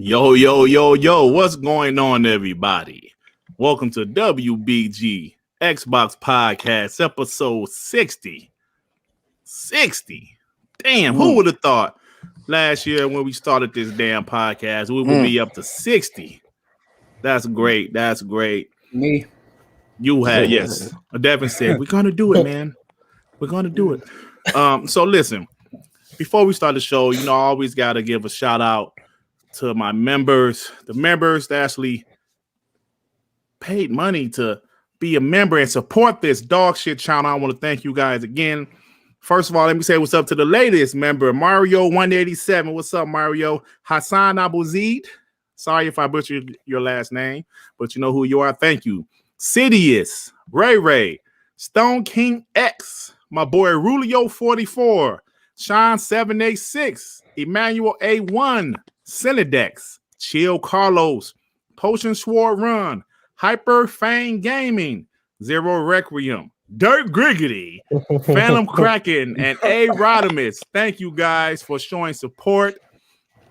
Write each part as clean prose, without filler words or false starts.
Yo, what's going on, everybody? Welcome to WBG Xbox Podcast, episode 60. 60. Damn, who would have thought last year when we started this damn podcast, we would be up to 60. That's great. That's great. Me. You had, yes. Devin said, we're going to do it, man. We're going to do it. So listen, before we start the show, I always got to give a shout out to my members, the members that actually paid money to be a member and support this dog shit channel. I want to thank you guys again. First of all, let me say what's up to the latest member, Mario187. What's up, Mario? Hassan Abuzid. Sorry if I butchered your last name, but you know who you are. Thank you. Sidious, Ray, Stone King X, my boy Rulio44, Sean786, Emmanuel A1, Cinedex, Chill Carlos, Potion Sword Run, Hyper Fang Gaming, Zero Requiem, DirtGriggity, Phantom Kraken, and A Rodimus. Thank you guys for showing support.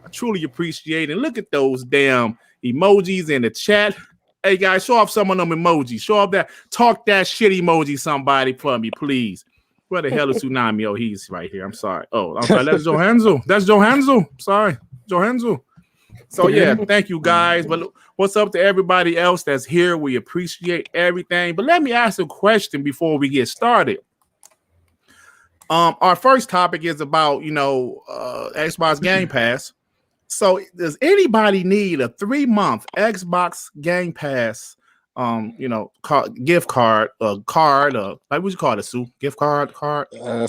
I truly appreciate it. Look at those damn emojis in the chat. Hey guys, show off some of them emojis. Show off that talk that shit emoji, somebody for me, please. Where the hell is Tsunami? Oh, he's right here. I'm sorry. Oh, I'm sorry. That's Johansel. That's Johansel. Sorry. Johansel. So yeah, thank you guys. But what's up to everybody else that's here? We appreciate everything. But let me ask a question before we get started. Our first topic is about Xbox Game Pass. So does anybody need a 3-month Xbox Game Pass gift card, like what you call it, Sue? Gift card?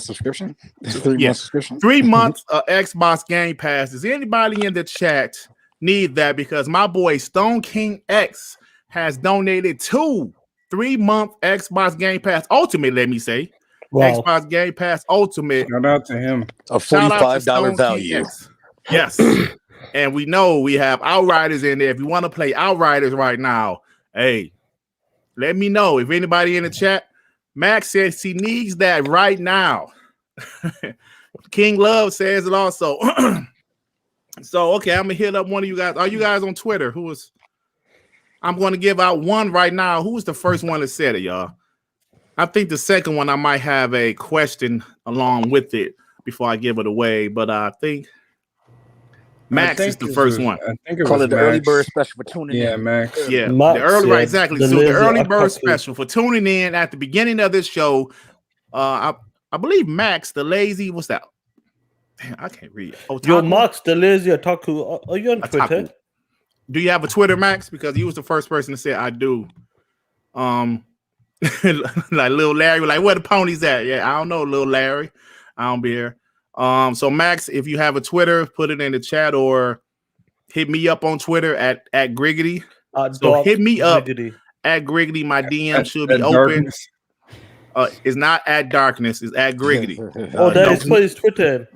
Subscription? 3-month subscription. 3 months Xbox Game Pass. Does anybody in the chat need that? Because my boy Stone King X has donated 2 3-month Xbox Game Pass Ultimate, let me say. Wow. Xbox Game Pass Ultimate. Shout out to him. A $45 value. Yes. And we know we have Outriders in there. If you want to play Outriders right now, hey, let me know. If anybody in the chat, Max says he needs that right now. King Love says it also. So, okay, I'm going to hit up one of you guys. Are you guys on Twitter? I'm going to give out one right now. Who was the first one that said it, y'all? I think the second one, I might have a question along with it before I give it away. But I think Max is the first one. I think it Call was it the Max. early bird special for tuning in. Yeah, Max. Yeah, Max, the early, yeah, right, exactly. So the early bird Kotaku. special for tuning in at the beginning of this show. I believe Max the lazy. What's that? Damn, I can't read. Yo, Max the lazy Otaku. Are you on Twitter? Otaku. Do you have a Twitter, Max? Because you was the first person to say I do. Like Lil Larry, like where the ponies at? Yeah, I don't know, Lil Larry. I don't be here. So Max, if you have a Twitter, put it in the chat or hit me up on Twitter at Griggity. So hit me up Griggity. At Griggity. My DM should be open. It's not at Darkness, it's at Griggity. That is for his Twitter.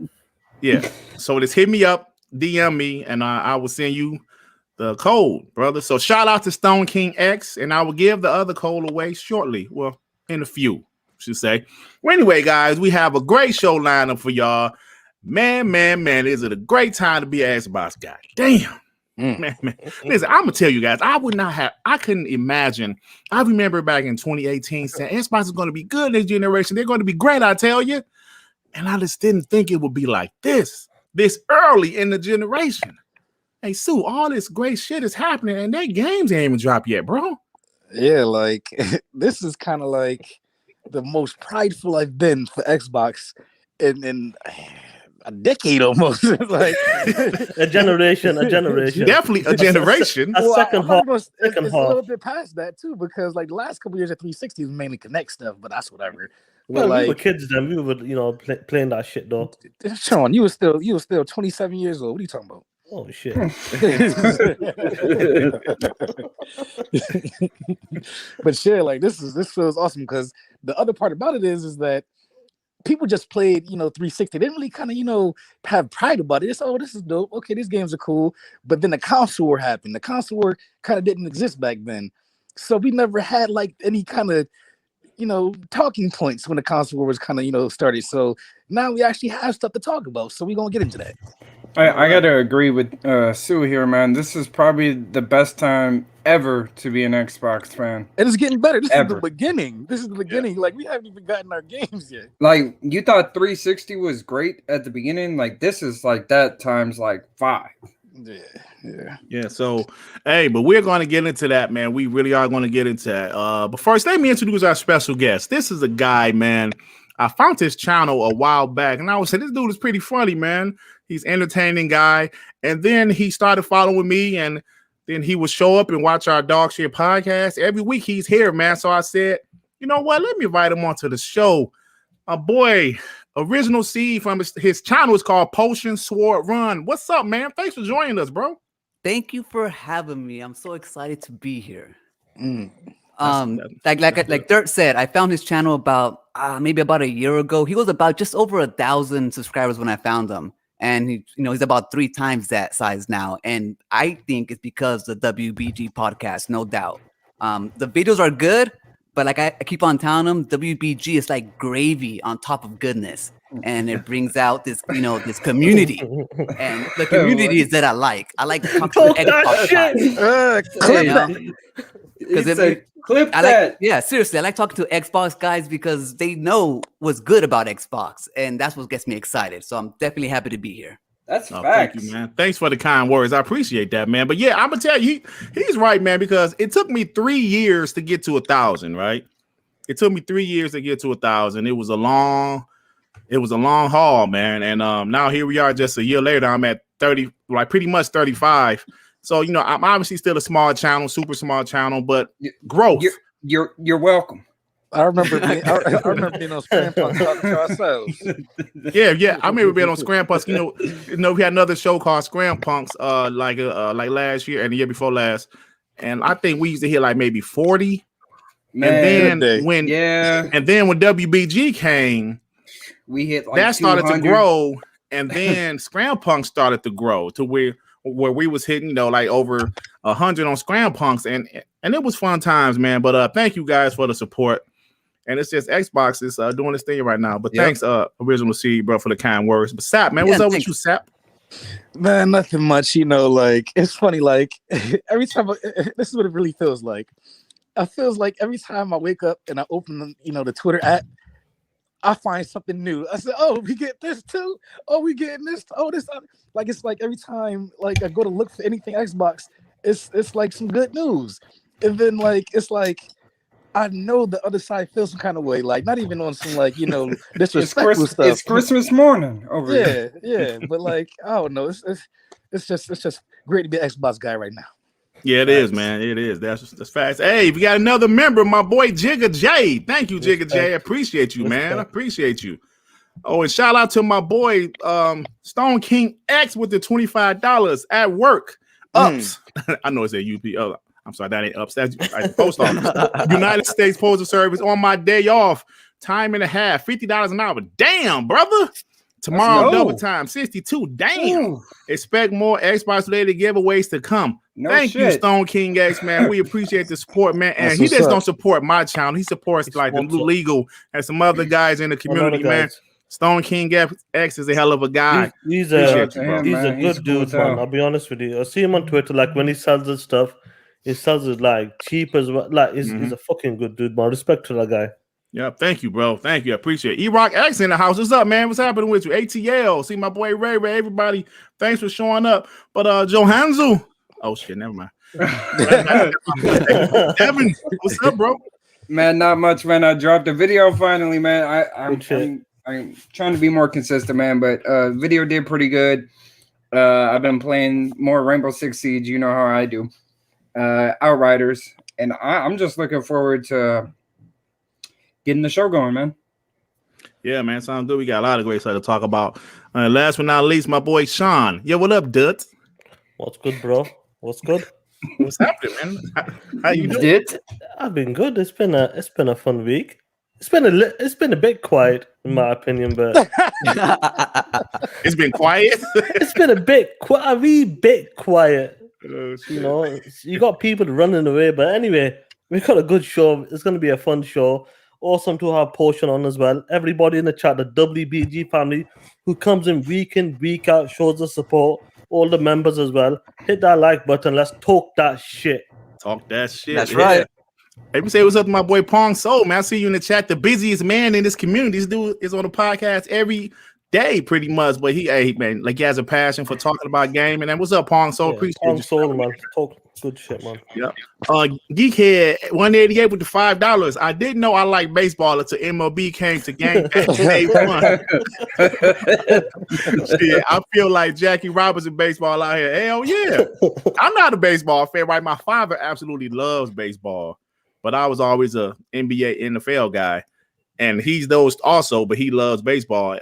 Yeah. So just hit me up, DM me, and I will send you the code, brother. So shout out to Stone King X, and I will give the other code away shortly. Well, in a few, I should say. Well, anyway, guys, we have a great show lineup for y'all. Man, is it a great time to be an Xbox guy? Damn. Man. Listen, I'm gonna tell you guys, I couldn't imagine. I remember back in 2018 saying Xbox is gonna be good this generation. They're gonna be great, I tell you. And I just didn't think it would be like this early in the generation. Hey, Sue, all this great shit is happening, and their games ain't even dropped yet, bro. Yeah, like this is kind of like the most prideful I've been for Xbox in a decade almost. Like a generation. Definitely a generation. A second half. It's a little bit past that too, because like the last couple years at 360 was mainly Connect stuff, but that's whatever. Well, like, we were kids then. We were, playing that shit though. Sean, you were still 27 years old. What are you talking about? Oh shit. But shit, like this feels awesome because the other part about it is that people just played, 360. They didn't really kind of, have pride about it. It's, oh, this is dope. Okay, these games are cool. But then the console war happened. The console war kind of didn't exist back then. So we never had like any kind of, talking points when the console war was kind of, started. So now we actually have stuff to talk about. So we're going to get into that. I gotta agree with Sue here, man. This is probably the best time ever to be an Xbox fan. And it's getting better. This Ever. is the beginning. This is the beginning. Like, we haven't even gotten our games yet. Like, you thought 360 was great at the beginning. Like, this is like that times like 5. Yeah. So, hey, but we're going to get into that, man. We really are going to get into that. But first, let me introduce our special guest. This is a guy, man. I found his channel a while back, and I was saying, this dude is pretty funny, man. He's an entertaining guy. And then he started following me, and then he would show up and watch our Dog Shit podcast. Every week he's here, man. So I said, you know what? Let me invite him onto the show. A boy, Original Seed from his channel is called Potion Sword Run. What's up, man? Thanks for joining us, bro. Thank you for having me. I'm so excited to be here. Like Dirt said, I found his channel about maybe about a year ago. He was about just over 1,000 subscribers when I found him, and he's about 3 times that size now. And I think it's because the WBG podcast, no doubt. The videos are good, but like I keep on telling them, WBG is like gravy on top of goodness, and it brings out this this community, and the community is that I like. I like to talk to the Xbox guys. Clip that. Seriously, I like talking to Xbox guys because they know what's good about Xbox, and that's what gets me excited. So I'm definitely happy to be here. That's facts. Thank you, man. Thanks for the kind words. I appreciate that, man. But yeah, I'm gonna tell you, he's right, man, because it took me 3 years to get to 1,000, right? It took me 3 years to get to 1,000. It was a long haul, man. And now here we are just a year later. I'm at 30, like pretty much 35. So, I'm obviously still a small channel, super small channel, but growth. You're welcome. I remember being on Scrampunks talking to ourselves. Yeah. I remember being on Scrampunks. We had another show called Scrampunks like last year and the year before last. And I think we used to hit like maybe 40. Man, and then when WBG came, we hit like that started 200. to grow, and then Scrampunks started to grow to where we was hitting, like over 100 on Scrampunks, and it was fun times, man. But thank you guys for the support. And it's just Xbox is doing this thing right now. But thanks, Original Seed, bro, for the kind words. But Sap, man, what's up with you, Sap? Man, nothing much. Like, it's funny. Like, every time, this is what it really feels like. It feels like every time I wake up and I open, the Twitter app, I find something new. I said, "Oh, we get this too. Oh, we getting this. Oh, this." Like, it's like every time, like I go to look for anything Xbox, it's like some good news, and then like it's like I know the other side feels some kind of way. Like, not even on some like disrespectful stuff. It's Christmas morning over here. Yeah. But like, I don't know. It's just great to be an Xbox guy right now. Yeah, it is, man. It is. That's fast. Hey, we got another member, my boy Jigga J. Thank you, Jigga J. I appreciate you, man. I appreciate you. Oh, and shout out to my boy Stone King X with the $25 at work. Ups. I know it's a UP. Oh, I'm sorry, that ain't ups. That's like post office. United States Postal Service on my day off. Time and a half, $50 an hour. Damn, brother. Tomorrow, double time, 62. Damn. Ooh. Expect more Xbox related giveaways to come. Thank you, Stone King X, man. We appreciate the support, man. And he just don't support my channel. He supports like the legal and some other guys in the community, man. Stone King X is a hell of a guy. He's a good dude, man. I'll be honest with you. I see him on Twitter, like when he sells his stuff, he sells it like cheap as well. Like he's a fucking good dude, man. Respect to that guy. Yeah, thank you, bro. Thank you. I appreciate it. E-Rock X in the house. What's up, man? What's happening with you? ATL. See my boy Ray. Everybody, thanks for showing up. But Johanzu. Oh shit, never mind. Devin, what's up, bro? Man, not much, man. I dropped a video finally, man. I'm trying to be more consistent, man. But video did pretty good. I've been playing more Rainbow Six Siege. You know how I do. Outriders, and I'm just looking forward to getting the show going, man. Yeah, man, sounds good. We got a lot of great stuff to talk about. Last but not least, my boy Sean. Yo, what up, Dut? What's good, bro? What's good? What's happening, man? How you doing? I've been good. It's been a fun week. It's been a bit quiet, in my opinion, but it's been quiet. It's been a wee bit quiet. You got people running away, but anyway, we got a good show. It's going to be a fun show. Awesome to have Portion on as well. Everybody in the chat, the WBG family who comes in, week out, shows the support. All the members as well. Hit that like button. Let's talk that shit. Talk that shit. That's right. Let me say what's up to my boy Pong Soul, man. I see you in the chat. The busiest man in this community. This dude is on the podcast every day, pretty much. But he has a passion for talking about gaming. And what's up, Pong Soul? Appreciate Pong you, Soul, man. Talk good shit, man. Yeah. Geekhead 188 with the $5. I didn't know I liked baseball until MLB came to Gamepass day one. Shit, I feel like Jackie Robinson baseball out here. Hell yeah. I'm not a baseball fan, right? My father absolutely loves baseball, but I was always a NBA, NFL guy. And he's those also, but he loves baseball.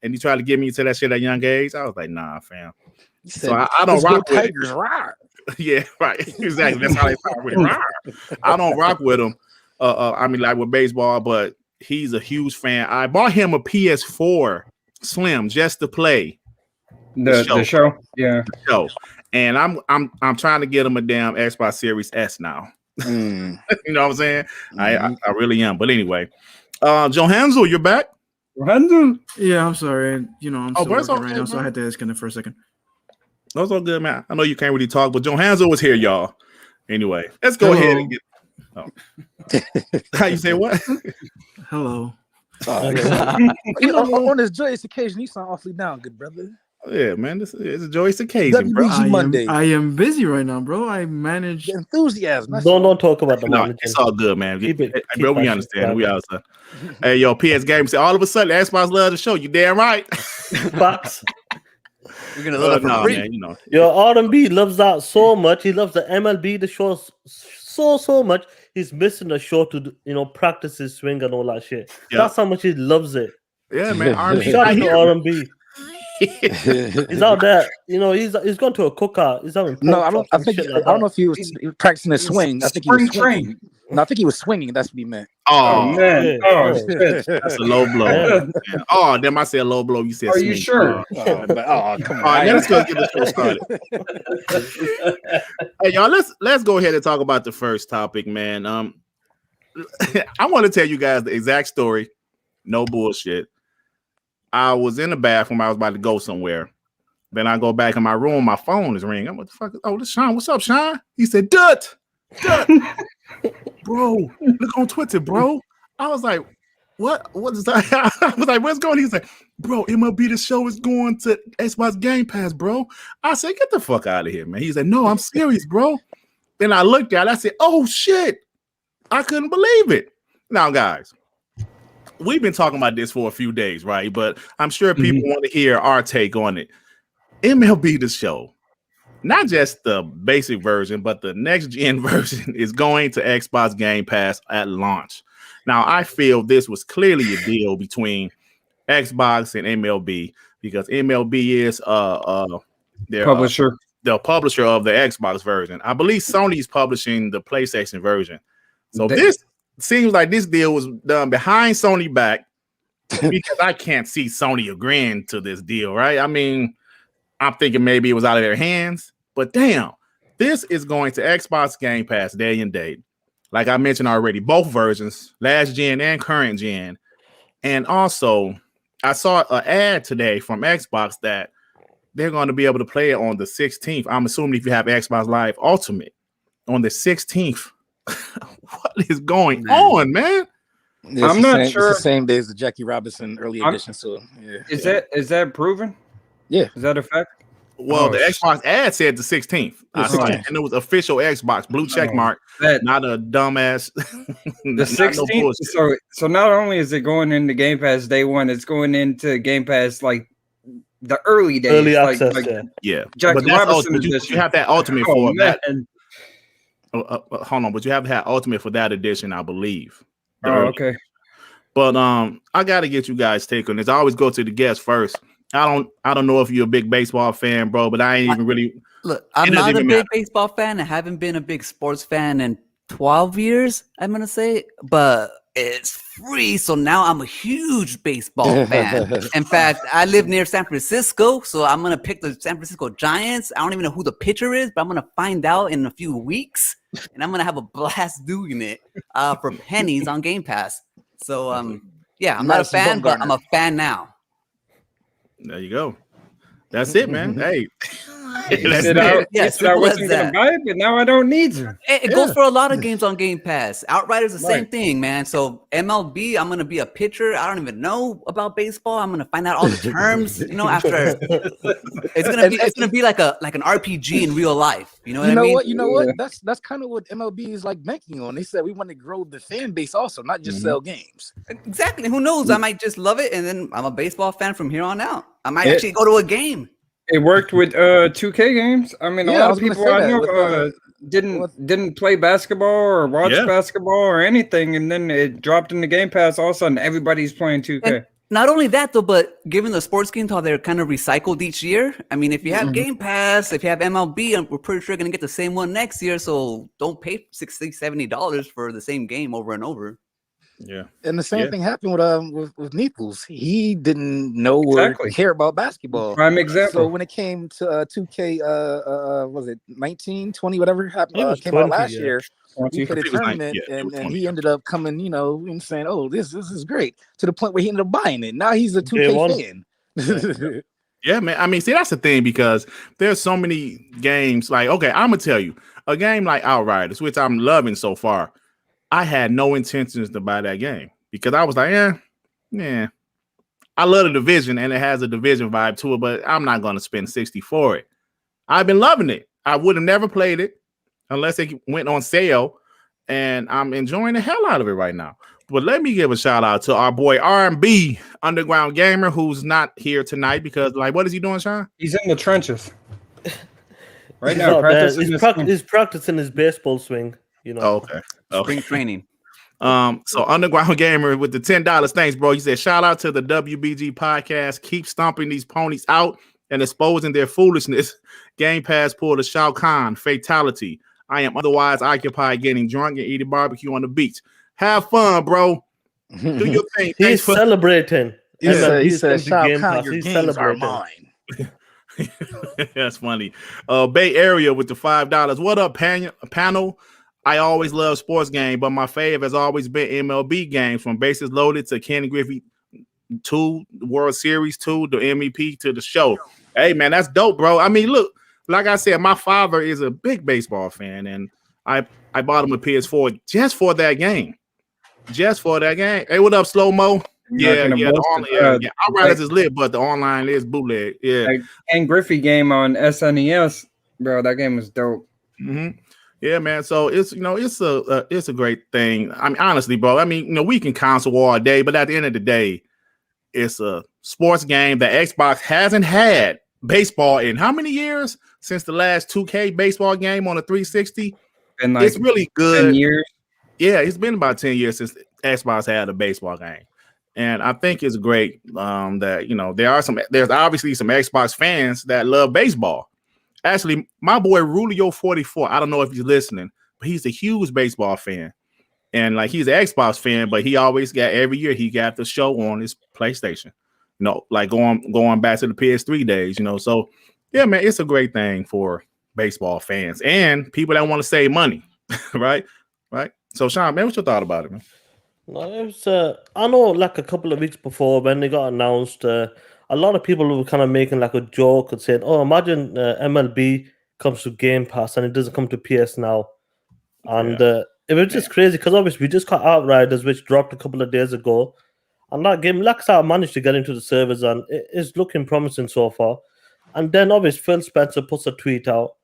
And he tried to get me to that shit at a young age. I was like, nah, fam. So I don't rock with Tigers. Yeah, right. Exactly. That's how they talk with it. I don't rock with him. Like with baseball, but he's a huge fan. I bought him a PS4 Slim just to play the show. Yeah. The show. And I'm trying to get him a damn Xbox Series S now. You know what I'm saying? I really am. But anyway, Joe Hansel, you're back. Hansel? Yeah, I'm sorry. I'm still working right now, so I had to disconnect for a second. That's all good, man. I know you can't really talk, but Joe Hansel was here, y'all. Anyway, let's go ahead and get. How you say what? Hello. On this joyous occasion, you sound awfully down, good brother. Yeah, man, this is a joyous occasion, bro. I am busy right now, bro. I manage enthusiasm. Don't talk about the no, it's all good, man. Bro, we understand. We understand. Hey, yo, PS Game said all of a sudden Xbox loves the show. You damn right. Box. We're gonna love no, free. man, you know. Your R&B loves that so much. He loves the MLB The Show so much. He's missing the show to practice his swing and all that shit. Yeah. That's how much he loves it. Yeah, man. R&B. Shout out to R&B. He's out there. He's gone to a cookout. He's having I don't know if he was practicing his swing. I think he was swinging. No, I think he was swinging. That's what he meant. Oh man! Shit. That's a low blow. Yeah. Oh, damn! I said low blow. You said. Are you sure? Come on! All right, let's go get the show started. Hey, y'all, let's go ahead and talk about the first topic, man. I want to tell you guys the exact story. No bullshit. I was in the bathroom. I was about to go somewhere. Then I go back in my room. My phone is ringing. I'm what the fuck? Oh, this Sean. What's up, Sean? He said, Dut. Bro, look on Twitter, bro. I was like, what is that? I was like, what's going on? He's like, bro, MLB The Show is going to Xbox Game Pass, bro. I said, get the fuck out of here, man. He's like, no, I'm serious, bro. Then I looked at it. I said, oh, shit. I couldn't believe it. Now, guys, we've been talking about this for a few days, right? But I'm sure people want to hear our take on it. MLB The Show. Not just the basic version, but the next gen version is going to Xbox Game Pass at launch. Now, I feel this was clearly a deal between Xbox and MLB because MLB is their publisher, the publisher of the Xbox version. I believe Sony's publishing the PlayStation version. So this seems like this deal was done behind Sony back because I can't see Sony agreeing to this deal, right? I mean, I'm thinking maybe it was out of their hands. But damn, this is going to Xbox Game Pass day and date. Like I mentioned already, both versions, last gen and current gen. And also, I saw an ad today from Xbox that they're going to be able to play it on the 16th. I'm assuming if you have Xbox Live Ultimate on the 16th. What is going on, man? I'm not sure. It's the same day as the Jackie Robinson early edition. So, yeah. Is that proven? Yeah. Is that a fact? Well, the Xbox ad said the 16th. And it was official Xbox blue check mark, not a dumbass. The 16th. So not only is it going into Game Pass day one, it's going into Game Pass like the early days, early access. Yeah. Jackie Robinson you have that ultimate for that. Hold on, but you have to have ultimate for that edition, I believe. Okay. But I got to get you guys' take on this. I always go to the guest first. I don't know if you're a big baseball fan, bro, but I ain't even really look. I'm not a big baseball fan. I haven't been a big sports fan in 12 years. I'm gonna say, but it's free, so now I'm a huge baseball fan. In fact, I live near San Francisco, so I'm gonna pick the San Francisco Giants. I don't even know who the pitcher is, but I'm gonna find out in a few weeks, and I'm gonna have a blast doing it for pennies on Game Pass. So yeah, I'm not a fan, but I'm a fan now. There you go. That's it, man. Hey. Yes, I wasn't gonna buy it, but now I don't need to. It goes for a lot of games on Game Pass. Outriders the same thing, man. So MLB, I'm gonna be a pitcher. I don't even know about baseball. I'm gonna find out all the terms, after it's gonna be like an RPG in real life. You know what I mean? You know what? That's kind of what MLB is like banking on. They said we want to grow the fan base also, not just sell games. Exactly. Who knows? I might just love it, and then I'm a baseball fan from here on out. I might actually go to a game. It worked with 2K games. I mean, a lot of people I know didn't play basketball or watch basketball or anything, and then it dropped in the Game Pass. All of a sudden, everybody's playing 2K. And not only that, though, but given the sports games how they're kind of recycled each year. I mean, if you have Game Pass, if you have MLB, we're pretty sure you're gonna get the same one next year. So don't pay $60, $70 for the same game over and over. Yeah, and the same thing happened with Neeples. He didn't know or care about basketball. Prime example. So when it came to 2K, was it 19, 20, whatever happened came 20, out last year? He played a 20. tournament, and he ended up coming, and saying, "Oh, this is great," to the point where he ended up buying it. Now he's a 2K fan. Yeah, man. I mean, see, that's the thing, because there's so many games. Like, okay, I'm gonna tell you, a game like Outriders, which I'm loving so far. I had no intentions to buy that game because I was like, yeah. I love the Division and it has a Division vibe to it, but I'm not going to spend $60 for it. I've been loving it. I would have never played it unless it went on sale, and I'm enjoying the hell out of it right now. But let me give a shout out to our boy R&B Underground Gamer, who's not here tonight because, like, what is he doing, Sean? He's in the trenches right now. He's practicing his baseball swing. Okay. Spring training. So Underground Gamer with the $10. Thanks, bro. He said, shout out to the WBG podcast. Keep stomping these ponies out and exposing their foolishness. Game Pass pulled a Shao Kahn fatality. I am otherwise occupied getting drunk and eating barbecue on the beach. Have fun, bro. Do your thing. He's celebrating. He said Shao Kahn, your games are mine. That's funny. Bay Area with the $5. What up, panel? I always love sports games, but my fave has always been MLB games, from Bases Loaded to Ken Griffey 2, World Series 2, the MVP to the show. Hey, man, that's dope, bro. I mean, look, like I said, my father is a big baseball fan, and I bought him a PS4 just for that game. Hey, what up, Slow Mo? Yeah. Outriders is lit, but the online is bootleg. Yeah. Like Ken Griffey game on SNES, bro. That game was dope. Mm-hmm. Yeah, man. So it's it's a great thing. I mean, honestly, bro. I mean, we can console war all day, but at the end of the day, it's a sports game. The Xbox hasn't had baseball in how many years? Since the last 2K baseball game on the 360. And like it's really good. 10 years. Yeah, it's been about 10 years since Xbox had a baseball game, and I think it's great that there's obviously some Xbox fans that love baseball. Actually, my boy Rulio44, I don't know if he's listening, but he's a huge baseball fan. And like he's an Xbox fan, but he always every year he got the show on his PlayStation. Like going back to the PS3 days, So yeah, man, it's a great thing for baseball fans and people that want to save money. Right? So Sean, man, what's your thought about it, man? No, I know like a couple of weeks before when they got announced, a lot of people were kind of making like a joke and saying, "Oh, imagine MLB comes to Game Pass and it doesn't come to PS now." And it was just crazy because obviously we just got Outriders, which dropped a couple of days ago, and that game, I managed to get into the servers and it is looking promising so far. And then obviously PhilSpencer puts a tweet out,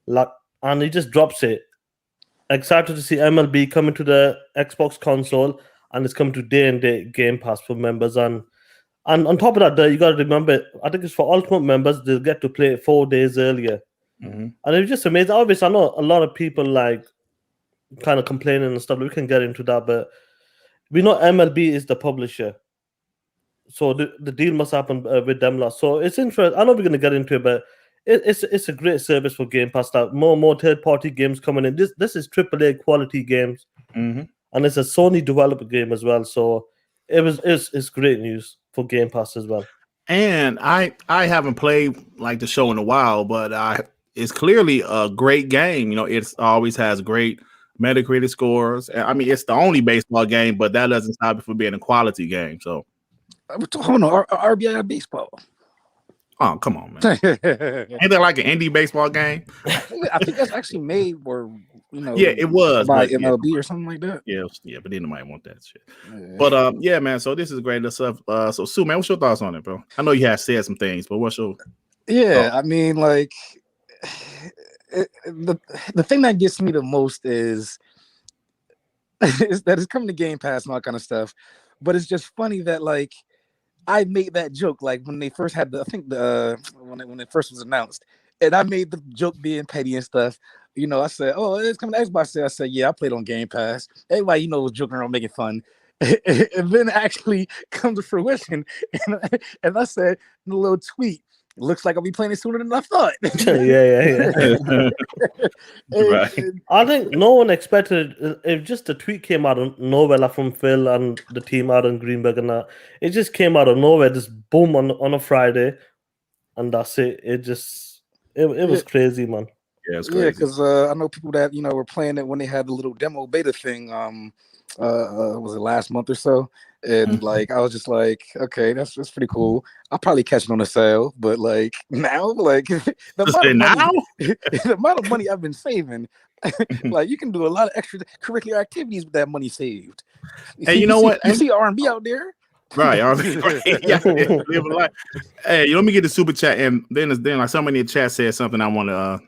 and he just drops it. Excited to see MLB coming to the Xbox console, and it's coming to day-and-day Game Pass for members. And on top of that, you got to remember, I think it's for Ultimate members, they'll get to play it 4 days earlier. Mm-hmm. And it was just amazing. Obviously, I know a lot of people like kind of complaining and stuff. We can get into that, but we know MLB is the publisher. So the deal must happen with them. So it's interesting. I know we're going to get into it, but it's a great service for Game Pass. That more third-party games coming in. This is AAA quality games. Mm-hmm. And it's a Sony developed game as well. So it's great news for Game Pass as well. And I haven't played like the show in a while, but it's clearly a great game. It always has great Metacritic scores. I mean, it's the only baseball game, but that doesn't stop it from being a quality game. So, hold on, RBI baseball. Oh, come on, man. Ain't that like an indie baseball game? I think that's actually made where, yeah, it was by MLB or something like that. Yeah, but then nobody want that shit. Yeah. But yeah, man. So this is great stuff. So Sue, man, what's your thoughts on it, bro? I know you have said some things, but what's your? Yeah, I mean, like the thing that gets me the most is that it's coming to Game Pass and all that kind of stuff. But it's just funny that like I made that joke like when they first had when it first was announced, and I made the joke being petty and stuff. I said, "Oh, it's coming to Xbox." I said, "Yeah, I played on Game Pass." Everybody, was joking around, making fun, and then actually come to fruition. And I said in a little tweet, "It looks like I'll be playing it sooner than I thought." Yeah. Right. I think no one expected it. If just the tweet came out of nowhere, like from Phil and the team out in Greenberg, and that it just came out of nowhere, just boom on a Friday, and that's it. It was crazy, man. Yeah, it's crazy. Yeah, because I know people that were playing it when they had the little demo beta thing. Was it last month or so? And like I was just like, okay, that's pretty cool. I'll probably catch it on a sale, but like now, like the amount of money I've been saving, like you can do a lot of extracurricular activities with that money saved. Hey, you know what? You see R&B out there. Right. Yeah, live a life. Hey, let me get the super chat, and then like somebody in the chat said something I want to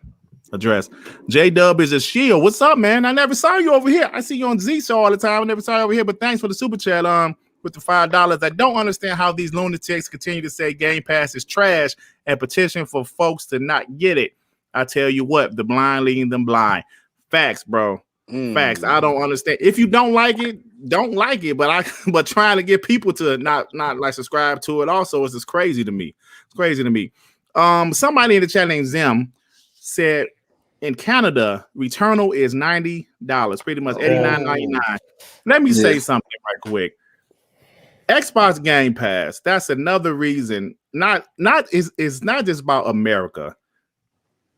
address. J-Dub is a shield. What's up, man? I never saw you over here. I see you on Z Show all the time. I never saw you over here, but thanks for the super chat. With the $5. I don't understand how these lunatics continue to say Game Pass is trash and petition for folks to not get it. I tell you what, the blind leading them blind. Facts, bro. Facts. I don't understand. If you don't like it, don't like it. But trying to get people to not like subscribe to it also is just crazy to me. It's crazy to me. Somebody in the chat named Zim said in Canada, Returnal is $90, pretty much $89.99. Let me say something right quick. Xbox Game Pass, that's another reason. It's not just about America.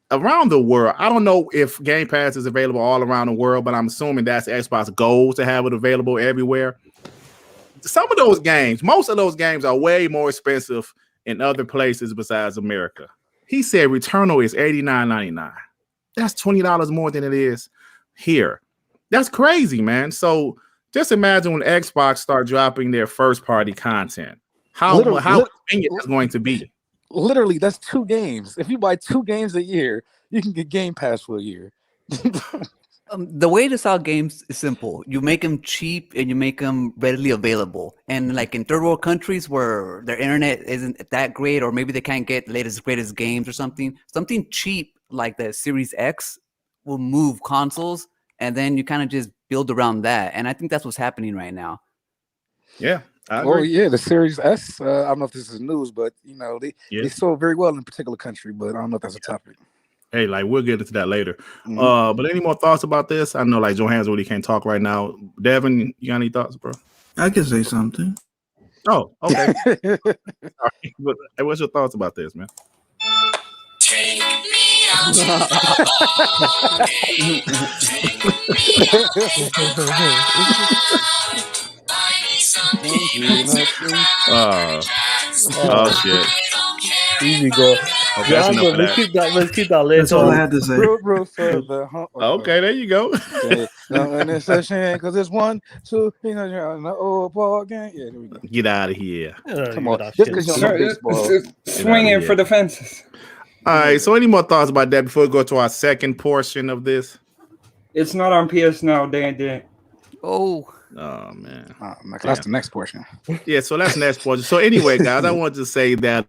Around the world, I don't know if Game Pass is available all around the world, but I'm assuming that's Xbox goal to have it available everywhere. Some of those games, most of those games are way more expensive in other places besides America. He said Returnal is $89.99. That's $20 more than it is here. That's crazy, man. So just imagine when Xbox start dropping their first-party content. How convenient that's going to be. Literally, that's 2 games. If you buy 2 games a year, you can get Game Pass for a year. The way to sell games is simple. You make them cheap and you make them readily available. And like in third world countries where their internet isn't that great, or maybe they can't get the latest, greatest games or something cheap like the Series X will move consoles, and then you kind of just build around that. And I think that's what's happening right now. Yeah. Oh yeah, the Series S. I don't know if this is news, but they sold very well in a particular country, but I don't know if that's a topic. Hey, like we'll get into that later. But any more thoughts about this? I know like Johannes really can't talk right now. Devin, you got any thoughts, bro? I can say something. Oh, okay. Hey, what's your thoughts about this, man? Take me out. Oh shit. Easy go. Okay, let's keep that later. That's all I had to say. Okay, there you go. In this session, because it's 1, 2, the old ball game. Yeah, there we go. Get out of here. Come on. Just because you know baseball. Swinging for the fences. All right, so any more thoughts about that before we go to our second portion of this? It's not on PS Now, Dan. Oh man. That's the next portion. Yeah, so that's the next portion. So anyway, guys, I wanted to say that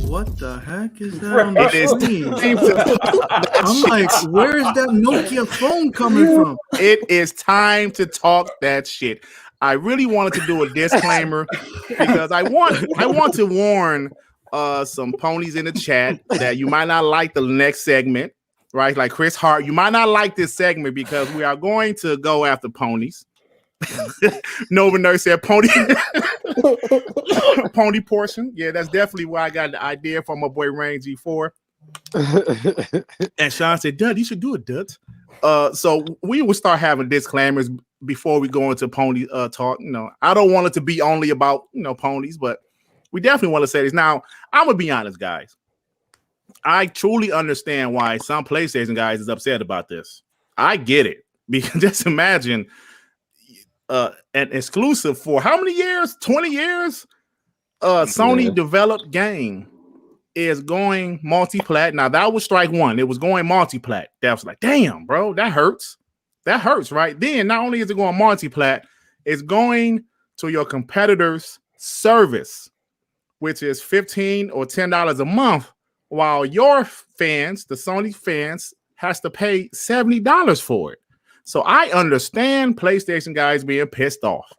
what the heck is that on the screen? I'm like, where is that Nokia phone coming from? It is time to talk that shit. I really wanted to do a disclaimer because I want to warn some ponies in the chat that you might not like the next segment. right? Like Chris Hart. You might not like this segment because we are going to go after ponies. Nova Nurse said pony pony portion. Yeah, that's definitely where I got the idea from my boy Rain G4. And Sean said, Dud, you should do it, Dud. So we will start having disclaimers before we go into pony talk. You know, I don't want it to be only about, you know, ponies, but we definitely want to say this. Now, I'm gonna be honest, guys. I truly understand why some PlayStation guys is upset about this. I get it. Because just imagine an exclusive for how many years? 20 years? Sony developed game is going multi-plat. Now that was strike one. It was going multi-plat. That was like, damn, bro, that hurts. That hurts, right? Then not only is it going multi-plat, it's going to your competitor's service, which is $15 or $10 a month, while your fans, the Sony fans, has to pay $70 for it. So I understand PlayStation guys being pissed off.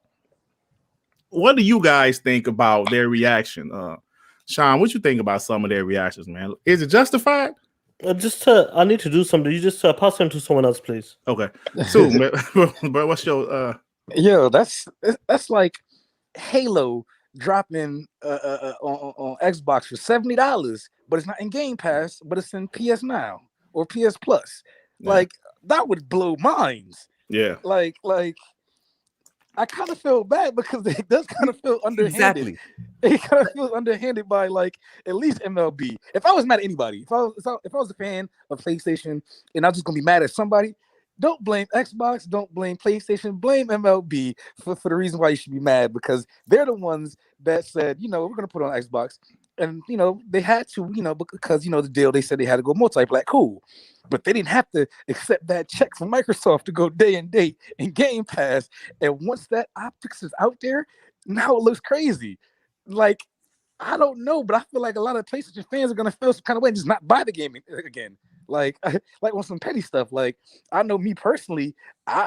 What do you guys think about their reaction? Sean, what you think about some of their reactions, man? Is it justified? I need to do something. You just pass them to someone else, please. Okay. So, but what's your Yo, that's like Halo dropping on Xbox for $70, but it's not in Game Pass, but it's in PS Now or PS Plus. Yeah. Like that would blow minds. Yeah. Like I kind of feel bad because it does kind of feel underhanded. Exactly. It kind of feels underhanded by like at least MLB. If I was mad at anybody, if I was a fan of PlayStation and I'm just gonna be mad at somebody, don't blame Xbox, don't blame PlayStation, blame MLB for the reason why you should be mad, because they're the ones that said, you know, we're gonna put it on Xbox. And you know, they had to, you know, because you know the deal, they said they had to go multi-plat, cool. But they didn't have to accept that check from Microsoft to go day and date in Game Pass. And once that optics is out there, now it looks crazy. Like, I don't know, but I feel like a lot of PlayStation fans are gonna feel some kind of way and just not buy the game again. Like on some petty stuff. Like, I know me personally,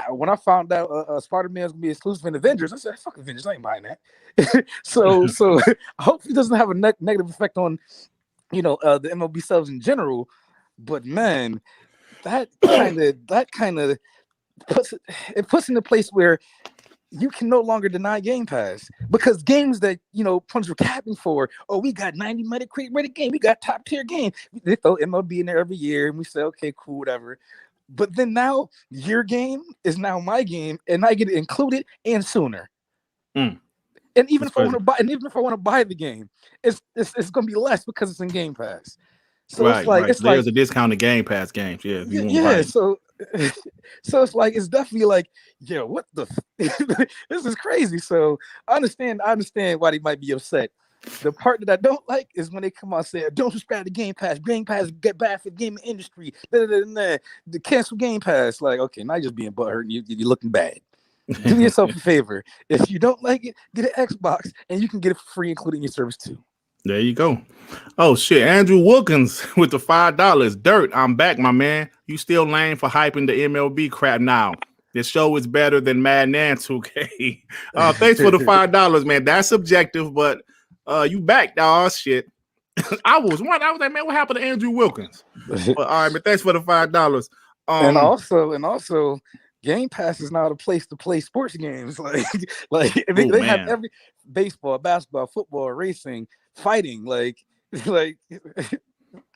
when I found out Spider-Man was gonna be exclusive in Avengers, I said, "Fuck Avengers, I ain't buying that." so I hope it doesn't have a negative effect on, you know, the MLB subs in general. But man, that kind of puts in a place where you can no longer deny Game Pass, because games that, you know, punch were capping for, oh, we got 90 Metacritic rated game, we got top tier game. They throw MLB in there every year, and we say, okay, cool, whatever. But then now your game is now my game, and I get it included and sooner. And even if I want to buy, the game, it's gonna be less because it's in Game Pass. So right, there's a discounted Game Pass games. Yeah. So it's like, it's definitely like, yo, what the this is crazy. So I understand why they might be upset. The part that I don't like is when they come out and say, don't subscribe to Game Pass get bad for the gaming industry, the cancel Game Pass. Like, okay, now you're just being butthurt and you're looking bad. Do yourself a favor. If you don't like it, get an Xbox and you can get it for free, including your service too. There you go. Oh shit, Andrew Wilkins with the $5. Dirt, I'm back, my man. You still lame for hyping the MLB crap now. This show is better than Madden and 2K. Thanks for the $5, man. That's subjective, but you back, dog. Shit. I was like, man, what happened to Andrew Wilkins? But, all right, but thanks for the $5. And also, Game Pass is now the place to play sports games. They have every baseball, basketball, football, racing, fighting, like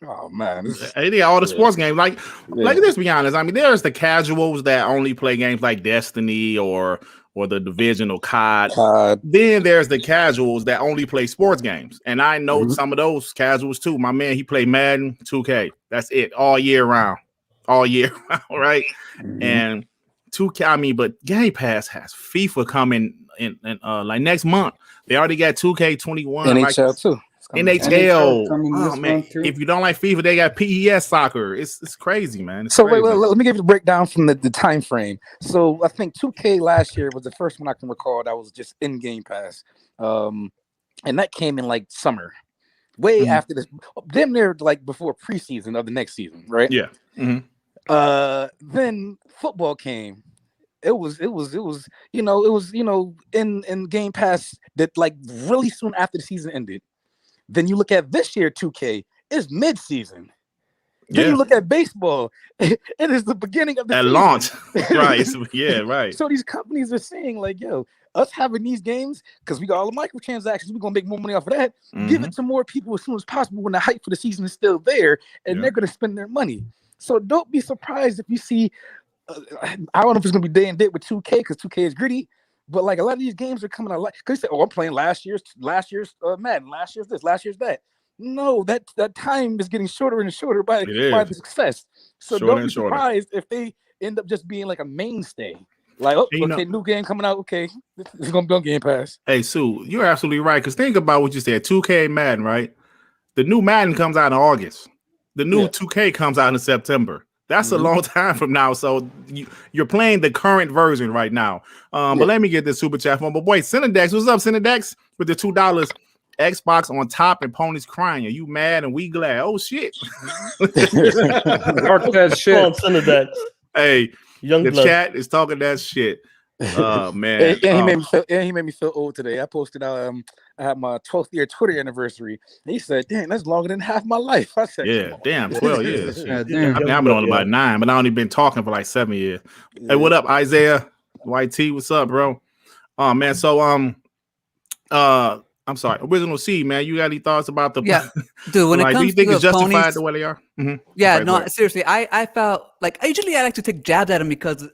oh man, they got all the sports games. Like let's be honest. I mean, there's the casuals that only play games like Destiny or the Division or COD. Then there's the casuals that only play sports games, and I know some of those casuals too. My man, he played Madden 2K. That's it, all year round, right? And 2K. I mean, but Game Pass has FIFA coming in like next month. They already got 2K21. NHL too. NHL. Oh man, if you don't like FIFA, they got PES soccer. It's crazy, man. It's crazy. Wait, let me give you the breakdown from the time frame. So I think 2K last year was the first one I can recall that was just in Game Pass, and that came in like summer, way after this. Damn near like before preseason of the next season, right? Yeah. Then football came. It was in Game Pass that like really soon after the season ended. Then you look at this year 2K, it's mid-season. Then you look at baseball. It is the beginning of the season. Launch. Right. Yeah, right. So these companies are saying, like, yo, us having these games, because we got all the microtransactions, we're going to make more money off of that. Give it to more people as soon as possible when the hype for the season is still there, and they're going to spend their money. So don't be surprised if you see, I don't know if it's going to be day and date with 2K, because 2K is gritty, but like a lot of these games are coming out, like, because you say, oh, I'm playing last year's Madden, last year's this, last year's that. No, that time is getting shorter and shorter by the success. So don't be surprised if they end up just being like a mainstay. Like, oh, okay, new game coming out. Okay, it's gonna be on Game Pass. Hey, Sue, you're absolutely right. Because think about what you said. 2K Madden, right? The new Madden comes out in August. The new 2K comes out in September. That's a long time from now. So you're playing the current version right now. But let me get this super chat from my boy Cinedex. What's up, Cinedex? With the $2. Xbox on top and ponies crying. Are you mad and we glad? Oh shit! that shit. Hey, the chat is talking that shit. Oh man! And he made me feel old today. I posted I had my 12th year Twitter anniversary. And he said, "Damn, that's longer than half my life." I said, "Yeah, damn, 12 years." I've been on about 9, but I only been talking for like 7 years. Hey, what up, Isaiah? YT, what's up, bro? Oh man, so I'm sorry, Original C, man. You got any thoughts about the dude? When it comes do you think to it's justified ponies, the way they are? Yeah, no, seriously. I felt like I like to take jabs at them because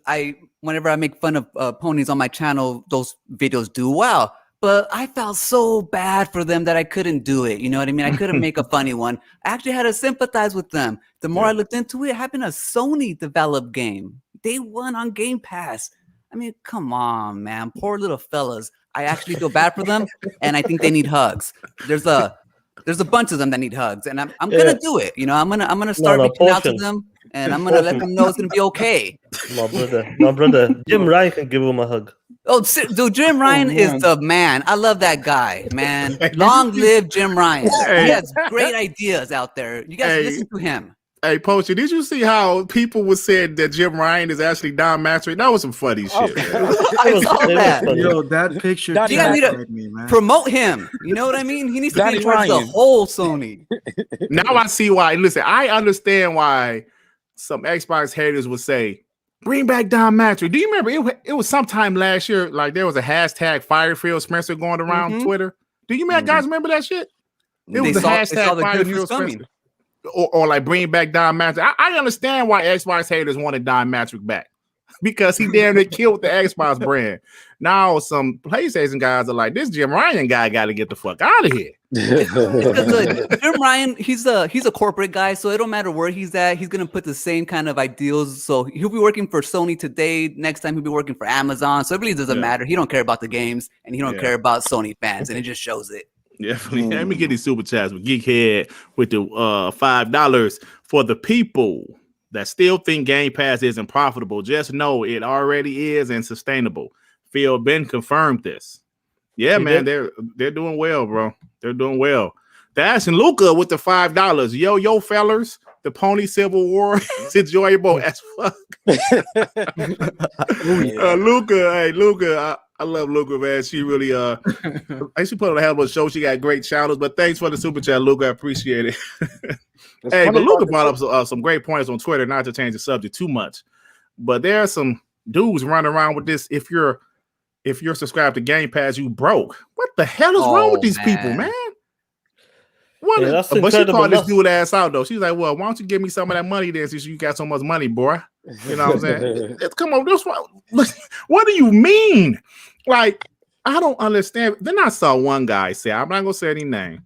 whenever I make fun of ponies on my channel, those videos do well. But I felt so bad for them that I couldn't do it. You know what I mean? I couldn't make a funny one. I actually had to sympathize with them. The more I looked into it happened a Sony developed game. They won on Game Pass. I mean, come on, man. Poor little fellas. I actually feel bad for them, and I think they need hugs. There's a bunch of them that need hugs, and I'm gonna do it. You know, I'm gonna start reaching out to them, and I'm gonna let them know it's gonna be okay. My brother, Jim Ryan can give him a hug. Oh, dude, Jim Ryan is the man. I love that guy, man. Long live Jim Ryan. He has great ideas out there. You guys listen to him. Hey, Poacher, did you see how people were saying that Jim Ryan is actually Don Mastery? That was some funny shit. I saw that. Yo, that picture. You gotta need to promote him. You know what I mean? He needs to be in charge of the whole Sony. Now I see why. Listen, I understand why some Xbox haters would say, bring back Don Mastery. Do you remember it was sometime last year, like there was a hashtag PhilSpencer going around Twitter? Do you guys remember that shit? It was a hashtag PhilSpencer. Or like bring back Don Matrick. I understand why Xbox haters wanted Don Matrick back because he damn near killed the Xbox brand. Now some PlayStation guys are like, this Jim Ryan guy got to get the fuck out of here. Jim Ryan, he's a corporate guy, so it don't matter where he's at. He's gonna put the same kind of ideals. So he'll be working for Sony today. Next time he'll be working for Amazon. So it really doesn't matter. He don't care about the games, and he don't care about Sony fans, and it just shows it. Definitely. Let me get these super chats with Geekhead with the $5 for the people that still think Game Pass isn't profitable. Just know it already is and sustainable. Phil Ben confirmed this. Yeah, man, they're doing well, bro. They're doing well. Dash and Luca with the $5. Yo, fellers, the Pony Civil War is enjoyable as fuck. Luca, I love Luca, man. She really she put on a hell of a show. She got great channels, but thanks for the super chat, Luca. I appreciate it. Hey, but Luca brought up some great points on Twitter, not to change the subject too much. But there are some dudes running around with this. If you're subscribed to Game Pass, you broke. What the hell is wrong with these people, man? But she called this dude ass out though. She's like, "Well, why don't you give me some of that money then, since you got so much money, boy?" You know what I'm saying? Come on, this one. What do you mean? Like, I don't understand. Then I saw one guy say, I'm not gonna say any name.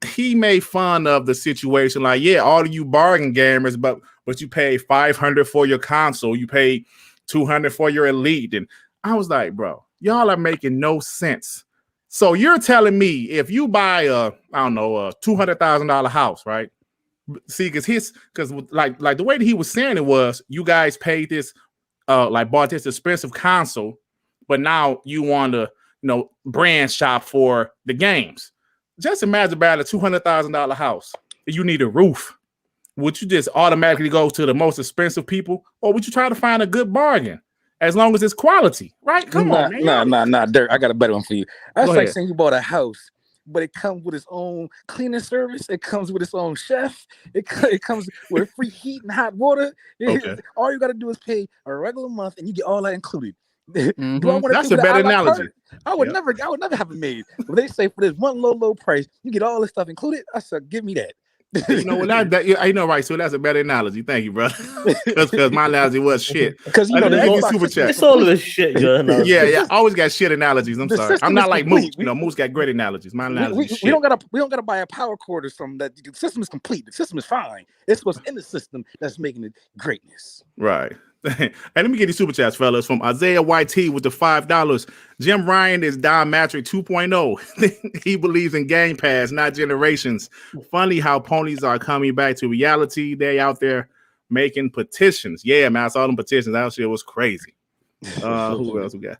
He made fun of the situation, like, yeah, all of you bargain gamers, but you pay $500 for your console, you pay $200 for your Elite, and I was like, bro, y'all are making no sense. So you're telling me if you buy a $200,000 house, right? See, because like the way that he was saying it was, you guys paid this, bought this expensive console, but now you want to, brand shop for the games. Just imagine about a $200,000 house. You need a roof. Would you just automatically go to the most expensive people, or would you try to find a good bargain? As long as it's quality, right? Come on, man. Nah, Dirt. I got a better one for you. That's like saying you bought a house, but it comes with its own cleaning service. It comes with its own chef. It comes with free heat and hot water. Okay. All you got to do is pay a regular month, and you get all that included. Mhm. Do I want That's a better analogy. I would never have it made. But they say for this one low price, you get all this stuff included. I said, give me that. You know what? I know, right? So that's a better analogy. Thank you, bro. Because my analogy was shit. Because you know the Xbox super chat. It's all this shit, Yeah. I always got shit analogies. I'm sorry. I'm not like Moose. complete. Moose got great analogies. My analogy is we shit. don't gotta buy a power cord or something. That the system is complete. The system is fine. It's what's in the system that's making it greatness. Right. And let me get these super chats, fellas. From Isaiah YT with the $5. Jim Ryan is Diametric 2.0. He believes in Game Pass, not generations. Funny how ponies are coming back to reality. They out there making petitions. Yeah, man, I saw them petitions. That shit was crazy. Who else we got?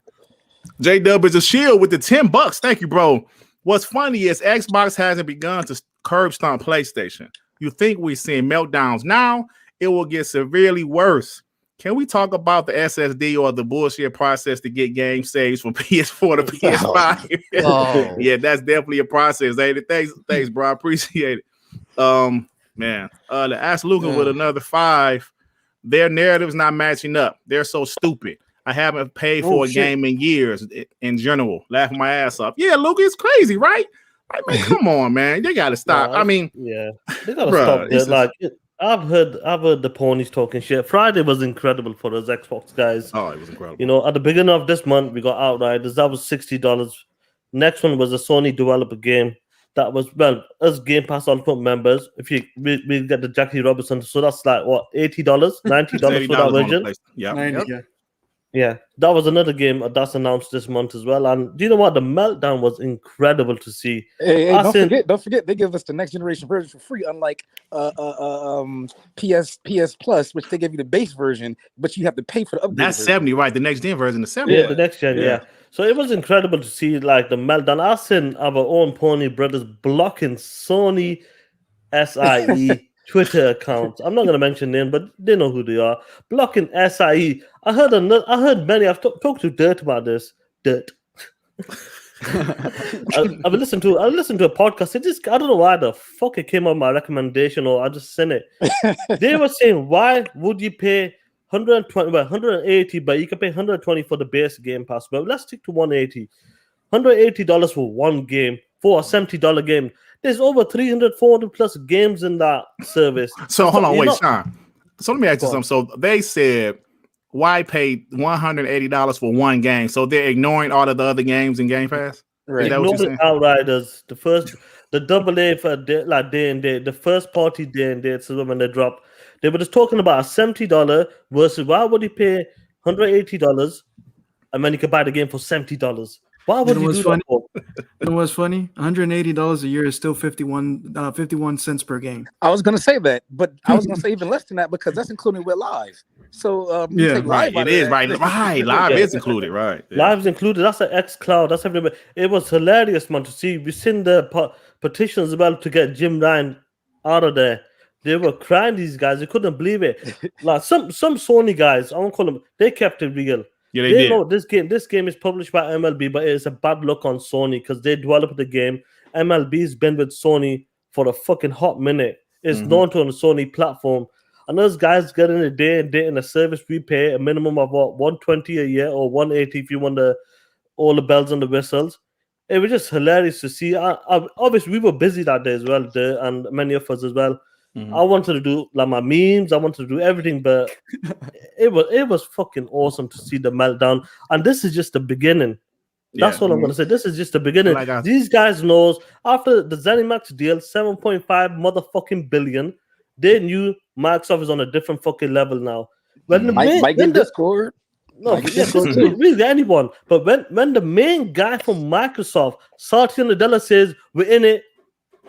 J-Dub is a shield with the $10. Thank you, bro. What's funny is Xbox hasn't begun to curb stomp PlayStation. You think we're seeing meltdowns now? It will get severely worse. Can we talk about the SSD or the bullshit process to get game saves from PS4 to PS5? Oh. Yeah, that's definitely a process. Hey, thanks, bro. I appreciate it. Man. To ask Luca with another 5, their narrative's not matching up. They're so stupid. I haven't paid for a game in years in general. Laughing my ass off. Yeah, Luca, it's crazy, right? I mean, come on, man. They gotta stop. I mean, yeah, they gotta stop this. Like I've heard the ponies talking shit. Friday was incredible for us Xbox guys. Oh, it was incredible. You know, at the beginning of this month, we got Outriders. That was $60. Next one was a Sony developer game. That was, well, us Game Pass Ultimate members. If we get the Jackie Robinson, so that's like what, $80, $90 for that version. Yeah. Yeah, that was another game that's announced this month as well. And do you know what? The meltdown was incredible to see. Hey, don't forget, they give us the next generation version for free, unlike PS Plus, which they give you the base version, but you have to pay for the upgrade. That's version. 70, right? The next gen version is 70. Yeah, the next gen, yeah. So it was incredible to see like the meltdown. I've seen our own pony brothers blocking Sony SIE Twitter accounts. I'm not going to mention them, but they know who they are. Blocking SIE. I heard many. I've talked to Dirt about this. Dirt. I've listened to a podcast. I don't know why the fuck it came on my recommendation, or I just seen it. They were saying, why would you pay 180, but you can pay 120 for the base Game Pass? But let's stick to 180. $180 for one game, for a $70 game. There's over 300, 400 plus games in that service. So hold on, wait, Sean. So let me ask you something. So they said, why pay $180 for one game? So they're ignoring all of the other games in Game Pass? Right. Is that what you're saying? Outriders, the AA for day and date, the first party day and date. So when they drop, they were just talking about a $70 versus why would you pay $180 and then you could buy the game for $70? Why would you do that for? You know what's funny? $180 a year is still 51 cents per game. I was gonna say that, but I was gonna say even less than that because that's including with live. So yeah, right. It is right. Right, live is included. Right, live's included. That's an X Cloud. That's everybody. It was hilarious, man, to see. We seen the petitions about to get Jim Ryan out of there. They were crying. These guys, they couldn't believe it. Like some Sony guys, I won't call them. They kept it real. Yeah, they did. Know this game is published by MLB, but it's a bad look on Sony because they developed the game. MLB's been with Sony for a fucking hot minute. It's known to on the Sony platform. And those guys getting a day and date in a service we pay a minimum of what, $120 a year or $180 if you want all the bells and the whistles. It was just hilarious to see. Obviously, we were busy that day as well, and many of us as well. I wanted to do like my memes. I wanted to do everything, but it was fucking awesome to see the meltdown. And this is just the beginning. That's all I'm gonna say. This is just the beginning. These guys knows after the ZeniMax deal, 7.5 motherfucking billion. They knew Microsoft is on a different fucking level now. When Discord. No, really anyone. But when the main guy from Microsoft, Satya Nadella, says we're in it.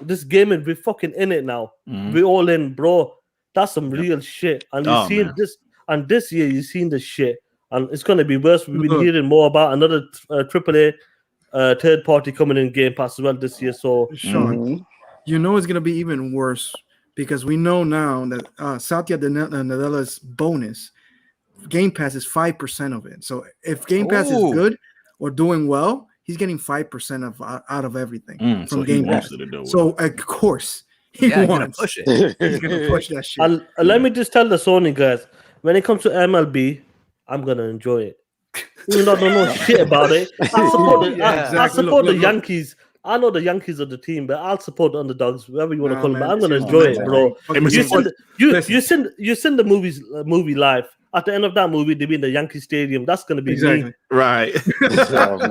This game is we fucking in it now. We all in, bro. That's some real shit. And you've seen this, and this year you've seen the shit, and it's gonna be worse. We've been hearing more about another AAA third party coming in Game Pass as well this year. So Sean, you know it's gonna be even worse because we know now that Satya Nadella's bonus Game Pass is 5% of it. So if Game Pass is good or doing well, he's getting 5% of out of everything so from he Game wants Pass. to do it. So of course he Yeah, wants. push it. He's gonna push that shit. Let me just tell the Sony guys, when it comes to MLB, I'm gonna enjoy it. Even though I don't know shit about it, I support the Yankees. I know the Yankees are the team, but I'll support the underdogs, whatever you want to call them. But I'm gonna enjoy it, bro. You send the movie live. At the end of that movie, they be in the Yankee Stadium. That's gonna be me. Right.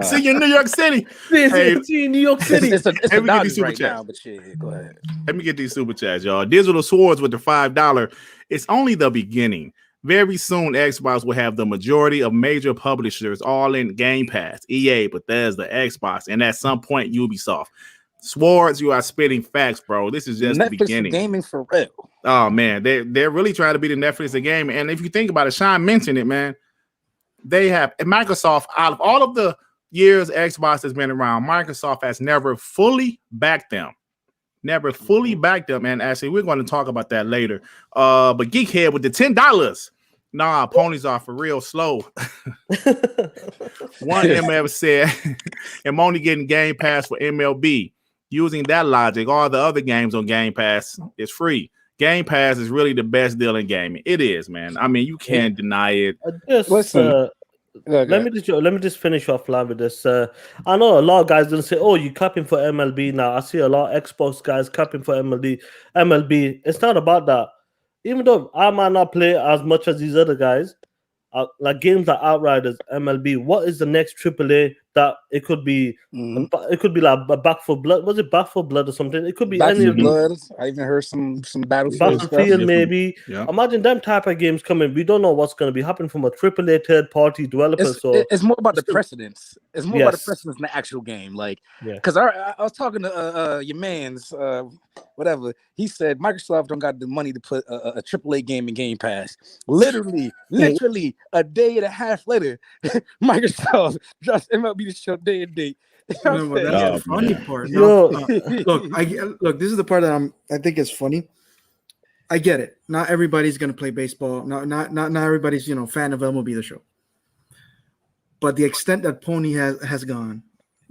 See you in New York City. See in New York City. It's a Let me get these Dodgers super right chats. now, but shit, go ahead. Let me get these super chats, y'all. Digital Swords with the $5. It's only the beginning. Very soon, Xbox will have the majority of major publishers all in Game Pass, EA, Bethesda, Xbox, and at some point, Ubisoft. Swords, you are spitting facts, bro. This is just Netflix the beginning. Gaming for real. Oh man, they're really trying to be the Netflix of gaming. And if you think about it, Sean mentioned it, man. They have Microsoft, out of all of the years Xbox has been around, Microsoft has never fully backed them. Never fully backed them. And actually, we're going to talk about that later. But Geekhead with the $10. Nah, ponies are for real slow. One MF said, I'm only getting Game Pass for MLB. Using that logic, all the other games on Game Pass is free. Game Pass is really the best deal in gaming. It is, man. I mean, you can't deny it. Let me just finish off line with this. I know a lot of guys don't say, "Oh, you capping for MLB now." I see a lot of Xbox guys capping for MLB. It's not about that. Even though I might not play as much as these other guys, like games like Outriders, MLB. What is the next AAA that it could be? It could be like Back 4 Blood. Was it Back 4 Blood or something? It could be Back any for of Blood. I even heard some Battlefield stuff. maybe. Yeah. Imagine them type of games coming. We don't know what's going to be happening from a AAA third party developer. It's more about the precedence. It's more about the precedence in the actual game. Like, because I was talking to your man's whatever. He said Microsoft don't got the money to put a AAA game in Game Pass. Literally a day and a half later, Microsoft drops MLB The Show day and date. No, but that's the funny part. Look, this is the part that I think is funny. I get it. Not everybody's gonna play baseball. Not everybody's fan of MLB The Show. But the extent that Pony has gone,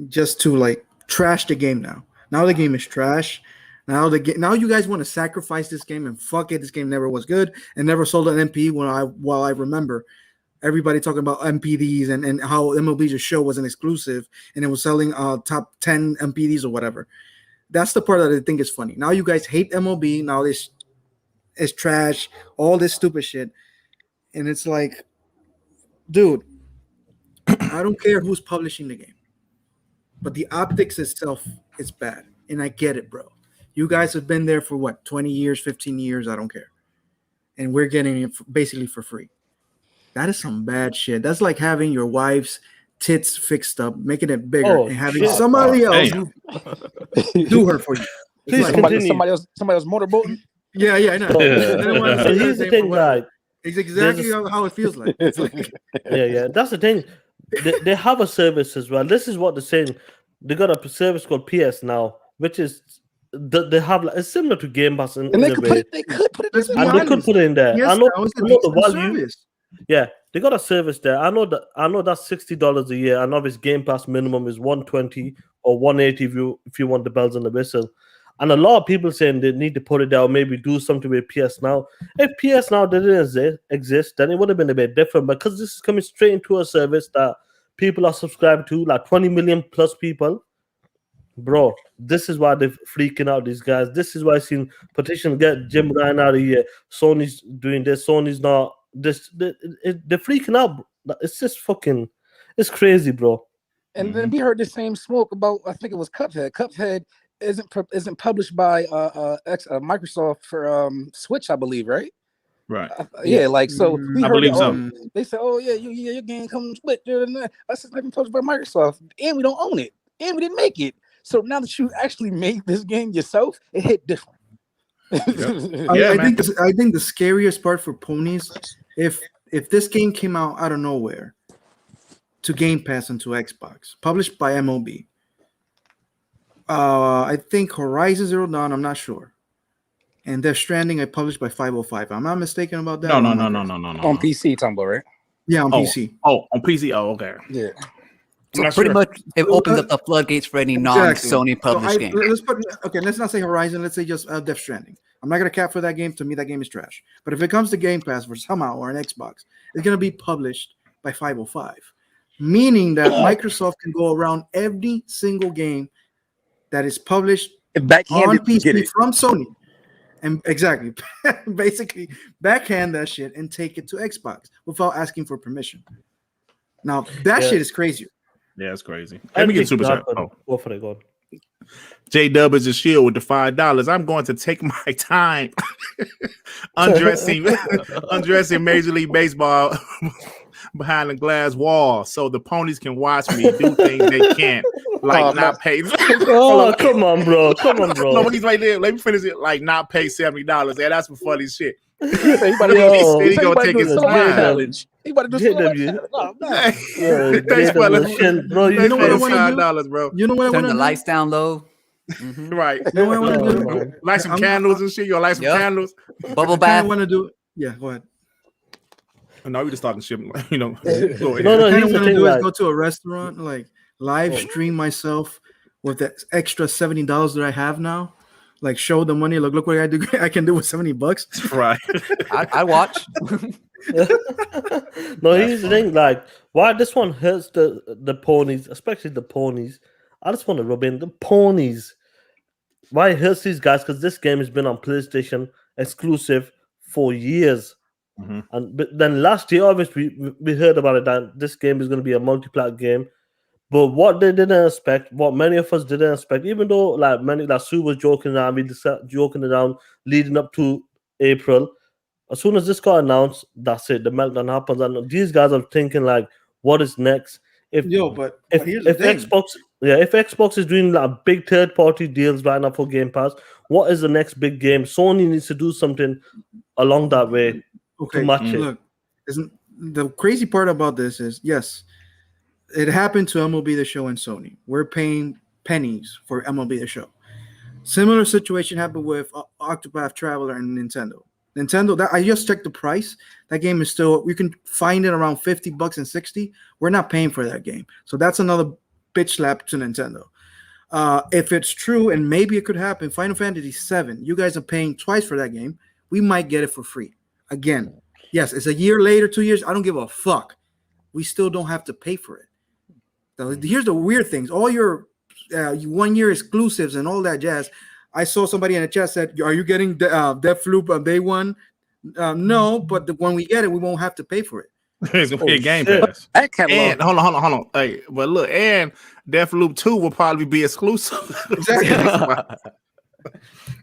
just to like trash the game now. Now the game is trash. Now you guys want to sacrifice this game and fuck it. This game never was good and never sold an MP. While I remember everybody talking about MPDs and how MLB The Show was an exclusive and it was selling top 10 MPDs or whatever. That's the part that I think is funny. Now you guys hate MLB. Now this is trash. All this stupid shit, and it's like, dude, I don't care who's publishing the game, but the optics itself is bad, and I get it, bro. You guys have been there for what, 20 years, 15 years? I don't care. And we're getting it basically for free. That is some bad shit. That's like having your wife's tits fixed up, making it bigger, and having somebody else do her for you. Please somebody else motorboating? Yeah, I know. So here's the thing, like, it's exactly how it feels like. It's like yeah. That's the thing. They have a service as well. This is what they're saying. They got a service called PS Now, which is they have like, it's similar to Game Pass and they could put it in there. I know the value. Service. Yeah, they got a service there. I know that's $60 a year, and obviously Game Pass minimum is $120 or $180 if you want the bells and the whistle. And a lot of people saying they need to put it down, maybe do something with PS Now. If PS Now didn't exist, then it would have been a bit different. Because this is coming straight into a service that people are subscribed to, like 20 million plus people. Bro, this is why they're freaking out, these guys. This is why I've seen petition get Jim Ryan out of here. Sony's doing this. Sony's not. They're freaking out. It's just fucking, it's crazy, bro. And then we heard the same smoke about, I think it was Cuphead. Cuphead isn't published by Microsoft for Switch, I believe, right? Right. Like so. We I heard believe so. They said, "Oh yeah, your game comes Switch." That's just like published by Microsoft, and we don't own it, and we didn't make it. So now that you actually made this game yourself, it hit different. I think the scariest part for ponies, if this game came out out of nowhere to Game Pass and to Xbox, published by MLB. I think Horizon Zero Dawn, I'm not sure. And Death Stranding, I published by 505. I'm not mistaken about that. No. On PC, Tumblr, right? Yeah, on PC. Oh, on PC. Oh, okay. Yeah. So pretty much it opens up the floodgates for any non-Sony published game. Let's not say Horizon. Let's say just Death Stranding. I'm not gonna cap for that game. To me, that game is trash. But if it comes to Game Pass for somehow or an Xbox, it's gonna be published by 505, meaning that Microsoft can go around every single game that is published on PC from Sony, and basically backhand that shit and take it to Xbox without asking for permission. Now that shit is crazy. Yeah, it's crazy. Let me get super chat. Go for it, go on. J-Dub is a shield with the $5. I'm going to take my time undressing Major League Baseball behind the glass wall so the ponies can watch me do things they can't, like not pay. Come on, bro. No, he's right there. Let me finish it. Like not pay $70. Yeah, that's some funny shit. He gonna take his challenge. He about to do Thanks, brother. Bro, you know what I want to do? $5, bro. You know what I want Turn to the do? lights down low. Right. You know what I want to do? Light some candles and shit. You light some candles. Bubble bath. I want to do. Yeah, go ahead. No, we just talking shit. You know. No, What I want to do is go to a restaurant, like live stream myself with that extra $70 that I have now. Like show the money. Look what I can do with $70. Right. I watch. No, here's the thing. Like, why this one hurts the ponies, especially the ponies. I just want to rub in the ponies. Why it hurts these guys? Because this game has been on PlayStation exclusive for years. But then last year, obviously, we heard about it that this game is going to be a multiplayer game. But what they didn't expect, what many of us didn't expect, even though like Sue was joking around, we just joking around leading up to April. As soon as this got announced, that's it. The meltdown happens, and these guys are thinking like, what is next? If Xbox is doing like big third-party deals right now for Game Pass, what is the next big game? Sony needs to do something along that way to match it. Look, the crazy part about this is yes. It happened to MLB The Show and Sony. We're paying pennies for MLB The Show. Similar situation happened with Octopath Traveler and Nintendo. That I just checked the price. That game is still, you can find it around $50 and $60. We're not paying for that game. So that's another bitch slap to Nintendo. If it's true, and maybe it could happen, Final Fantasy VII, you guys are paying twice for that game. We might get it for free. Again, yes, it's a year later, 2 years. I don't give a fuck. We still don't have to pay for it. Now, here's the weird things. All your 1 year exclusives and all that jazz. I saw somebody in the chat said, "Are you getting Deathloop on day one?" No, but when we get it, we won't have to pay for it. It's gonna be a Game Pass. And hold on. Hey, but look, and Deathloop 2 will probably be exclusive. Exactly.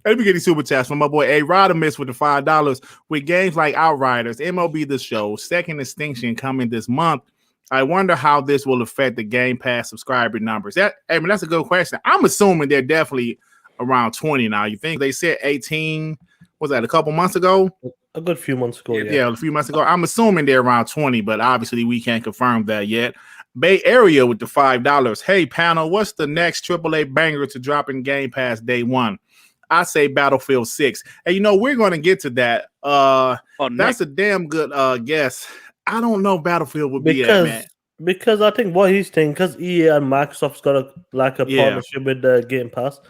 Let me get these super chats from my boy A Rodimus with the $5 with games like Outriders, MLB The Show, Second Extinction coming this month. I wonder how this will affect the Game Pass subscriber numbers. That's a good question. I'm assuming they're definitely around 20 now. You think they said 18? Was that a couple months ago? A good few months ago. Yeah, a few months ago. I'm assuming they're around 20, but obviously we can't confirm that yet. Bay Area with the $5. Hey, panel, what's the next AAA banger to drop in Game Pass day one? I say Battlefield 6. And we're going to get to that. That's a damn good guess. I don't know Battlefield would be that, man. Because I think what he's thinking, because EA and Microsoft's got a partnership with the Game Pass.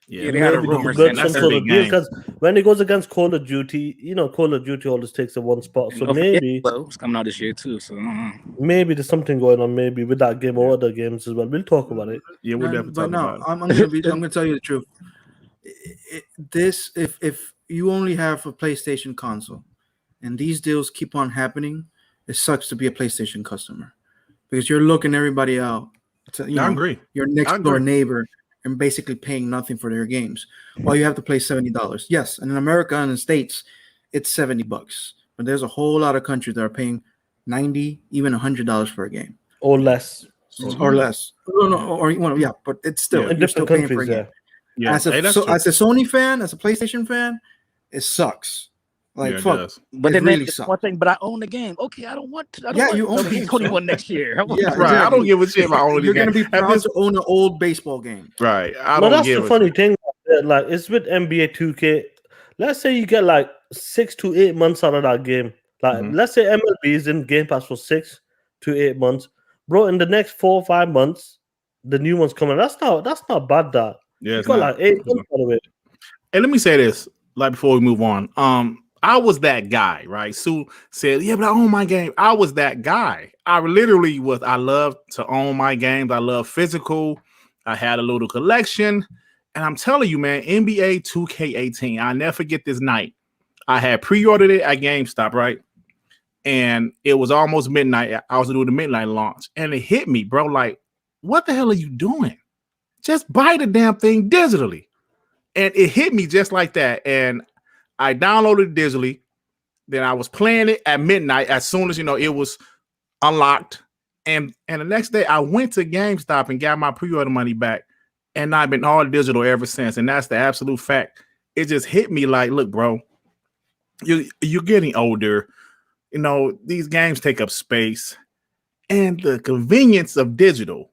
Yeah, they had a rumor saying that's a big game. Because when it goes against Call of Duty, Call of Duty always takes the one spot. So maybe it's coming out this year too. So maybe there's something going on, maybe with that game or other games as well. We'll talk about it. Yeah, we'll definitely talk about it. I'm gonna tell you the truth. If you only have a PlayStation console, and these deals keep on happening, it sucks to be a PlayStation customer because you're looking everybody out. I agree. Your next door neighbor and basically paying nothing for their games. While you have to pay $70. Yes, and in America and the States, it's $70. But there's a whole lot of countries that are paying $90, even $100 for a game. Or less. Or less. But it's still in you're still different paying for a countries, game. As a Sony fan, as a PlayStation fan, it sucks. Like fuck, but then really one thing. But I own the game. Okay, I don't want to. You own the 21 next year. Right. Exactly. I don't give a shit about owning the game. You're gonna be proud to own an old baseball game. Right. That's the funny thing. Like it's with NBA 2K. Let's say you get like 6 to 8 months out of that game. Like let's say MLB is in Game Pass for 6 to 8 months. bro. In the next 4 or 5 months, the new one's coming. That's not bad. That it's got not. like 8 months out of it. And let me say this, like before we move on. I was that guy, right? Sue said, "Yeah, but I own my game." I was that guy. I literally was. I love to own my games. I love physical. I had a little collection, and I'm telling you, man, NBA 2K18. I never forget this night. I had pre-ordered it at GameStop, right? And it was almost midnight. I was doing the midnight launch, and it hit me, bro. Like, what the hell are you doing? Just buy the damn thing digitally. And it hit me just like that. And I downloaded it digitally. Then I was playing it at midnight as soon as, it was unlocked. And the next day I went to GameStop and got my pre-order money back. And I've been all digital ever since. And that's the absolute fact. It just hit me like, look, bro, you're getting older. These games take up space. And the convenience of digital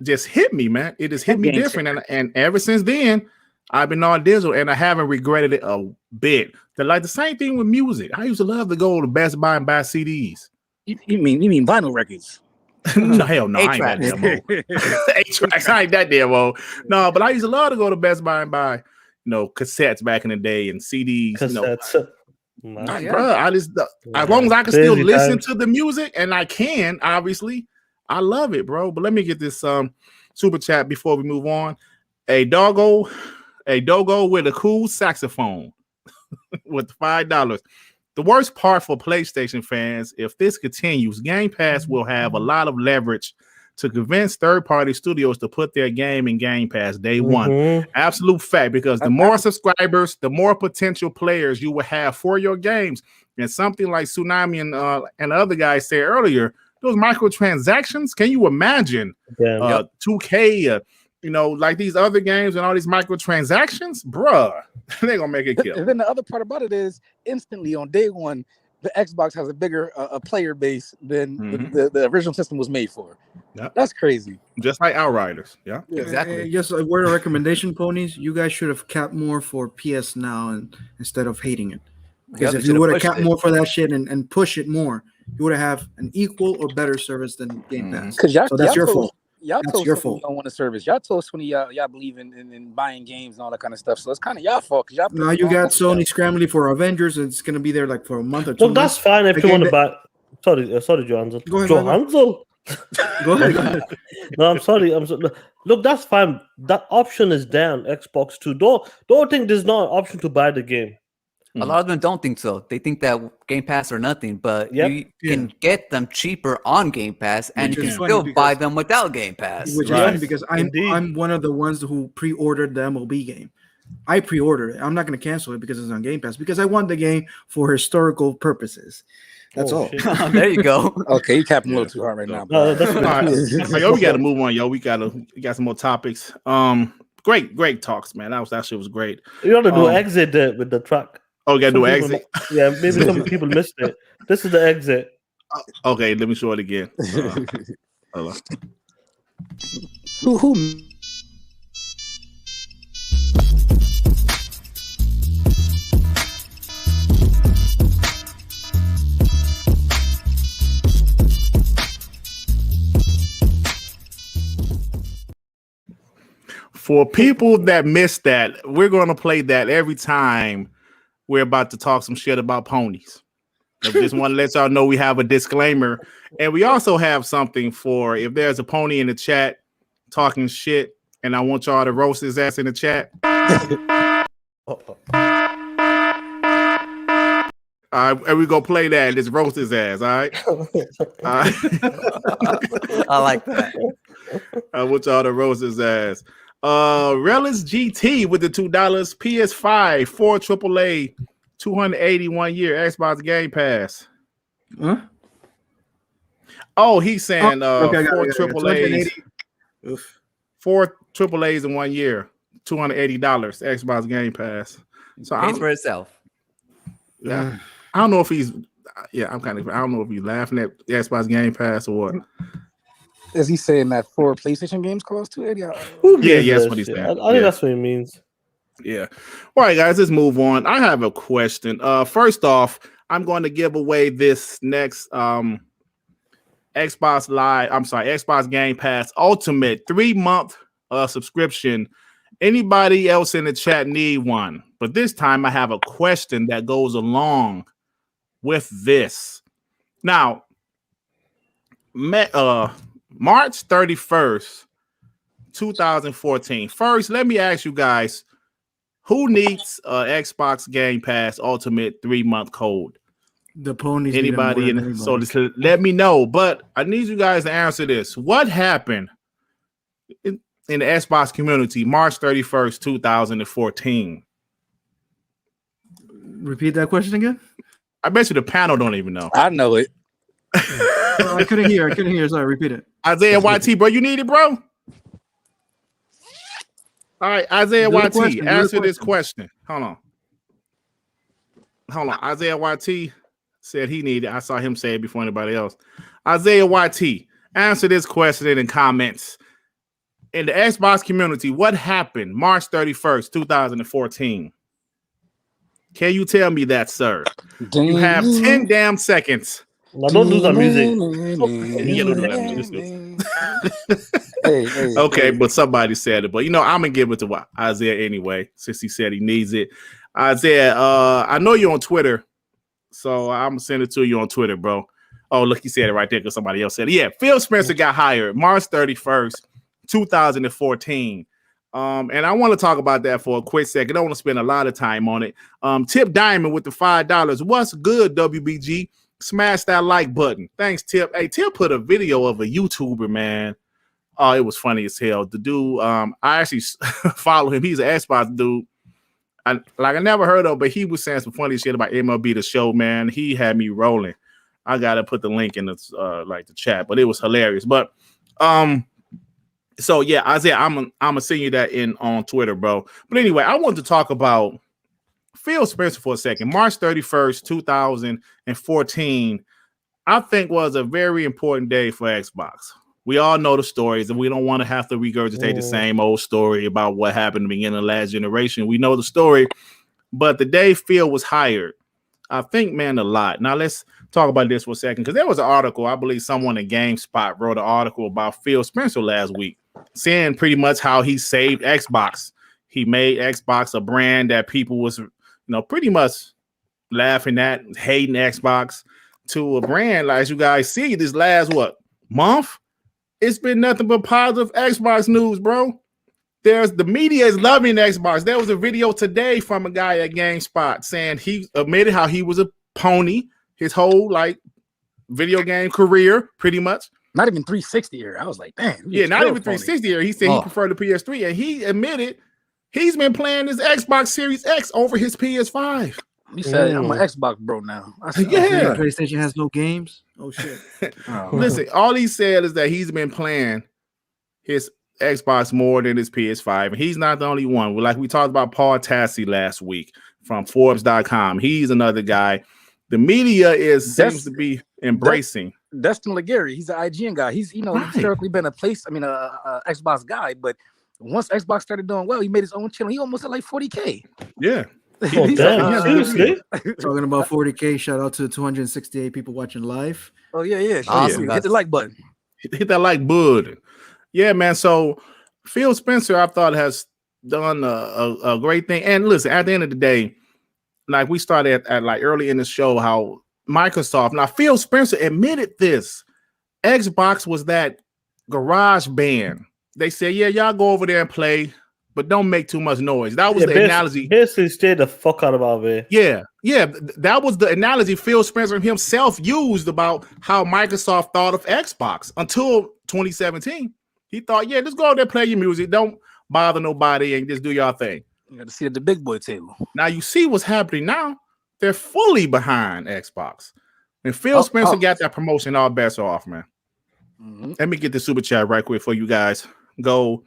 just hit me, man. It just hit me different. And ever since then, I've been on digital, and I haven't regretted it a bit. Like the same thing with music. I used to love to go to Best Buy and buy CDs. You mean vinyl records? No, hell no, I ain't that damn old. 8-tracks, I ain't that damn old. No, but I used to love to go to Best Buy and buy, cassettes back in the day and CDs. Cassettes. Bro, I just as long as I can still listen to the music, and I can, obviously, I love it, bro. But let me get this super chat before we move on. A doggo with a cool saxophone with $5. The worst part for PlayStation fans, if this continues, Game Pass will have a lot of leverage to convince third-party studios to put their game in Game Pass day one. Absolute fact, because the more subscribers, the more potential players you will have for your games. And something like Tsunami and the other guys said earlier, those microtransactions, can you imagine 2K, like these other games and all these microtransactions, bruh, they're gonna make it kill. And then the other part about it is instantly on day one, the Xbox has a bigger player base than the original system was made for. Yep. That's crazy. Just like Outriders. Yeah, exactly. Just a word of recommendation, ponies. You guys should have capped more for PS Now instead of hating it. Because if you would have capped more for that shit and push it more, you would have an equal or better service than Game Pass. So that's your fault. Y'all told your fault. You don't want a service. Y'all told Sony y'all believe in buying games and all that kind of stuff. So it's kind of y'all fault. Now you got Sony scrambling for Avengers. It's going to be there like for a month or 2 months. That's fine if you want to buy. Sorry, Johansson. Go ahead, Johansson. Go ahead. No, I'm sorry. Look, that's fine. That option is down. Xbox too. Don't think there's not an option to buy the game. A lot of them don't think so. They think that Game Pass or nothing, but you can get them cheaper on Game Pass, and you can still buy them without Game Pass. Which is funny because I'm one of the ones who pre-ordered the MLB game. I pre-ordered it. I'm not going to cancel it because it's on Game Pass because I want the game for historical purposes. That's all. There you go. Okay, you capping a little too hard right now. All right. Yo, we got to move on, yo. We got some more topics. Great talks, man. That shit was great. You want to do exit with the track. Oh, you got to do exit? Maybe some people missed it. This is the exit. Okay, let me show it again. Hold on. Who? For people that missed that, we're going to play that every time we're about to talk some shit about ponies. I just want to let y'all know we have a disclaimer. And we also have something for if there's a pony in the chat talking shit and I want y'all to roast his ass in the chat. All right, and we go play that and just roast his ass, all right? I like that. I want y'all to roast his ass. Relish GT with the $2, PS5, 4 AAA, 281 year Xbox Game Pass. Huh? Oh, he's saying 4 AAAs, 4 AAAs in 1 year, $280 Xbox Game Pass. So pays for itself. Yeah, I don't know if he's. Yeah, I don't know if he's laughing at the Xbox Game Pass or what. Is he saying that 4 PlayStation games cost $280? Yeah, that's what he's saying. I think that's what he means. Yeah. All right, guys, let's move on. I have a question. First off, I'm going to give away this next Xbox Game Pass Ultimate 3-month subscription. Anybody else in the chat need one? But this time I have a question that goes along with this. Now, March 31st, 2014. First, let me ask you guys, who needs Xbox Game Pass Ultimate 3-month code? The ponies. Anybody? So let me know. But I need you guys to answer this. What happened in the Xbox community March 31st, 2014? Repeat that question again. I bet you the panel don't even know. I know it. I couldn't hear. Sorry, repeat it. Isaiah YT, bro, you need it, bro? All right, Isaiah YT, answer this question. Hold on. Isaiah YT said he needed it. I saw him say it before anybody else. Isaiah YT, answer this question in the comments. In the Xbox community, what happened March 31st, 2014? Can you tell me that, sir? You have 10 damn seconds. Now, don't do the music. Okay, but somebody said it. But, I'm going to give it to Isaiah anyway, since he said he needs it. Isaiah, I know you're on Twitter, so I'm going to send it to you on Twitter, bro. Oh, look, he said it right there because somebody else said it. Yeah, PhilSpencer got hired March 31st, 2014. And I want to talk about that for a quick second. I don't want to spend a lot of time on it. Tip Diamond with the $5. What's good, WBG? Smash that like button. Thanks, Tip. Hey, Tip put a video of a YouTuber, man. Oh, it was funny as hell. The dude, I actually follow him. He's an Xbox dude. I never heard of, but he was saying some funny shit about MLB The Show, man. He had me rolling. I gotta put the link in the the chat, but it was hilarious. But so yeah, Isaiah, I'm gonna send you that on Twitter, bro. But anyway, I want to talk about PhilSpencer for a second. March 31st, 2014, I think was a very important day for Xbox. We all know the stories, and we don't want to have to regurgitate the same old story about what happened at the beginning of the last generation. We know the story, but the day Phil was hired, I think, man, a lot. Now, let's talk about this for a second, because there was an article, I believe someone in GameSpot wrote an article about PhilSpencer last week, saying pretty much how he saved Xbox. He made Xbox a brand that people was, pretty much laughing at, hating Xbox, to a brand, like, as you guys see, this last, month? It's been nothing but positive Xbox news, bro. The media is loving Xbox. There was a video today from a guy at GameSpot saying he admitted how he was a pony his whole video game career, pretty much. Not even 360 era. I was like, damn. Yeah, not even 360 era. He said he preferred the PS3, and he admitted he's been playing his Xbox Series X over his PS5. He said, I'm an Xbox bro now. I said, yeah. PlayStation has no games. Oh, shit. Listen, all he said is that he's been playing his Xbox more than his PS5. And he's not the only one. Like we talked about Paul Tassi last week from Forbes.com. He's another guy. The media seems to be embracing. Destin Legary, he's an IGN guy. He's historically been a Xbox guy, but once Xbox started doing well, he made his own channel. He almost had like 40K. Yeah. Seriously? Talking about 40K, shout out to 268 people watching live. Oh, yeah. Awesome. Hit the like button. Hit that like button. Yeah, man. So PhilSpencer, I thought, has done a great thing. And listen, at the end of the day, like we started at early in the show, how Microsoft, now PhilSpencer admitted this. Xbox was that garage band. They said, yeah, y'all go over there and play, but don't make too much noise. That was the analogy. Basically, stay the fuck out of our way. Yeah. That was the analogy PhilSpencer himself used about how Microsoft thought of Xbox until 2017. He thought, yeah, just go out there, play your music. Don't bother nobody and just do your thing. You got to sit at the big boy table. Now you see what's happening now. They're fully behind Xbox. And PhilSpencer got that promotion, all bets are off, man. Mm-hmm. Let me get the super chat right quick for you guys. Go.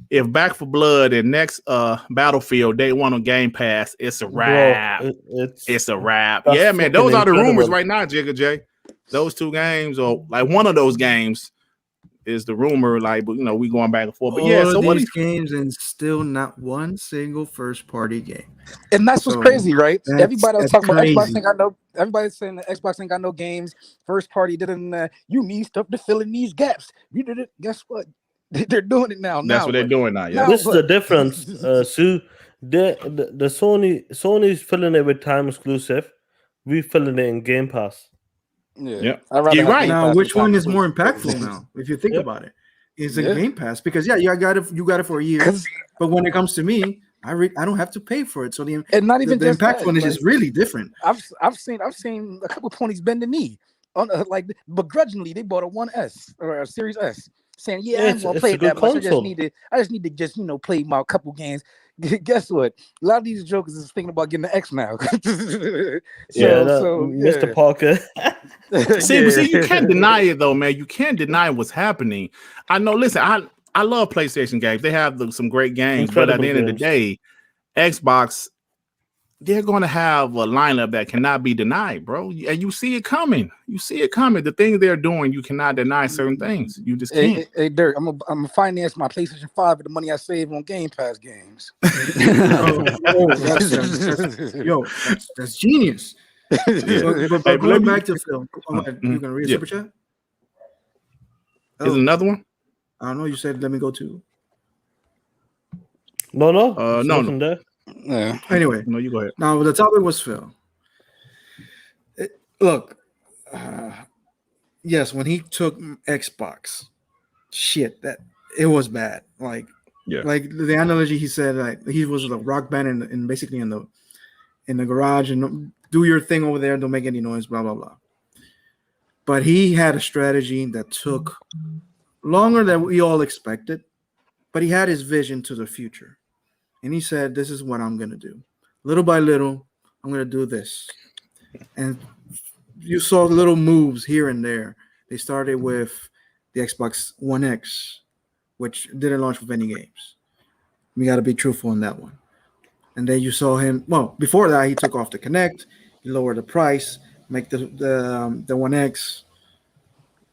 If Back for Blood and next Battlefield Day 1 on Game Pass, it's a wrap. Bro, it's a wrap. Yeah, man. Those are the rumors right now, Jigga J. Those two games, or like one of those games, is the rumor. Like, but we going back and forth. But so what these games and still not one single first party game. And that's what's crazy, right? Everybody was talking about Xbox ain't got no. Everybody's saying that Xbox ain't got no games. First party didn't. You need stuff to fill in these gaps. You did it. Guess what? They're doing it now. That's what they're doing now. Yeah. This is the difference, Sue. The Sony's filling it with time exclusive. We filling it in Game Pass. Yeah. You're right. Now, which one is more impactful now? If you think about it, is a Game Pass because you got it for a year. But when it comes to me, I don't have to pay for it. So the impact one is just really different. I've seen a couple of ponies bend the knee on begrudgingly they bought a 1S or a Series S, saying I'm gonna play that much. I just need to play my couple games. Guess what? A lot of these jokers is thinking about getting an X now. Mr. Parker. See, you can't deny it though, man. You can't deny what's happening. I know. Listen, I love PlayStation games. They have some great games, but at the end of the day, Xbox, they're going to have a lineup that cannot be denied, bro. And you see it coming. The things they're doing, you cannot deny certain things. You just can't. Hey, Dirk, I'm gonna finance my PlayStation 5 with the money I save on Game Pass games. That's genius. But going back to Phil, you gonna read a super chat? Is another one? I don't know. You said let me go to. No. Yeah. Anyway, no, you go ahead. Now the topic was Phil. Yes, when he took Xbox, that it was bad. Like the analogy he said, like he was a rock band and basically in the garage and do your thing over there, don't make any noise, blah blah blah. But he had a strategy that took longer than we all expected, but he had his vision to the future. And he said, this is what I'm going to do. Little by little, I'm going to do this. And you saw little moves here and there. They started with the Xbox One X, which didn't launch with any games. We got to be truthful on that one. And then you saw him, before that, he took off the Kinect. He lowered the price, make the One X.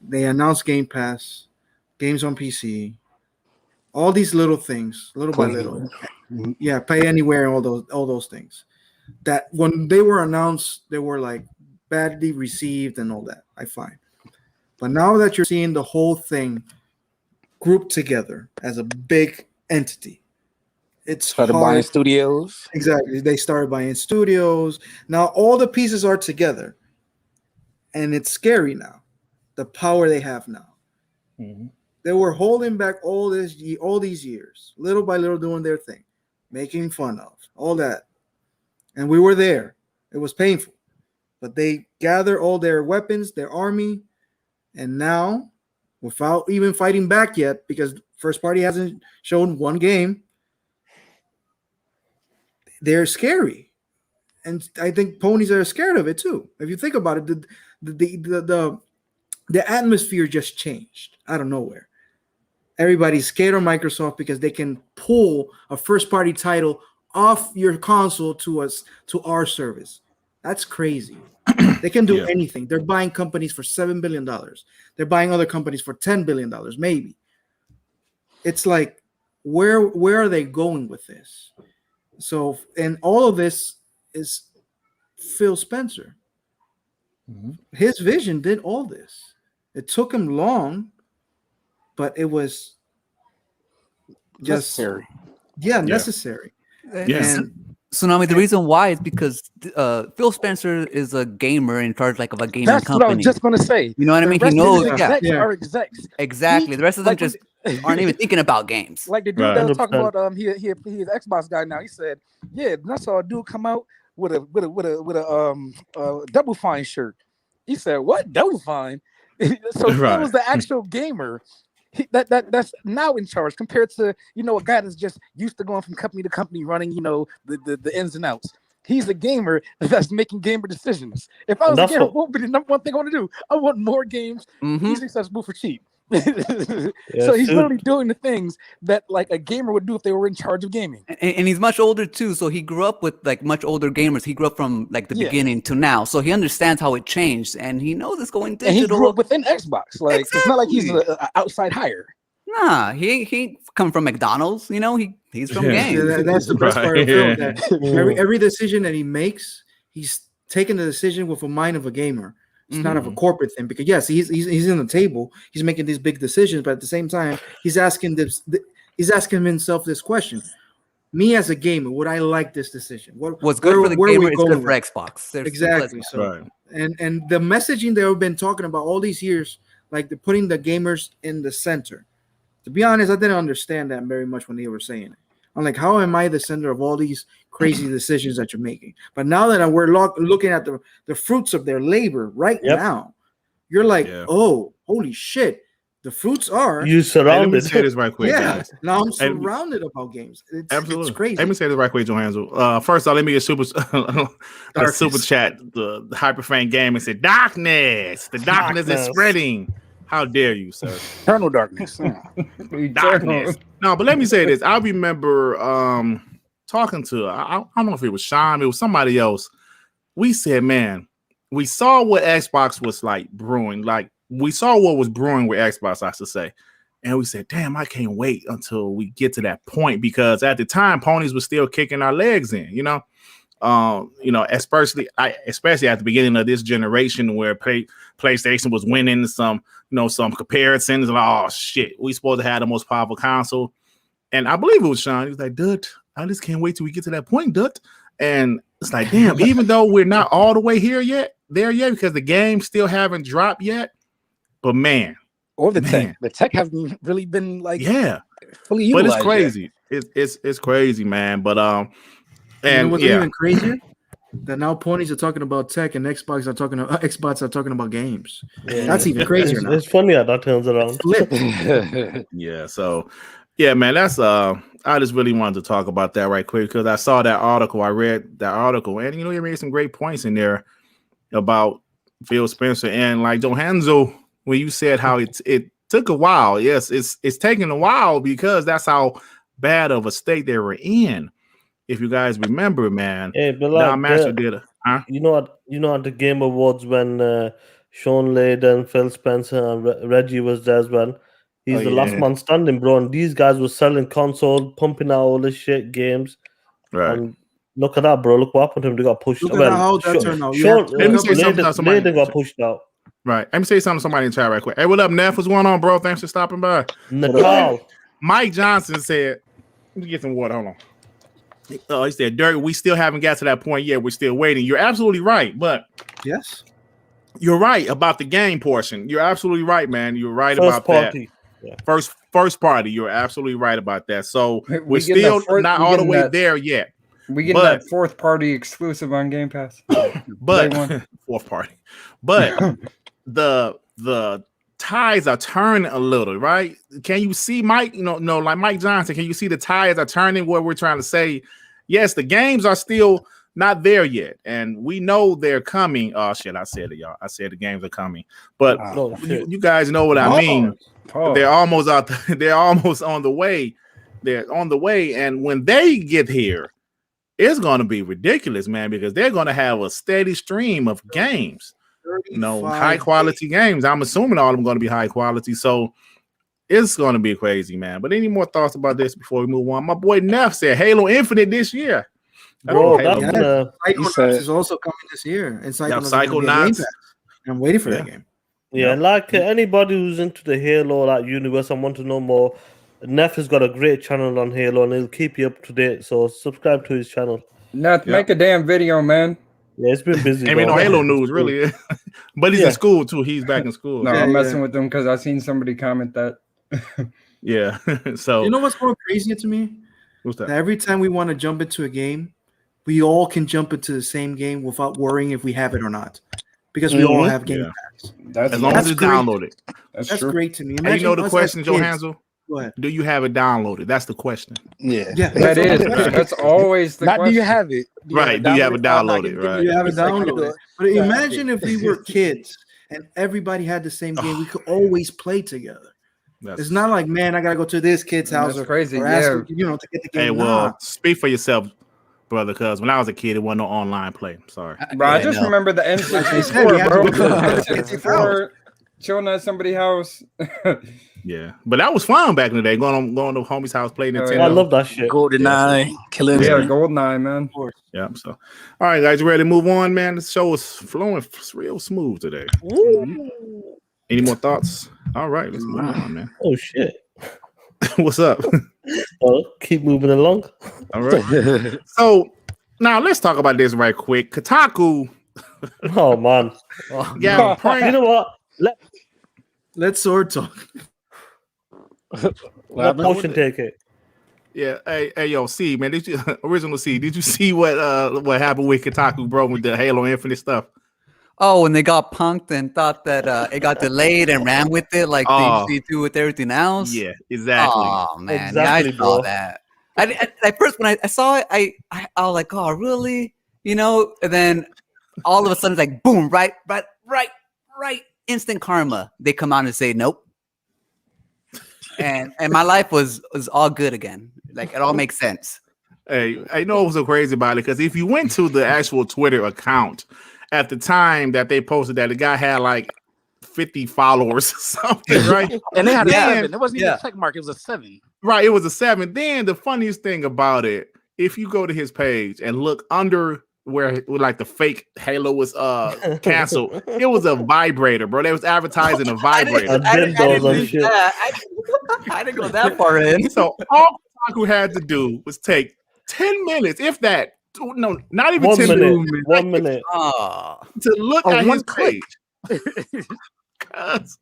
They announced Game Pass, games on PC. All these little things, little by little. Yeah, pay anywhere, all those things. That when they were announced, they were like badly received and all that. I find. But now that you're seeing the whole thing grouped together as a big entity, it's started buying studios. Exactly. They started buying studios. Now all the pieces are together. And it's scary now. The power they have now. Mm-hmm. They were holding back all these years, little by little doing their thing, making fun of, all that. And we were there. It was painful. But they gathered all their weapons, their army, and now, without even fighting back yet, because first party hasn't shown one game, they're scary. And I think ponies are scared of it too. If you think about it, the atmosphere just changed out of nowhere. Everybody's scared of Microsoft because they can pull a first-party title off your console to our service. That's crazy. They can do anything. They're buying companies for $7 billion. They're buying other companies for $10 billion, maybe. It's like, where are they going with this? So, and all of this is Phil Spencer. Mm-hmm. His vision did all this. It took him long, but it was just necessary. Necessary. Yes. And Tsunami, the reason why is because Phil Spencer is a gamer in charge of a gaming company. That's what I was just going to say. You know what I mean? He knows. Are execs. Exactly. The rest of them just aren't even thinking about games. Like the dude that was talking about, he's an Xbox guy now. He said, "Yeah, I saw a dude come out with a Double Fine shirt." He said, "What Double Fine?" So he was the actual gamer. That's now in charge compared to a guy that's just used to going from company to company running the ins and outs. He's a gamer that's making gamer decisions. If I was a gamer, what would be the number one thing I want to do? I want more games, easy accessible for cheap. So he's literally doing the things that like a gamer would do if they were in charge of gaming. And he's much older too, so he grew up with like much older gamers. He grew up from like the beginning to now, so he understands how it changed, and he knows it's going digital. And he grew up within Xbox. Like it's not like he's an outside hire. Nah, he ain't come from McDonald's. You know, he's from games. That's the best part of the film. That every decision that he makes, he's taking the decision with a mind of a gamer. It's not of a corporate thing, because yes, he's in the table, he's making these big decisions, but at the same time, he's asking himself this question: me as a gamer, would I like this decision? What's good for the gamer is good for Xbox. Exactly. So, and the messaging they've been talking about all these years, like they're putting the gamers in the center. To be honest, I didn't understand that very much when they were saying it. I'm like, how am I the center of all these crazy decisions that you're making? But now that we're looking at the fruits of their labor right now, you're like, oh, holy shit. The fruits are you surrounded. Let me say this right quick, guys. Now I'm surrounded about games. Absolutely, it's crazy. Let me say this right quick, Johansel. First off, let me get super chat. The Hyperfan Gaming said, "Darkness, the darkness is spreading." How dare you, sir? Eternal darkness. Darkness. No, but let me say this. I remember talking to, I don't know if it was Sean, it was somebody else. We said, man, we saw what Xbox was like brewing. Like, we saw what was brewing with Xbox, I should say. And we said, damn, I can't wait until we get to that point, because at the time, ponies were still kicking our legs in, you know? Especially at the beginning of this generation where PlayStation was winning some comparisons. Like, oh shit, we supposed to have the most powerful console. And I believe it was Sean. He was like, Dut, I just can't wait till we get to that point, Dut. And it's like, damn, even though we're not all the way there yet, because the games still haven't dropped yet. But man, or the tech haven't really been like fully utilized. But it's crazy. It's crazy, man. But and what's even crazier, that now ponies are talking about tech and Xbots are talking about games. Yeah. That's even crazier now. It's funny how that turns around. Yeah. So, yeah, man. That's I just really wanted to talk about that right quick, because I saw that article. I read that article, and you made some great points in there about PhilSpencer and like Johansel, when you said how it took a while. Yes, it's taking a while, because that's how bad of a state they were in. If you guys remember, man, hey, but like, Master did you know at the Game Awards when Sean Lade and PhilSpencer and Reggie was there as well. He's the last man standing, bro. And these guys were selling console, pumping out all this shit games. Right. And look at that, bro. Look what happened to him. They got pushed out. How that turned out. Let me say something to somebody. They got pushed out. Right. Let me say something to somebody in chat right quick. Hey, what up, Neff? What's going on, bro? Thanks for stopping by. Nicole. Mike Johnson said, let me get some water. Hold on. He said, Dirk, we still haven't got to that point yet. We're still waiting. You're absolutely right. But yes, you're right about the game portion. You're absolutely right, man. You're right about that. Yeah. First party. You're absolutely right about that. So we're still not all the way there yet. We get that fourth party exclusive on Game Pass. But fourth party. But the tides are turning a little, right? Can you see, Mike? Like Mike Johnson, can you see the tides are turning where we're trying to say, yes, the games are still not there yet, and we know they're coming. Oh shit, I said it, y'all. I said the games are coming, but you guys know what I mean. They're almost out. They're almost on the way. They're on the way, and when they get here, it's going to be ridiculous, man, because they're going to have a steady stream of games. High quality games. I'm assuming all of them going to be high quality, so it's going to be crazy, man. But any more thoughts about this before we move on? My boy Neff said Halo Infinite this year. Bro, Psychonauts is also coming this year. And Psychonauts. I'm waiting for that game. Yeah, like anybody who's into the Halo universe and want to know more, Neff has got a great channel on Halo, and he'll keep you up to date. So subscribe to his channel. Neff, make a damn video, man. Yeah, it's been busy. I mean, no Halo news, really. But he's in school, too. He's back in school. No, I'm messing with him because I seen somebody comment that. Yeah. So you know what's more crazy to me? What's that? Every time we want to jump into a game, we all can jump into the same game without worrying if we have it or not. Because we all have Game Pass. As long as it's downloaded. That's great to me. And you know the question, Johansel? Go ahead. Do you have it downloaded? That's the question. Yeah. That is. That's always the question. Do you have it? Right. Do you have it downloaded? Right. Do you have it downloaded? But imagine if we were kids and everybody had the same game. We could always play together. It's not like, man, I gotta go to this kid's house That's crazy. or ask Yeah. him, to get the game. Hey, well, speak for yourself, brother. Because when I was a kid, it wasn't no online play. Sorry, bro. I just remember the N64, bro. N64, chilling at somebody's house. yeah, but that was fun back in the day. Going to homie's house, playing Nintendo. I love that shit. GoldenEye, killing. Yeah, GoldenEye, man. Yeah. So, all right, guys, you ready to move on, man? The show is flowing real smooth today. Any more thoughts? All right, let's move on, man. Oh shit. What's up? Well, keep moving along. All right. So now let's talk about this right quick. Kotaku. Oh man. Yeah. You know what? Let's sword talk. Let Potion take it. Yeah. Hey, yo, C, man. Did you original C? Did you see what happened with Kotaku, bro, with the Halo Infinite stuff? Oh, when they got punked and thought that it got delayed and ran with it like they usually do with everything else. Yeah, exactly. Oh man, Exactly, yeah, I saw bro. that. I first when I saw it, I was like, oh really? And then all of a sudden it's like boom, right, instant karma. They come out and say nope, and my life was all good again. Like it all makes sense. Hey, I know what's so crazy about it because if you went to the actual Twitter account at the time that they posted that, the guy had like 50 followers or something, right? And they had a Then- 7. It wasn't even a check mark. It was a 7. Right, it was a 7. Then the funniest thing about it, if you go to his page and look under where like the fake Halo was canceled, it was a vibrator, bro. They was advertising a vibrator. I didn't go that far in. So all Kotaku had to do was take 10 minutes, if that. No, not even 10 minutes. 1 minute. To look at his page. 'Cause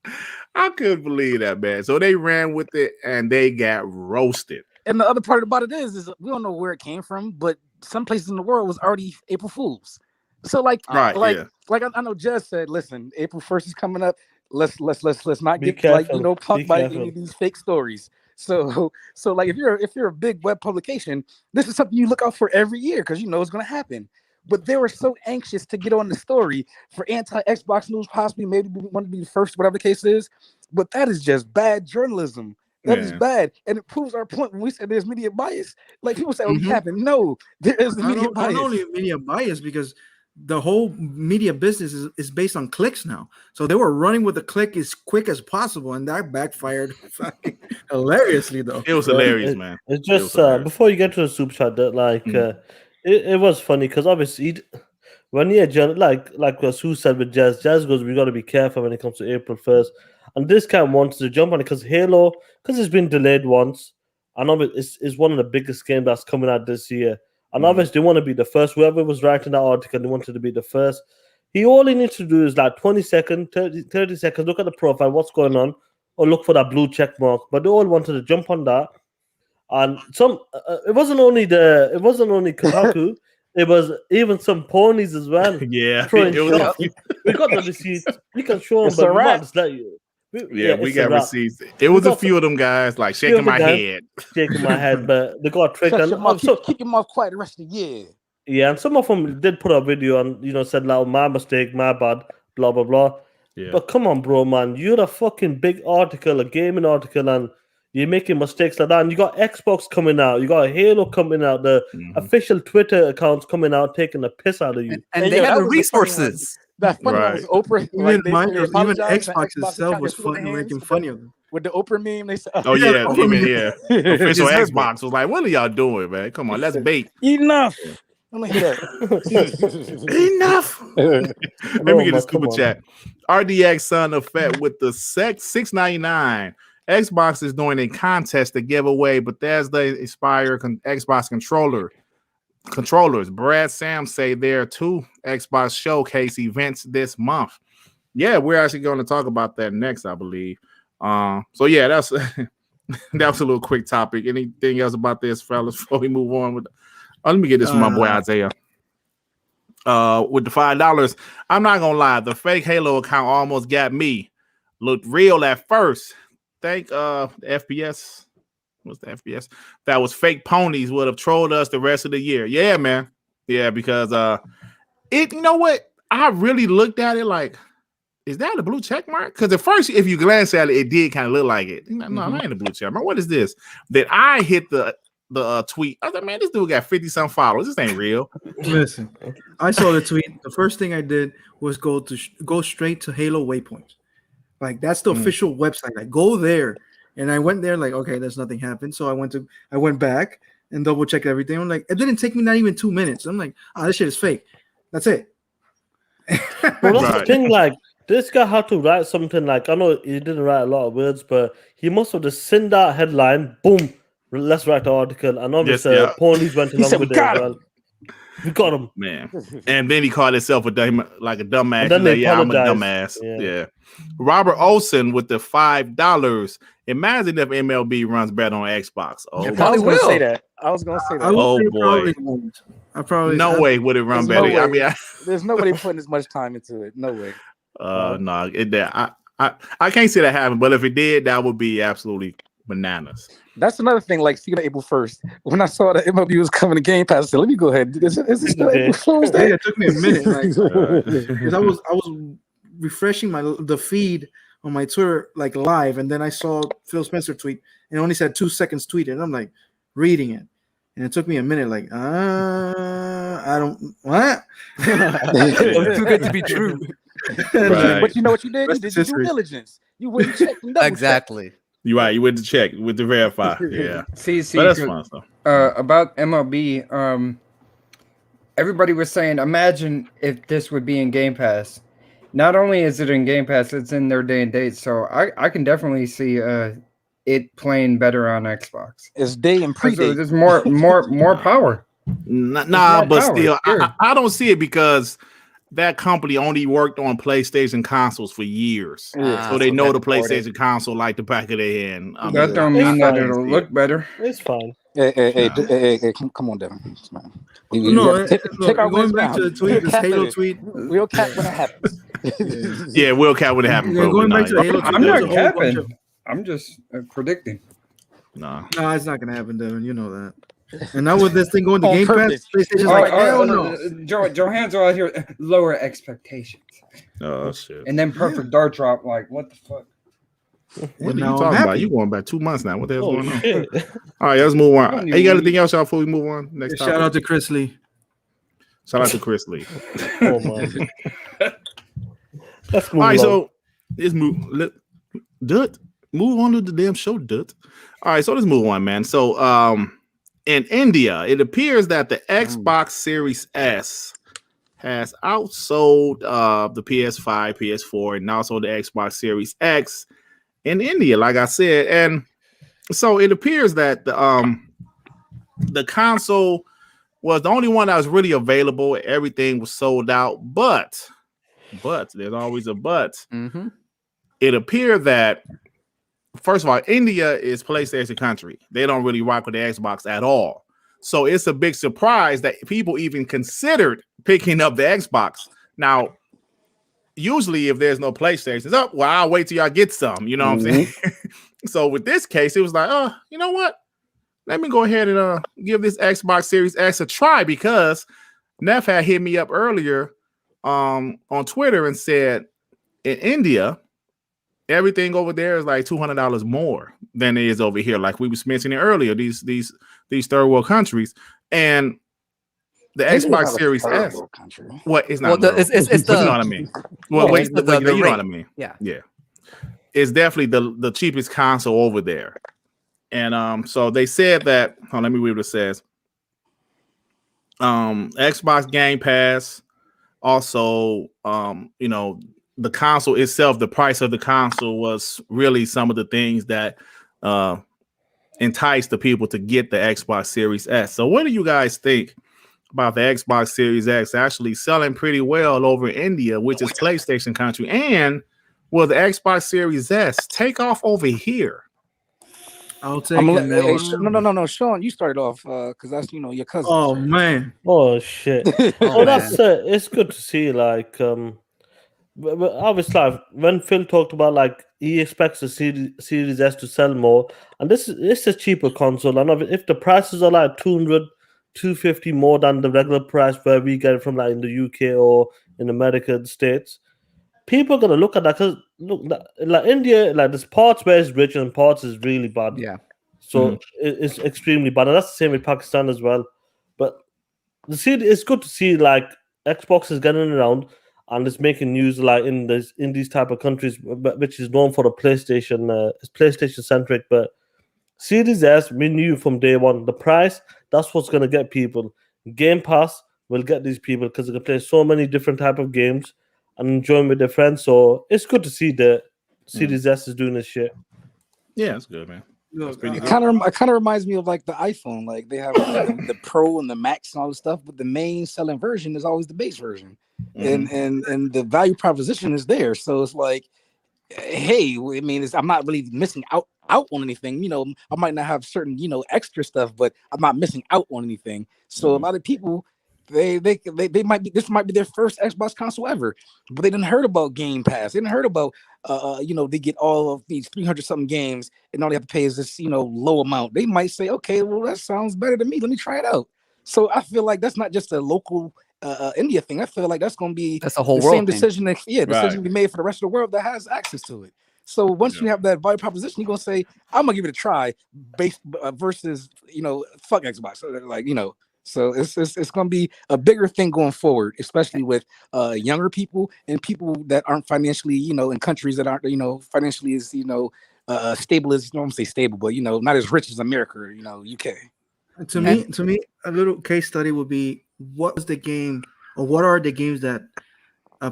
I couldn't believe that, man. So they ran with it and they got roasted. And the other part about it is we don't know where it came from, but some places in the world was already April Fools. So like I know Jez said, listen, April 1st is coming up. Let's not Be get careful. punked by careful. any of these fake stories. So like if you're a big web publication, this is something you look out for every year because you know it's gonna happen. But they were so anxious to get on the story for anti-Xbox news, possibly maybe want to be the first, whatever the case is. But that is just bad journalism. That is bad, and it proves our point when we said there's media bias. Like people say, "Oh, it happened." No, there is media bias. Not only media bias, because the whole media business is based on clicks now. So they were running with the click as quick as possible, and that backfired fucking hilariously, though. It was hilarious, man. It's just before you get to the super chat, that it was funny because obviously when like Sue said with Jazz goes, we got to be careful when it comes to April 1st. And this guy wants to jump on it because Halo, because it's been delayed once, and obviously it's one of the biggest games that's coming out this year. And obviously they want to be the first. Whoever was writing that article, they wanted to be the first. All he needs to do is like 20 seconds, 30 seconds, look at the profile, what's going on, or look for that blue check mark. But they all wanted to jump on that. And it wasn't only Kotaku, it was even some ponies as well. Yeah, we got the receipts. We can show them, but we might just let you. We got receipts. It was a few of them guys like shaking my head, but they got tricked. Keep your mouth quiet the rest of the year. Yeah, and some of them did put a video and said, "Like, my mistake, my bad, blah blah blah." Yeah. But come on, bro, man, you're a fucking big article, a gaming article, and you're making mistakes like that. And you got Xbox coming out, you got Halo coming out, the official Twitter accounts coming out, taking the piss out of you, and they have the resources. That funny was Oprah. Even Xbox itself was making fun of them. With the Oprah meme, they said, "Oh yeah, official Xbox was like, what are y'all doing, man? Come on, let's bait." Enough. I'm gonna hear that. Enough. Let me get a super chat. RDX Son of Fett with the $6.99. Xbox is doing a contest to give away Bethesda inspired Xbox controllers. Brad Sam say there are 2 Xbox showcase events this month. Yeah, we're actually going to talk about that next, I believe. So yeah, that's that was a little quick topic. Anything else about this, fellas, before we move on with? Let me get this from my boy Isaiah. With the $5, I'm not gonna lie, the fake Halo account almost got me. Looked real at first. Think the FPS. What's the FPS? That was fake ponies would have trolled us the rest of the year. Yeah, man. Yeah, because you know what? I really looked at it like is that a blue check mark? Because at first, if you glance at it, it did kind of look like it. No, that ain't a blue check mark. What is this? Then I hit the tweet. I was like, man, this dude got 50-some followers. This ain't real. Listen, I saw the tweet. The first thing I did was go straight to Halo Waypoint. Like that's the official website. I go there, and I went there like, okay, there's nothing happened. So I went back and double checked everything. I'm like, it didn't take me not even 2 minutes. I'm like, oh, this shit is fake. That's it. Well, that's the thing. Like this guy had to write something. Like I know he didn't write a lot of words, but he must have just sent that headline. Boom. Let's write the article. And obviously, ponies went along with it as well. We got him, man. And then he called himself like a dumbass. And then I'm a dumbass. Yeah. Robert Olsen with the $5. Imagine if MLB runs better on Xbox. Oh, I was going to say that. Oh boy. I probably no way would it run better. No I mean, there's nobody putting as much time into it. No way. No, I can't see that happen. But if it did, that would be absolutely bananas. That's another thing. Like, speaking of April 1st, when I saw that MLB was coming to Game Pass, I said, "Let me go ahead. Is it still April Fool's Day?" Yeah, it took me a minute. Because I was refreshing the feed on my Twitter like live, and then I saw PhilSpencer tweet, and it only said 2 seconds tweeted. And I'm like reading it, and it took me a minute. Like, I don't what? It's too good to be true. Right. But you know what you did? You did your due diligence. You went and checked. Exactly. You're right. You went to check with the verify. Yeah. See, but that's fun stuff. About MLB, everybody was saying, imagine if this would be in Game Pass. Not only is it in Game Pass, it's in their day and date. So I can definitely see it playing better on Xbox. It's day and pre-day. There's more power. Nah, but still, I don't see it because that company only worked on PlayStation consoles for years. So they know the PlayStation console like the back of their hand. That don't mean that it'll look better. It's fine. Hey, come on, Devin. Take our going back to the tweet, this Halo tweet. We'll cap when it happens. Yeah, we'll cap when it happens. Yeah, going back to the Halo tweet, I'm not capping. I'm just predicting. No, it's not gonna happen, Devin. You know that. And now with this thing going to Game Pass, PlayStation's like, hell no. Johan's out here, lower expectations. Oh shit! And then perfect dart drop. Like, what the fuck? What are you talking about? You going back 2 months now? What the hell's going on? All right, let's move on. Hey, you got anything else, y'all, before we move on? Next topic? Shout out to Chris Lee. Shout out to Chris Lee. Oh man. All right, so let's move. Move on to the damn show, Dut. All right, so let's move on, man. So, in India, it appears that the Xbox Series S has outsold the PS5, PS4, and also the Xbox Series X in India, like I said. And so it appears that the console was the only one that was really available. Everything was sold out, but there's always a but. Mm-hmm. It appeared that, first of all, India is PlayStation country. They don't really rock with the Xbox at all. So it's a big surprise that people even considered picking up the Xbox. Now, usually if there's no PlayStations, I'll wait till y'all get some. You know what I'm saying? So with this case, it was like, you know what? Let me go ahead and give this Xbox Series X a try, because Neff had hit me up earlier on Twitter and said in India, everything over there is like $200 more than it is over here. Like we was mentioning earlier, these third world countries, and the Xbox Series S. What is not? Well, it's the, you know what I mean. Well, wait, you know what I mean. Yeah. It's definitely the cheapest console over there, and so they said that. Let me read what it says. Xbox Game Pass, also, the console itself, the price of the console was really some of the things that enticed the people to get the Xbox Series S. So what do you guys think about the Xbox Series X actually selling pretty well over in India, which is PlayStation country? And will the Xbox Series S take off over here? I'll take it. No, Sean, you started off because that's your cousin. Oh man. Oh shit. That's it's good to see. Like, but obviously, when Phil talked about like he expects the Series S to sell more, and this is a cheaper console. And if the prices are like 200, 250 more than the regular price where we get it from like in the UK or in America, the States, people are gonna look at that because look, like India, like there's parts where it's rich and parts is really bad. Yeah. So it's extremely bad, and that's the same with Pakistan as well. But it's good to see like Xbox is getting around and it's making news like in these type of countries, which is known for the PlayStation. It's PlayStation centric, but Series S, we knew from day one the price. That's what's gonna get people. Game Pass will get these people because they can play so many different type of games and enjoy them with their friends. So it's good to see the Series S is doing this shit. Yeah, it's good, man. It kind of reminds me of like the iPhone. Like they have like, the Pro and the Max and all this stuff, but the main selling version is always the base version, and the value proposition is there. So it's like, hey, I mean, I'm not really missing out on anything. You know, I might not have certain extra stuff, but I'm not missing out on anything. So a lot of people. They might be, this might be their first Xbox console ever, but they didn't heard about Game Pass. They didn't heard about they get all of these 300 something games and all they have to pay is this low amount. They might say, okay, well that sounds better to me. Let me try it out. So I feel like that's not just a local India thing. I feel like that's going to be that's a whole the world same thing. decision. Decision to be made for the rest of the world that has access to it. So once you have that value proposition, you're gonna say, I'm gonna give it a try, based versus fuck Xbox, So it's going to be a bigger thing going forward, especially with younger people and people that aren't financially, in countries that aren't, financially as, stable as, I don't say stable, but, not as rich as America or, UK. To me, a little case study would be what is the game or what are the games that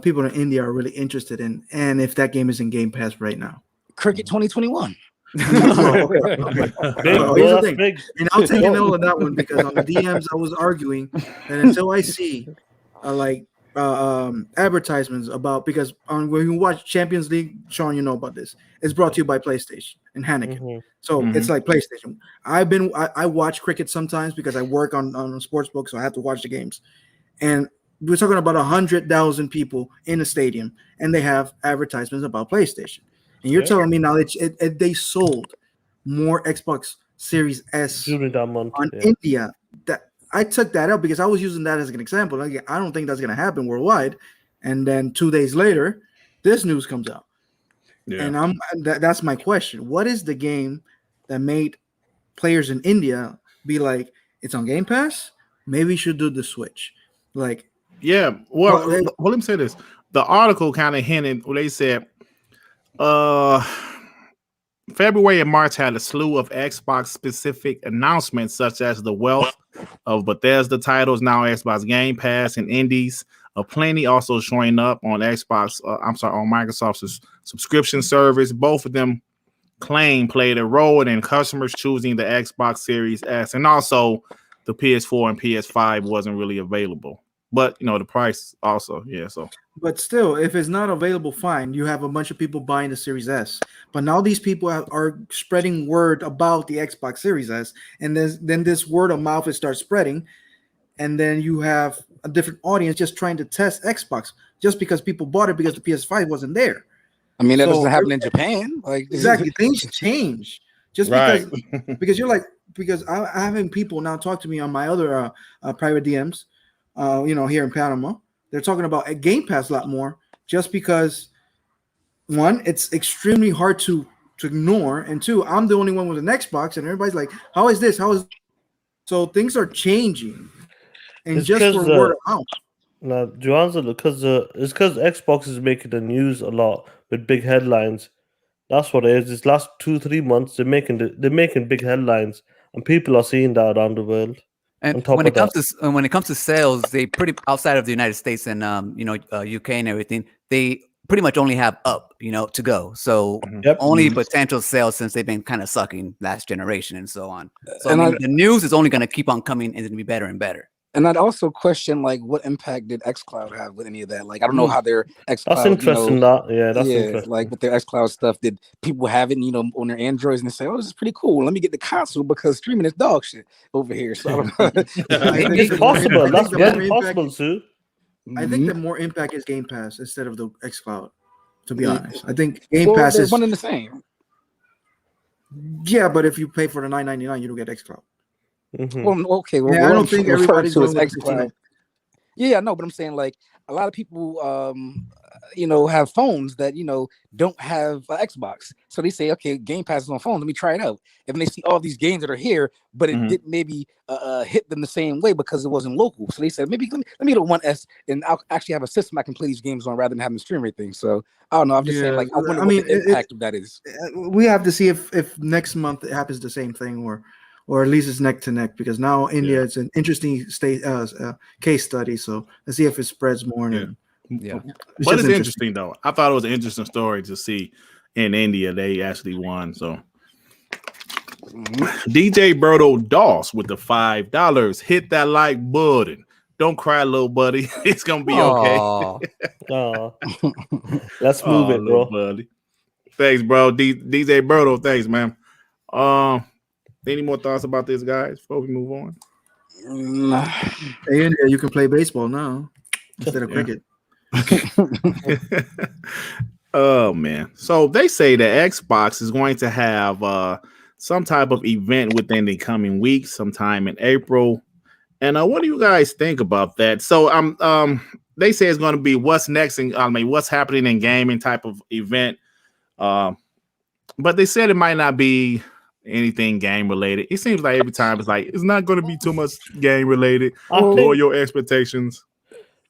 people in India are really interested in, and if that game is in Game Pass right now. Cricket 2021. Here's the thing. And I'm taking all of that one because on the DMs I was arguing that until I see advertisements about, because when you watch Champions League, Sean, you know about this. It's brought to you by PlayStation and Hanneken. So it's like PlayStation. I watch cricket sometimes because I work on a sports book, so I have to watch the games. And we're talking about 100,000 people in a stadium, and they have advertisements about PlayStation. And you're telling me now that they sold more Xbox Series S on India. That I took that out because I was using that as an example. Like, I don't think that's going to happen worldwide. And then 2 days later, this news comes out. Yeah. And that's my question. What is the game that made players in India be like, it's on Game Pass? Maybe we should do the Switch. Like, yeah. Well, let me say this. The article kind of hinted. They said. February and March had a slew of Xbox-specific announcements, such as the wealth of Bethesda titles, now Xbox Game Pass and indies. Plenty also showing up on on Microsoft's subscription service. Both of them played a role in customers choosing the Xbox Series S, and also the PS4 and PS5 wasn't really available. But the price also, yeah. So, but still, if it's not available, fine. You have a bunch of people buying the Series S. But now these people are spreading word about the Xbox Series S, and then this word of mouth it starts spreading, and then you have a different audience just trying to test Xbox just because people bought it because the PS5 wasn't there. I mean, that doesn't happen in Japan. Like exactly, things change just because you're like because I'm having people now talk to me on my other private DMs. Here in Panama, they're talking about a Game Pass a lot more just because, one, it's extremely hard to ignore, and two, I'm the only one with an Xbox, and everybody's like, how is this? So things are changing, and it's just for word of mouth. No, to answer because it's because Xbox is making the news a lot with big headlines. That's what it is. This last 2-3 months, they're making big headlines, and people are seeing that around the world. And when it comes to sales, they pretty outside of the United States and UK and everything, they pretty much only have up to go. So only potential sales since they've been kind of sucking last generation and so on. So the news is only going to keep on coming and be better and better. And I'd also question what impact did xCloud have with any of that? Like I don't know how their xCloud. That's interesting. That's interesting. Like with their xCloud stuff, did people have it on their Androids and they say, "Oh, this is pretty cool. Let me get the console because streaming is dog shit over here." So it's possible. That's very possible too. I think the more impact is Game Pass instead of the xCloud. To be honest, I think Game Pass is one and the same. Yeah, but if you pay for the $9.99, you don't get xCloud. Well, okay. Well, I don't think everybody's to his xCloud. Yeah, no, but I'm saying like a lot of people. have phones that don't have Xbox. So they say, okay, Game Pass is on phone. Let me try it out. And then they see all these games that are here, but it didn't maybe hit them the same way because it wasn't local. So they said, maybe let me get a 1S and I'll actually have a system I can play these games on rather than having to stream everything. So I don't know. I'm just saying, like, I wonder what the impact of that is. We have to see if next month it happens the same thing, or at least it's neck to neck, because now India it's an interesting case study. So let's see if it spreads more. But it's interesting though. I thought it was an interesting story to see in India they actually won. So DJ Berto Doss with the $5. Hit that like button. Don't cry, little buddy. It's gonna be okay. Let's move it, bro. Buddy. Thanks, bro. DJ Berto, thanks, man. Any more thoughts about this, guys, before we move on? Hey, India, you can play baseball now instead of cricket. Oh man. So they say that Xbox is going to have some type of event within the coming weeks, sometime in April. And what do you guys think about that? So they say it's going to be what's next in what's happening in gaming type of event. But they said it might not be anything game related. It seems like every time it's not going to be too much game related. Lower your expectations.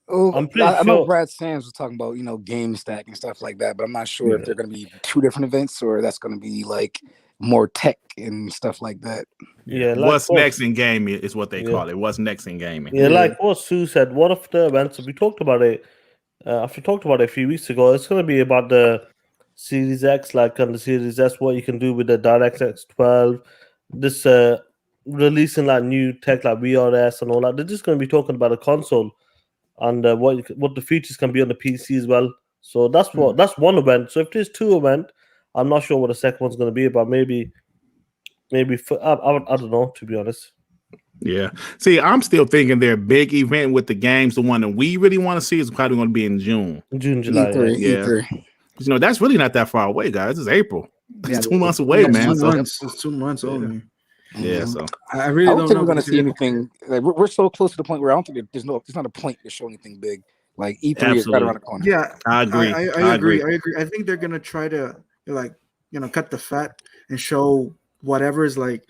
I know Brad Sands was talking about game stack and stuff like that, but I'm not sure if they're going to be two different events or that's going to be like more tech and stuff like that. Yeah, like what's next in gaming is what they call it. What's next in gaming? Yeah, like what Sue said. One of the events we talked about it. After talked about it a few weeks ago, it's going to be about the Series X, like on the Series S, what you can do with the DirectX 12. This releasing like new tech like VRS and all that. They're just going to be talking about a console and what the features can be on the PC as well. So that's one event. So if there's two events, I'm not sure what the second one's going to be about. Maybe I don't know, to be honest. Yeah. See, I'm still thinking their big event with the games, the one that we really want to see, is probably going to be in June. July. E3. That's really not that far away, guys. It's April. It's 2 months away, man. It's 2 months only. Yeah, so I really don't think we're going to see anything. Like, we're so close to the point where I don't think there's not a point to show anything big. Like E3 is right around the corner. Yeah, I agree. I agree. I think they're going to try to cut the fat and show whatever is like,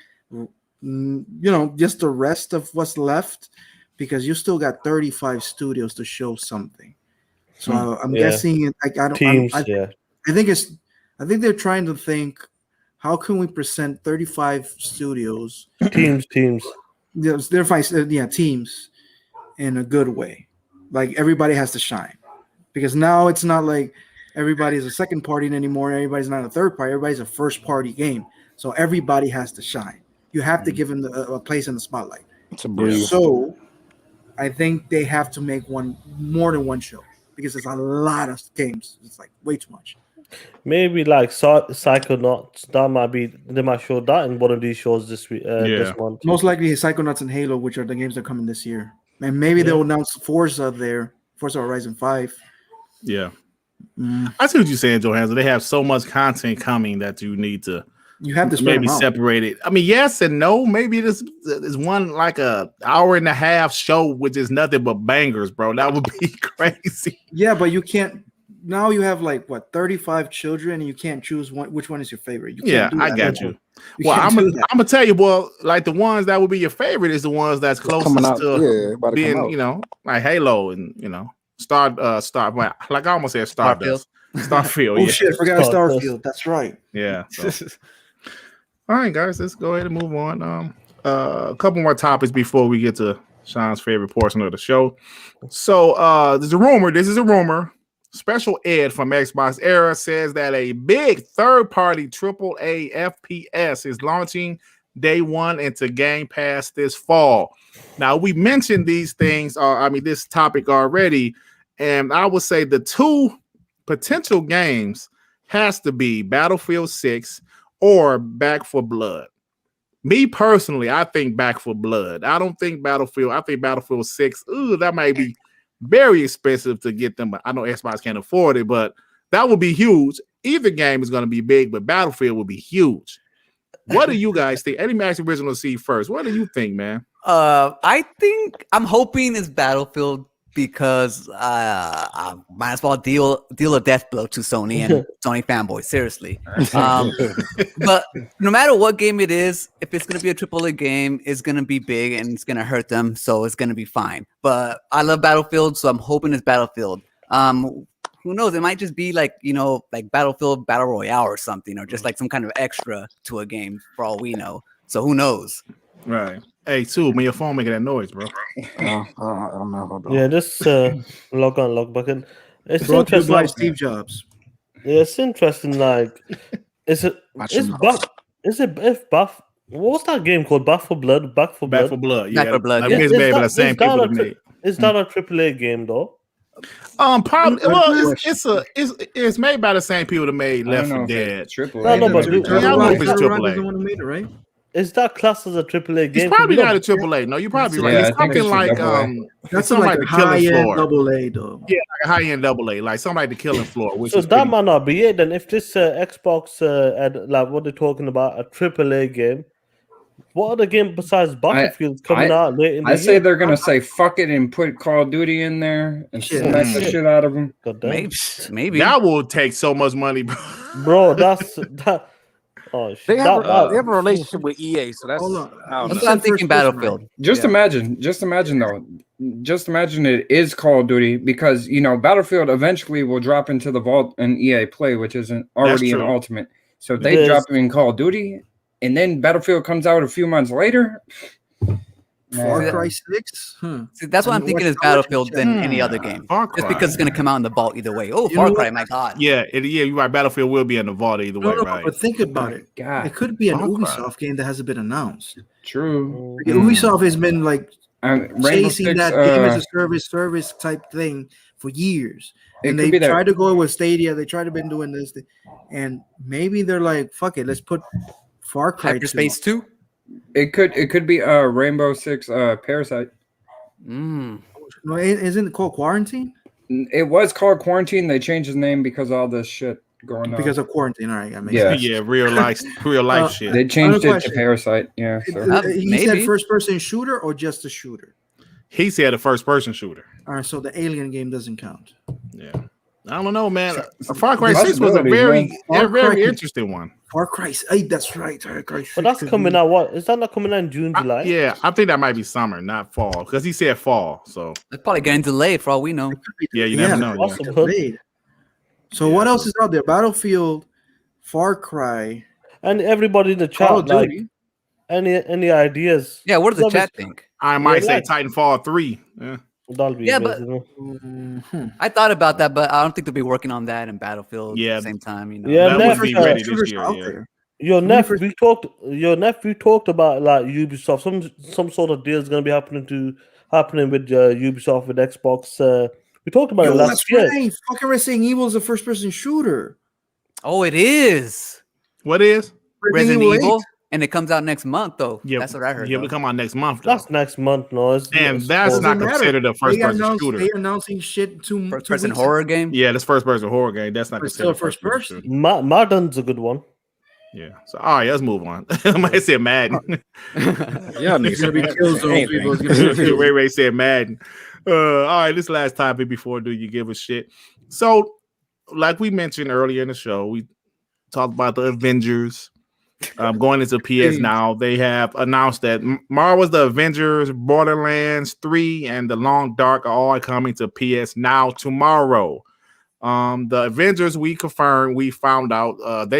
just the rest of what's left, because you still got 35 studios to show something. So I'm guessing I think they're trying to think, how can we present 35 studios teams teams in a good way, like everybody has to shine, because now it's not like everybody's a second party anymore, everybody's not a third party, everybody's a first party game, so everybody has to shine. You have to give them a place in the spotlight. It's a breeze. So I think they have to make more than one show, because it's a lot of games. It's like way too much. Maybe like Psychonauts, they might show that in one of these shows this week. This month. Most likely Psychonauts and Halo, which are the games that are coming this year. And maybe they'll announce Forza Horizon 5. Yeah. I see what you're saying, Johansson. They have so much content coming that you have to maybe separate it. I mean, yes and no. Maybe this is one like a hour and a half show, which is nothing but bangers, bro. That would be crazy. Yeah, but you can't. Now you have 35 children, and you can't choose which one is your favorite. I got you. Well, I'm gonna tell you, like the ones that would be your favorite is the ones that's closest to being, like Halo and Star. Like I almost said Stardust. Starfield. Oh shit, I forgot Starfield. That's right. Yeah. So. All right, guys, let's go ahead and move on. A couple more topics before we get to Sean's favorite portion of the show. So this is a rumor. Special Ed from Xbox Era says that a big third-party AAA FPS is launching day one into Game Pass this fall. Now, we mentioned these things, this topic already, and I would say the two potential games has to be Battlefield 6 or Back 4 Blood. Me personally, I think Back 4 Blood. I don't think Battlefield. I think Battlefield 6. That might be very expensive to get them, but I know Xbox can't afford it, but that would be huge. Either game is going to be big, but Battlefield will be huge. What do you guys think? Eddie Max Original C first. What do you think, man? I think I'm hoping it's Battlefield because I might as well deal a death blow to Sony and Sony fanboys. Seriously, but no matter what game it is, if it's gonna be a AAA game, it's gonna be big and it's gonna hurt them, so it's gonna be fine. But I love Battlefield, so I'm hoping it's Battlefield. Who knows? It might just be like like Battlefield Battle Royale or something, or just like some kind of extra to a game for all we know. So who knows? Right. Hey, Sue, when your phone making that noise, bro. I don't know. Hold on. Yeah, just log on, log back in. It's Brought to you interesting. by Steve Jobs. Yeah, it's interesting. Like, is it? What's that game called? Back for Blood. Back for Blood. Yeah. Back 4 Blood. Like, Yeah. it's made by the same people that made. Is that a AAA game though? Probably. Well, it's made by the same people that made Left 4 Dead. Triple. No, but I don't know if it's Turtle Rock AAA. is the one who made it, right? Is that classed as a AAA game? It's probably not a AAA. No, you're probably right. Yeah, It's I think something it's like AA. That's something like like a the Killing high-end Floor. double-A, though. Yeah, like a high-end AA, like something like the Killing Floor. Which So is that pretty- might not be it. Then if this Xbox like what they're talking about, a AAA game, what other game besides Battlefield coming out late in the I year? say they're gonna say fuck it and put Call of Duty in there and smack the shit out of them. God damn. Maybe. that will take so much money, bro. Bro, that's that. Oh shit! They have That- a relationship with EA, so that's. Hold on. I don't That's know. what I'm thinking. First person, Battlefield. Just imagine though. Just imagine it is Call of Duty because Battlefield eventually will drop into the vault and EA Play, which isn't already in true. Ultimate. So if they Yes. drop it in Call of Duty, and then Battlefield comes out a few months later. Far Yeah. Cry 6? See, that's what I'm thinking is Battlefield than any other game. Far Just Cry. because it's going to come out in the vault either way. Oh, You Far know Cry, what? my God. Yeah, you're right. Battlefield will be in the vault either way, No, right? but think about it. God, It could be an Far Cry. Ubisoft game that hasn't been announced. true. Like, Ubisoft has been like Rainbow chasing Six, that game as a service type thing for years. It And could they be that- tried to go with Stadia. They tried to been doing this. And maybe they're like, fuck it, let's put Far Cry 2. Hyperspace 2? It could be Rainbow Six Parasite. Mm. No, isn't it called Quarantine? It was called Quarantine. They changed his name because of all this shit going on. Because of quarantine. All right, that makes Yeah. sense. Yeah, real life shit. They changed Other it question. to Parasite. Yeah. So. He Maybe. said first person shooter or just a shooter? He said a first person shooter. All right, so the Alien game doesn't count. Yeah. I don't know, man. Far Cry 6 was a Possibilities, very, man. Far Cry- very interesting one. Far Cry, hey, that's right. Far Cry 6 But that's is- coming out. What is that not coming out in June, July? Yeah, I think that might be summer, not fall, because he said fall. So It's probably getting delayed for all we know. yeah, you never know. Yeah. Awesome. delayed. So what else is out there? Battlefield, Far Cry, And everybody in the Call chat, of like Duty. any ideas? Yeah, what does the Love chat it. think? I might say like- Titanfall 3. Yeah. That'll be Yeah, but- amazing. I thought about that, but I don't think they'll be working on that in Battlefield Yeah. at the same time. Yeah, that Neff, would be uh, ready shooters this year. out Yeah. there. Your When we Neff, first- we talked about like Ubisoft. Some sort of deal is going to be happening with Ubisoft with Xbox. We talked about Yo, it last that's year. right. Fucking Resident Evil is a first person shooter. Oh, it is What is? Resident Evil Evil, 8. and it comes out next month, though. Yeah, That's what I heard. Yeah, though. we come out next month. Though. That's next month, no. And it's that's Doesn't not matter. considered a first They person announced, shooter. they announcing shit two First-person weeks horror game. Yeah, that's first person horror game. That's not But still considered first person. shooter. Madden's a good one. Yeah. So all right, let's move on. I might say Madden. Yeah, It's gonna be Killzone people. It's gonna be Ray Ray said Madden. All right, this last topic before do you give a shit? So, like we mentioned earlier in the show, we talked about the Avengers going into PS now. They have announced that Marvel's The Avengers, Borderlands 3, and The Long Dark are all coming to PS now tomorrow. The Avengers, they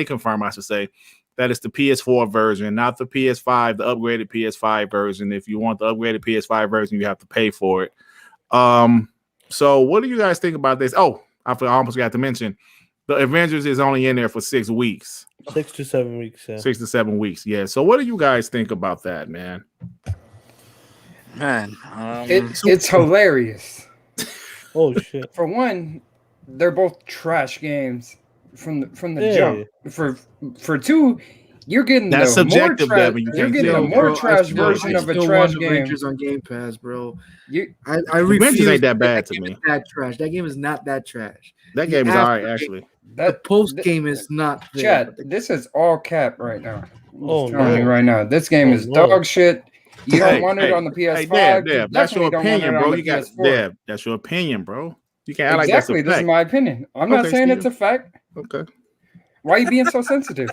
confirmed, I should say, that it's the PS4 version, not the PS5, the upgraded PS5 version. If you want the upgraded PS5 version, you have to pay for it. So what do you guys think about this? Oh, I almost got to mention the Avengers is only in there for 6 weeks. 6 to 7 weeks. Yeah. 6 to 7 weeks. Yeah. So what do you guys think about that, man? Man, It's hilarious. Oh shit. For one, they're both trash games from the Yeah. jump. For two, you're getting That's the more subjective, trash. Devin. You You're can't getting say a that. more Bro, trash I version of a still trash want game. Avengers on Game Pass, bro. You, I Avengers refuse. ain't that bad to game me. is that trash. That game is not that trash. That The game is all right, after- actually. The that post game is not there. chat. This is all cap right now. I'm Oh, just telling you no. right now. This game Oh, is no. dog shit. You don't want it on the PS5. Deb, that's your opinion, bro. You got Deb. That's your opinion, bro. You can't act like that's a fact. This is my opinion. I'm not saying it's a fact. Okay. Why are you being so sensitive?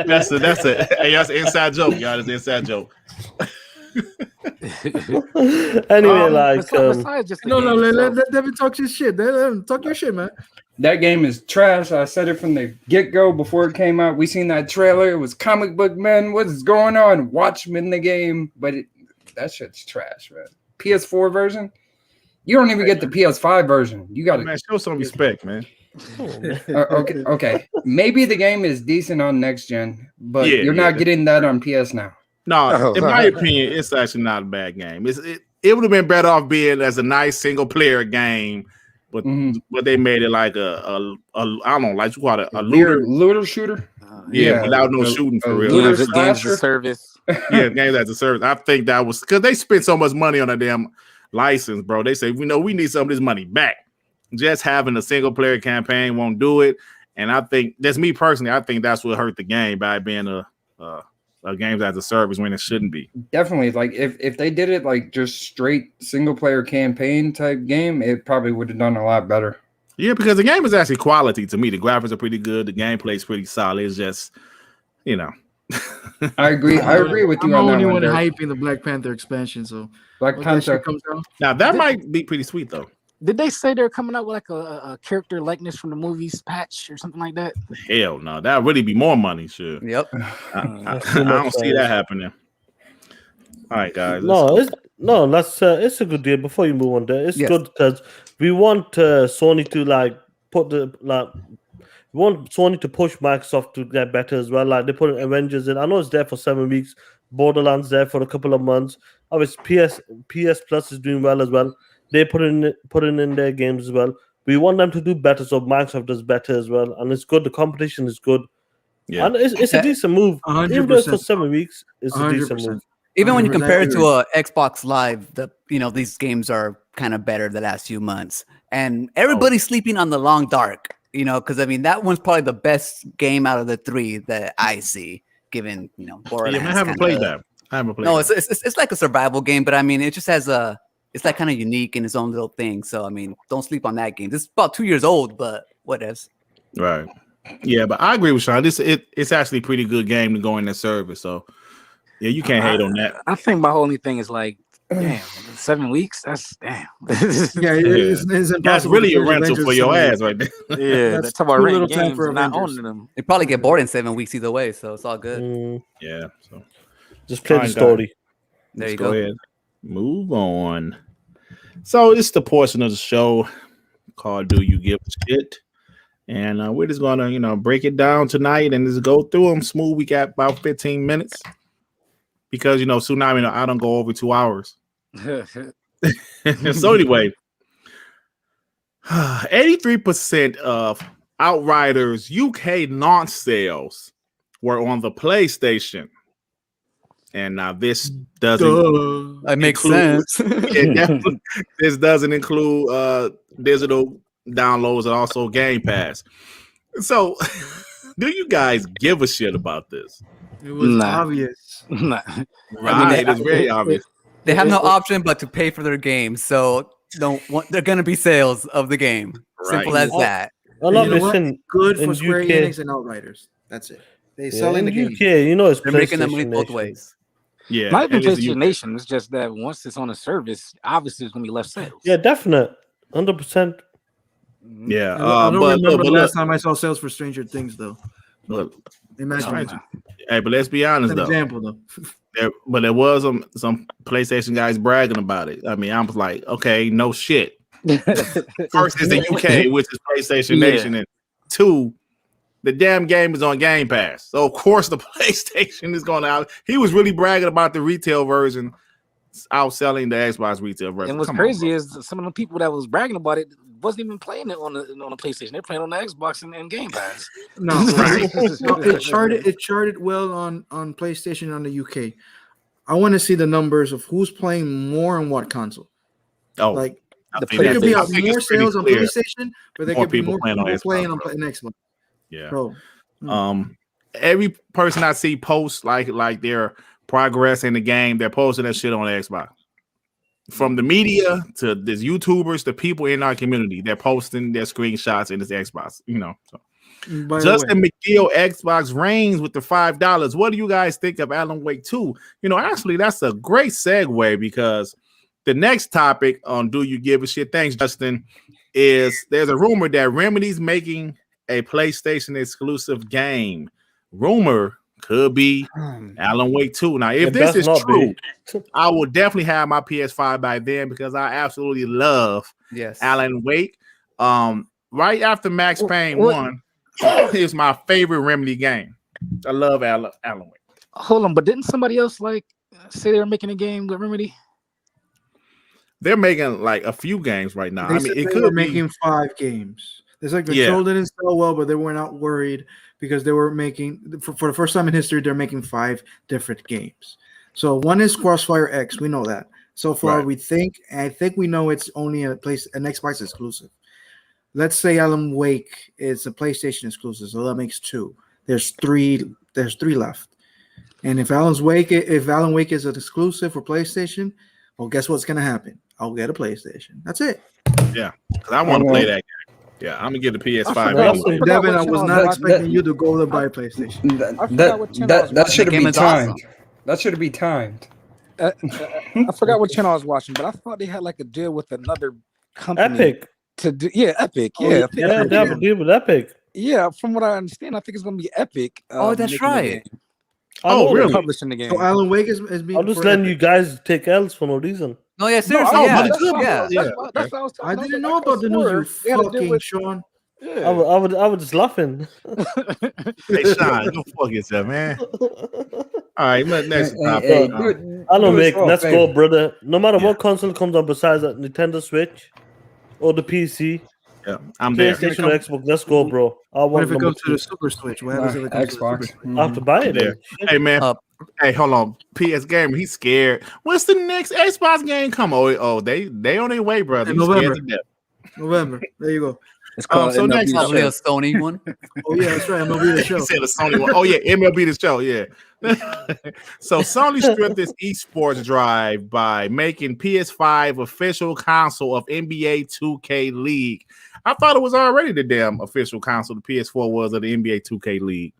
That's an inside joke, y'all. That's an inside joke. Anyway, let Devin talk his shit. Let him talk your shit, man. That game is trash. I said it from the get-go before it came out. We seen that trailer. It was comic book men. What is going on? Watchmen the game, but that shit's trash, man. PS4 version. You don't even get the PS5 version. You got to show some respect, man. Okay. Maybe the game is decent on next gen, but you're not getting that on PS now. No, in my opinion, it's actually not a bad game. It would have been better off being as a nice single player game, but they made it like a I don't know, like you call it a looter shooter. Without no shooting for real. Games as a service. Games as a service. I think that was because they spent so much money on a damn license, bro. They say, we need some of this money back. Just having a single player campaign won't do it. And I think that's me personally. I think that's what hurt the game by being a games as a service when it shouldn't be. Definitely. Like if they did it like just straight single player campaign type game, it probably would have done a lot better. Yeah, because the game is actually quality to me. The graphics are pretty good. The gameplay is pretty solid. It's just, I agree. I agree with you on that. I'm the only one hyping the Black Panther expansion. So Black Panther comes out. Now that might be pretty sweet though. Did they say they're coming out with like a character likeness from the movies patch or something like that? Hell no, that'd really be more money, sure. Yep. I don't see that happening. All right, guys. It's a good deal. Before you move on there, it's good because we want Sony to we want Sony to push Microsoft to get better as well. Like they put Avengers in. I know it's there for 7 weeks. Borderlands there for a couple of months. Obviously, PS Plus is doing well as well. They put in their games as well. We want them to do better, so Microsoft does better as well. And it's good. The competition is good. Yeah, and it's a decent move. 100%. Even though it's for 7 weeks, it's 100%. A decent move. Even when you compare it to a Xbox Live, these games are kind of better the last few months. And everybody's sleeping on the Long Dark, because that one's probably the best game out of the three that I see. Given Borderlands. I haven't played that. No, it's like a survival game, but it just has it's like kind of unique in its own little thing. So don't sleep on that game. This is about 2 years old, but what else? Right. Yeah, but I agree with Sean. It's actually a pretty good game to go in the service. So yeah, you can't hate on that. I think my only thing is like, damn, 7 weeks. That's damn. It's impossible. That's really a rental for your ass right there. Yeah, that's about renting games for not owning them. They probably get bored in 7 weeks either way, so it's all good. Yeah. So just play the story. There you go. Ahead. Move on. So it's the portion of the show called "Do You Give a Shit?" And we're just gonna, break it down tonight and just go through them smooth. We got about 15 minutes because Tsunami, I don't go over 2 hours. So anyway, 83% of Outriders UK launch sales were on the PlayStation. And now this doesn't makes sense. This doesn't include digital downloads and also Game Pass. So, do you guys give a shit about this? It was obvious. Right, it's very obvious. They have no option but to pay for their games, so they're gonna be sales of the game. Simple as that. Good for Square Enix and Outriders. That's it. They selling the game. UK, it's they're making them money both ways. Yeah, not even PlayStation Nation. It's just that once it's on a service, obviously it's gonna be less sales. Yeah, definite, 100%. Yeah, I don't remember the last time I saw sales for Stranger Things though. Look, imagine. Hey, but let's be honest though. Example though. There was some PlayStation guys bragging about it. I was like, okay, no shit. First is the UK, which is PlayStation Nation, and 2. The damn game is on Game Pass. So, of course, the PlayStation is going out. He was really bragging about the retail version outselling the Xbox retail version. And what's crazy is some of the people that was bragging about it wasn't even playing it on the PlayStation. They're playing on the Xbox and Game Pass. No, right. It charted well on PlayStation and on the UK. I want to see the numbers of who's playing more on what console. Oh, like there could be more sales on PlayStation, but there could be more people playing on Xbox. Yeah. Bro. every person I see post like their progress in the game, they're posting that shit on Xbox. From the media to the YouTubers, the people in our community, they're posting their screenshots in this Xbox. You know, so. Justin McGill, Xbox reigns with the $5. What do you guys think of Alan Wake 2? You know, actually, that's a great segue because the next topic on Do You Give a Shit? Thanks, Justin. Is there's a rumor that Remedy's making a PlayStation exclusive game. Rumor could be Alan Wake 2. Now, if this is true, I will definitely have my PS5 by then because I absolutely love Alan Wake. Right after Max Payne 1. It's my favorite Remedy game. I love Alan Wake. Hold on, but didn't somebody else like say they were making a game with Remedy? They're making like a few games right now. I mean, it could be making 5 games. It's like the control didn't sell well, but they were not worried because they were making for the first time in history. They're making 5 different games. So one is Crossfire X. We know that. So far, I think we know it's only an Xbox exclusive. Let's say Alan Wake is a PlayStation exclusive, so that makes 2. There's 3 left. And if Alan Wake is an exclusive for PlayStation, well, guess what's gonna happen? I'll get a PlayStation. That's it. Yeah, because I want to play that game. Yeah, I'm gonna get the PS5. Devin, I was not expecting you to go to buy a PlayStation. That should be timed. Awesome. That should be timed. I forgot what channel I was watching, but I thought they had like a deal with another company. Epic. To do, Epic. They have a deal with Epic. Yeah, from what I understand, I think it's gonna be Epic. That's right. Really? Publishing the game. So Alan Wake is being. I'm just letting you guys take L's for no reason. No, yeah, seriously, That's what I was talking about. I didn't know about the news. You fucking Sean. Yeah. I was just laughing. Hey, Sean, go fuck yourself, man. All right, next topic. Alan Wake, let's go, brother. No matter what console comes on besides that Nintendo Switch or the PC. Yeah, I'm there. PlayStation or Xbox, let's go, bro. What if it goes to the Super Switch? What happens if it comes Xbox? To the I have to buy it. There. Hey, man. Hey, hold on. PS Gamer, he's scared. When's the next Xbox game come? Oh, they on their way, brother. November. There you go. It's called so next probably a Sony one. Oh yeah, that's right. MLB The Show. He said a Sony one. Oh yeah, MLB The Show. Yeah. So Sony stripped this esports drive by making PS5 official console of NBA 2K League. I thought it was already the damn official console. The PS4 was of the NBA 2K League.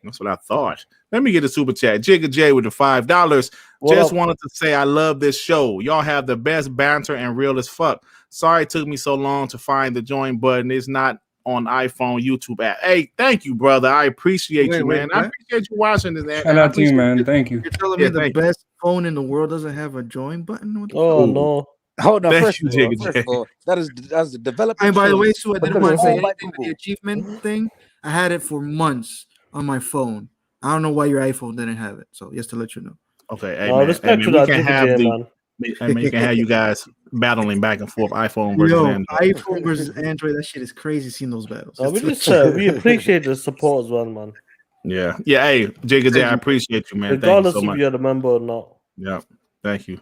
That's what I thought. Let me get a super chat. Jigga J with the $5. Just wanted to say I love this show. Y'all have the best banter and real as fuck. Sorry it took me so long to find the join button. It's not on iPhone, YouTube app. Hey, thank you, brother. I appreciate you, man. I appreciate you watching this. Shout out to you, man. Thank you. You're telling me the best phone in the world doesn't have a join button? Oh, no. Hold on, first of all, that's the development. And by the way, Sue, I didn't want to say anything with the achievement thing. I had it for months on my phone. I don't know why your iPhone didn't have it. So just to let you know. Okay, hey, man, respect to that. We can have you guys battling back and forth, iPhone versus Android. iPhone versus Android. That shit is crazy. Seeing those battles. We appreciate the support as well, man. Yeah. Hey, Jigga J, I appreciate you, man. Regardless Thank you so much. if you're a member or not. Yeah. Thank you.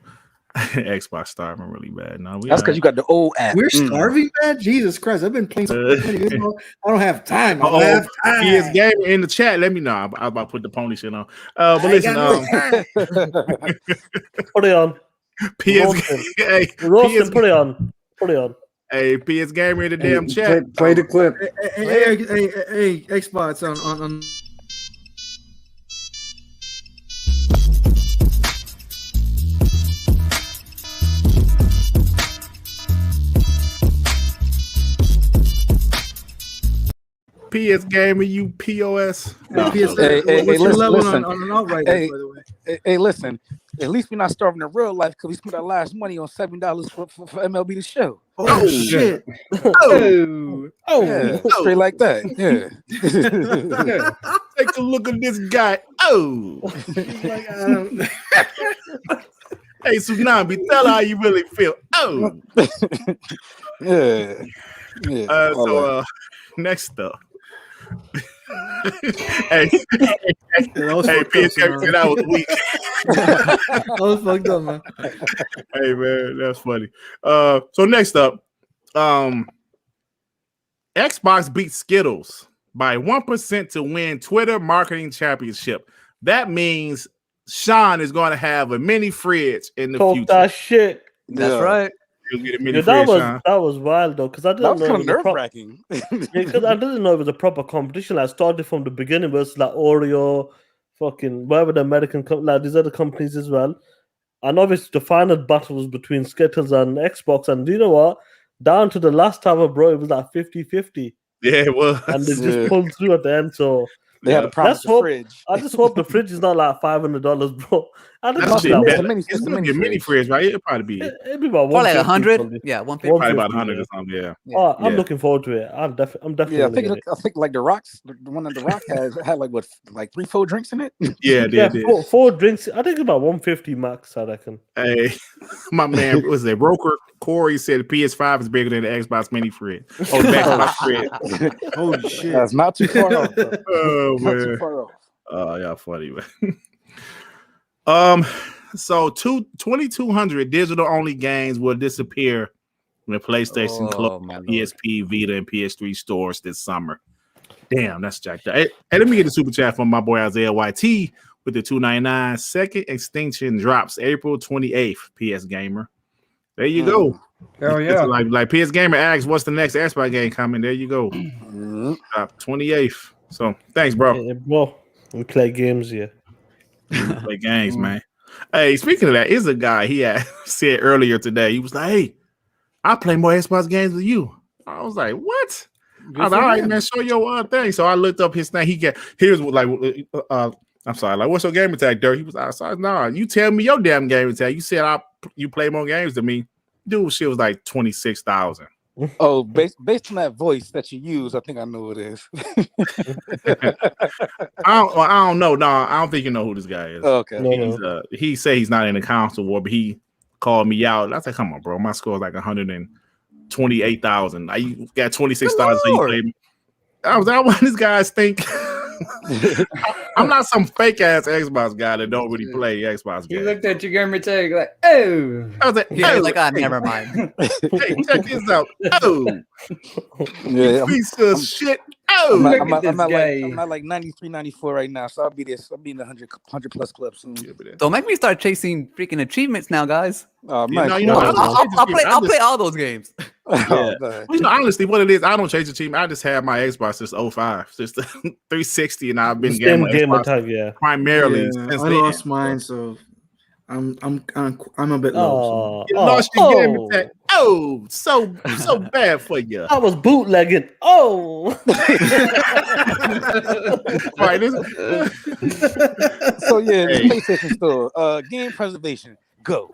Xbox starving really bad. No, that's because you got the old app. We're starving, man. Jesus Christ, I've been playing so many games. I don't have time. I don't have time. He is gaming in the chat. Let me know. I'm about to put the pony shit on. But listen, put it on. PS, put it on. Put it on. Hey, PS Gamer in the damn chat. Play the clip. Hey, Xbox on. PS Gamer, you POS. No, listen, on an outright, by the way. Hey, listen. At least we're not starving in real life because we spent our last money on $7 for MLB The Show. Oh shit! Straight like that. Yeah. Take a look at this guy. Oh. Hey, Tsunami, tell her how you really feel. Oh. Yeah. Next up. Hey, that was weak. That was fucked up, man. Hey, man, that's funny. So next up, Xbox beat Skittles by 1% to win Twitter Marketing Championship. That means Sean is going to have a mini fridge in the future. That shit. That's right. You'll get a mini fridge, that was wild though, because I didn't know. That was kind of nerve-wracking. Because I didn't know it was a proper competition. I started from the beginning versus like Oreo, fucking whatever the American like these other companies as well. And obviously the final battle was between Skittles and Xbox. And do you know what? Down to the last tower, bro, it was like 50-50. Yeah, it was. And they just pulled through at the end. So they had to promise the fridge. I just hope the fridge is not like $500, bro. It's gonna be a mini fridge, right? It'll probably be. It'd be about like 100. Yeah, 150. Probably about 100 or something. Yeah. Oh, I'm looking forward to it. I'm definitely. Yeah, I think like the one that the Rock had like 3-4 drinks in it. Yeah, four drinks. I think about 150 max. I reckon. Hey, my man, was it Roker Corey said the PS5 is bigger than the Xbox mini fridge. Oh, the Xbox fridge. Holy shit! That's not too far off. Oh man. Not too far off. Oh, y'all funny, man. So 2,200 digital-only games will disappear when PlayStation closes PSP, Vita, and PS3 stores this summer. Damn, that's jacked up. Hey, let me get a super chat from my boy Isaiah YT with the $2.99. Second extinction drops April 28th. PS Gamer. There you go. Hell yeah! Like PS Gamer asks, what's the next Xbox game coming? There you go. 28th. So thanks, bro. Yeah, well, we play games here. Play games, man. Hey, speaking of that, is a guy he had said earlier today. He was like, "Hey, I play more Xbox games than you." I was like, "What?" I was like, "All right, man, show your thing." So I looked up his thing. Here's like, I'm sorry, like, what's your game tag, Dirt? He was outside. Nah, you tell me your damn game tag. You said you play more games than me. Dude, shit was like 26,000. Oh, based on that voice that you use, I think I know who it is. I don't know. No, I don't think you know who this guy is. Oh, okay. He said he's not in the console war, but he called me out. I said, "Come on, bro. My score is like 128,000. You got 26,000. So you played." I was like, "Why this guys think?" I'm not some fake ass Xbox guy that don't really play Xbox games. You looked at your gamer tag like, oh. I was like, never mind. Hey, check this out. Oh, yeah, piece of shit. Oh, I'm at like 93, 94 right now, so I'll be in the 100 plus club soon. Don't make me start chasing freaking achievements now, guys. I'll play all those games. Honestly, what it is, I don't chase achievement. I just have my Xbox since 05, since the 360, and I've been gaming Xbox primarily. I lost mine, so I'm a bit low. You lost your game attack. Oh, so bad for you. I was bootlegging. Oh. Right. So yeah, the PlayStation Store. Game preservation. Go.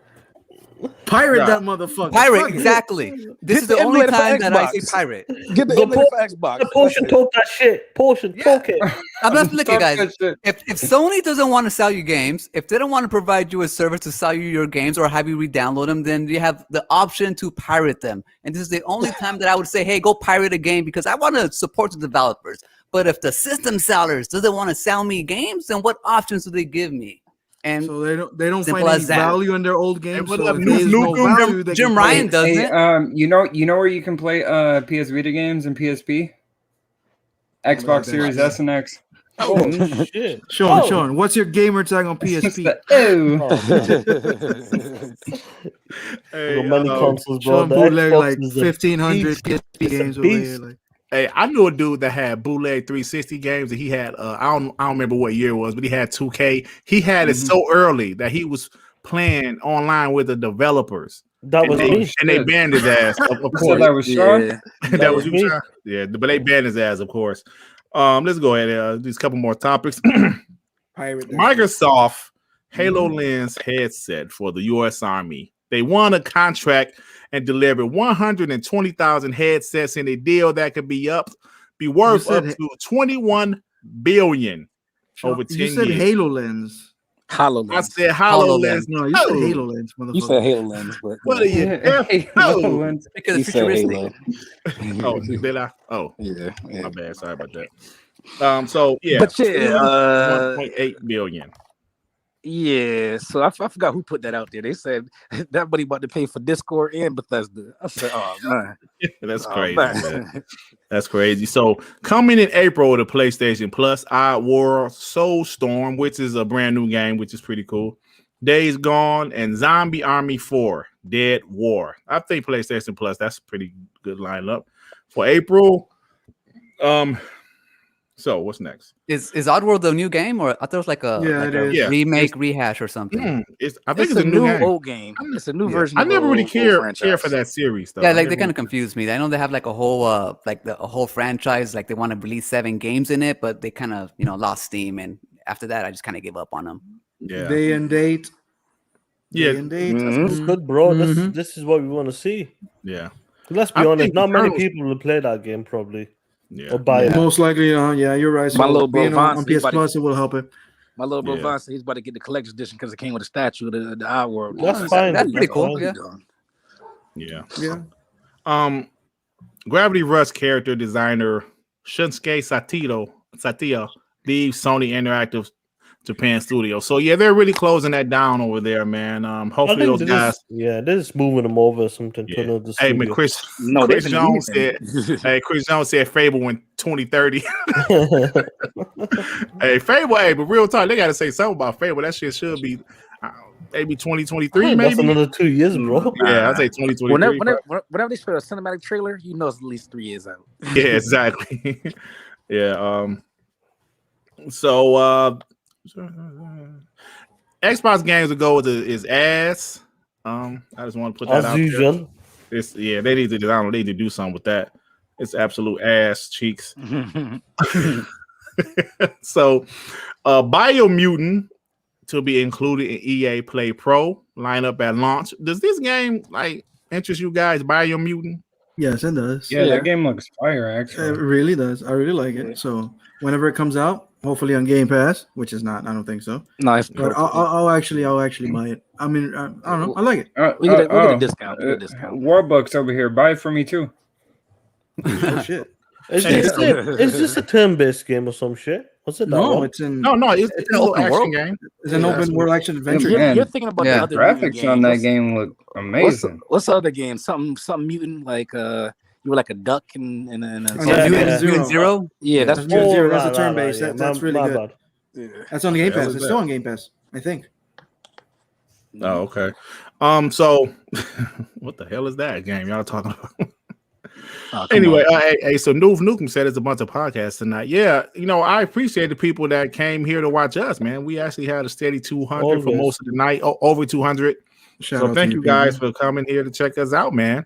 Pirate that motherfucker. Pirate, exactly. This is the only time that I say pirate. Get the emulator for Xbox. The Potion talk that shit. Potion talk it. I'm not looking, guys. If Sony doesn't want to sell you games, if they don't want to provide you a service to sell you your games or have you re-download them, then you have the option to pirate them. And this is the only time that I would say, hey, go pirate a game because I want to support the developers. But if the system sellers doesn't want to sell me games, then what options do they give me? And so they don't find any value in their old games. So Jim Ryan does it. You know where you can play PS Vita games and PSP? Xbox Series S and X. Oh shit! Sean, what's your gamer tag on PSP? Many consoles, bro. Sean bootleg like 1,500 PSP games over here. Like. Hey, I knew a dude that had bootleg 360 games, and he had I don't remember what year it was, but he had 2K. He had it so early that he was playing online with the developers. That was me. And they banned his ass. Of course, so that was Sean. That was you, Sean? Yeah, but they banned his ass, of course. Let's go ahead. These couple more topics. Microsoft HoloLens headset for the U.S. Army. They won a contract and delivered 120,000 headsets in a deal that could be worth up to $21 billion over 10 years. You said HoloLens. HoloLens. I said HoloLens. No, you said HoloLens, motherfucker. You said HoloLens. But what are you? HoloLens. Because it's futuristic. Oh, did I? Oh, yeah. My bad. Sorry about that. So yeah, but yeah, 1.8 billion. Yeah, so I forgot who put that out there. They said that money about to pay for Discord and Bethesda. I said, oh man, that's crazy. Man. That's crazy. So coming in April to PlayStation Plus, War Soulstorm, which is a brand new game, which is pretty cool. Days Gone and Zombie Army 4 Dead War. I think PlayStation Plus, that's a pretty good lineup for April. So what's next? Is Oddworld the new game, or I thought it was like a remake, rehash, or something? I think it's a new old game. It's a new version. I never really care for that series, though. Yeah, like they kind of confused me. I know they have like a whole a whole franchise, like they want to release 7 games in it, but they kind of lost steam, and after that, I just kind of gave up on them. Yeah, day and date. Yeah, day and date. That's good, bro. This is what we want to see. Yeah, let's be honest. Not many people will play that game, probably. Yeah, or buy it. Most likely. Yeah, you're right. So my little bro on PS Plus, it will help it. My little bro Von said he's about to get the collector's edition because it came with a statue of the Oddworld. That's fine. That's pretty cool. Yeah. Gravity Rush character designer Shunsuke Satia leaves Sony Interactive Japan Studio. So yeah, they're really closing that down over there, man. Hopefully those guys. They're just moving them over or something. Yeah. To Hey, man, Chris Jones said. Hey, Chris Jones said Fable in 2030. Hey, Fable. Hey, but real talk, they got to say something about Fable. That shit should be maybe 2023. Maybe that's another 2 years, bro. Yeah, I'd say 2023. Whenever they show a cinematic trailer, it's at least 3 years out. Yeah, exactly. Yeah. So. Xbox games to go with is ass. I just want to put that out usual. There. They need to. I don't need to do something with that. It's absolute ass cheeks. So, Biomutant to be included in EA Play Pro lineup at launch. Does this game interest you guys? Biomutant? Yes, it does. Yeah, that game looks fire. Actually, it really does. I really like it. So whenever it comes out. Hopefully on Game Pass, which is not. I don't think so. Nice, but I'll actually buy it. I mean, I don't know. I like it. We get a discount. Warbucks over here. Buy it for me too. Oh shit! Is this a turn-based game or some shit? What's it? No, it's an open action game. It's an open world action adventure. You're thinking about the other graphics on that game look amazing. What's the other game? Something mutant like you were like a duck and Mutant Zero. Yeah, that's Mutant Zero. That's a turn-based. That's really good. Yeah. That's on the Game Pass. It's still on Game Pass, I think. Oh, okay. So what the hell is that game y'all talking about? Anyway, so Noob Nukem said it's a bunch of podcasts tonight. Yeah, I appreciate the people that came here to watch us, man. We actually had a steady 200 for most of the night, over 200. So thank you guys for coming here to check us out, man.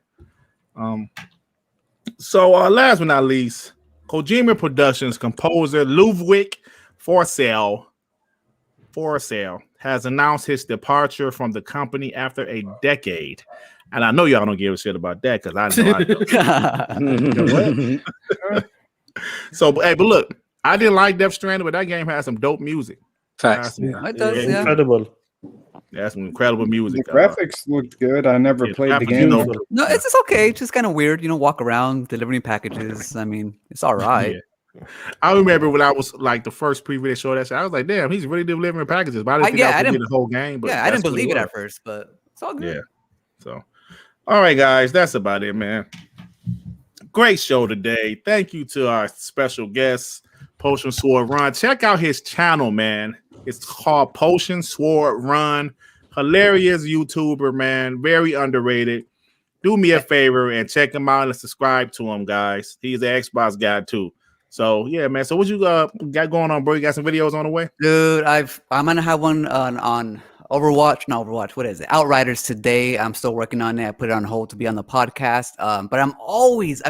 So last but not least, Kojima Productions composer Ludwig Forsell has announced his departure from the company after a decade. And I know y'all don't give a shit about that because I know. So, but look, I didn't like Death Stranding, but that game has some dope music. Facts. It does, yeah. Incredible. That's some incredible music. The graphics looked good. I never played the game. No, it's just okay. It's just kind of weird, walk around delivering packages. I mean, it's all right. Yeah. I remember when I was like the first preview they showed that shit, I was like, damn, he's really delivering packages. But I didn't think I did the whole game. But I didn't believe it at first, but it's all good. Yeah. So, all right, guys, that's about it, man. Great show today. Thank you to our special guest, Potion Sword Run. Check out his channel, man. It's called Potion Sword Run. Hilarious YouTuber, man. Very underrated. Do me a favor and check him out and subscribe to him, guys. He's an Xbox guy too. So yeah, man. So what you got going on, bro? You got some videos on the way? Dude, I'm gonna have one on Overwatch. Not Overwatch. What is it? Outriders today. I'm still working on it. I put it on hold to be on the podcast. But I'm always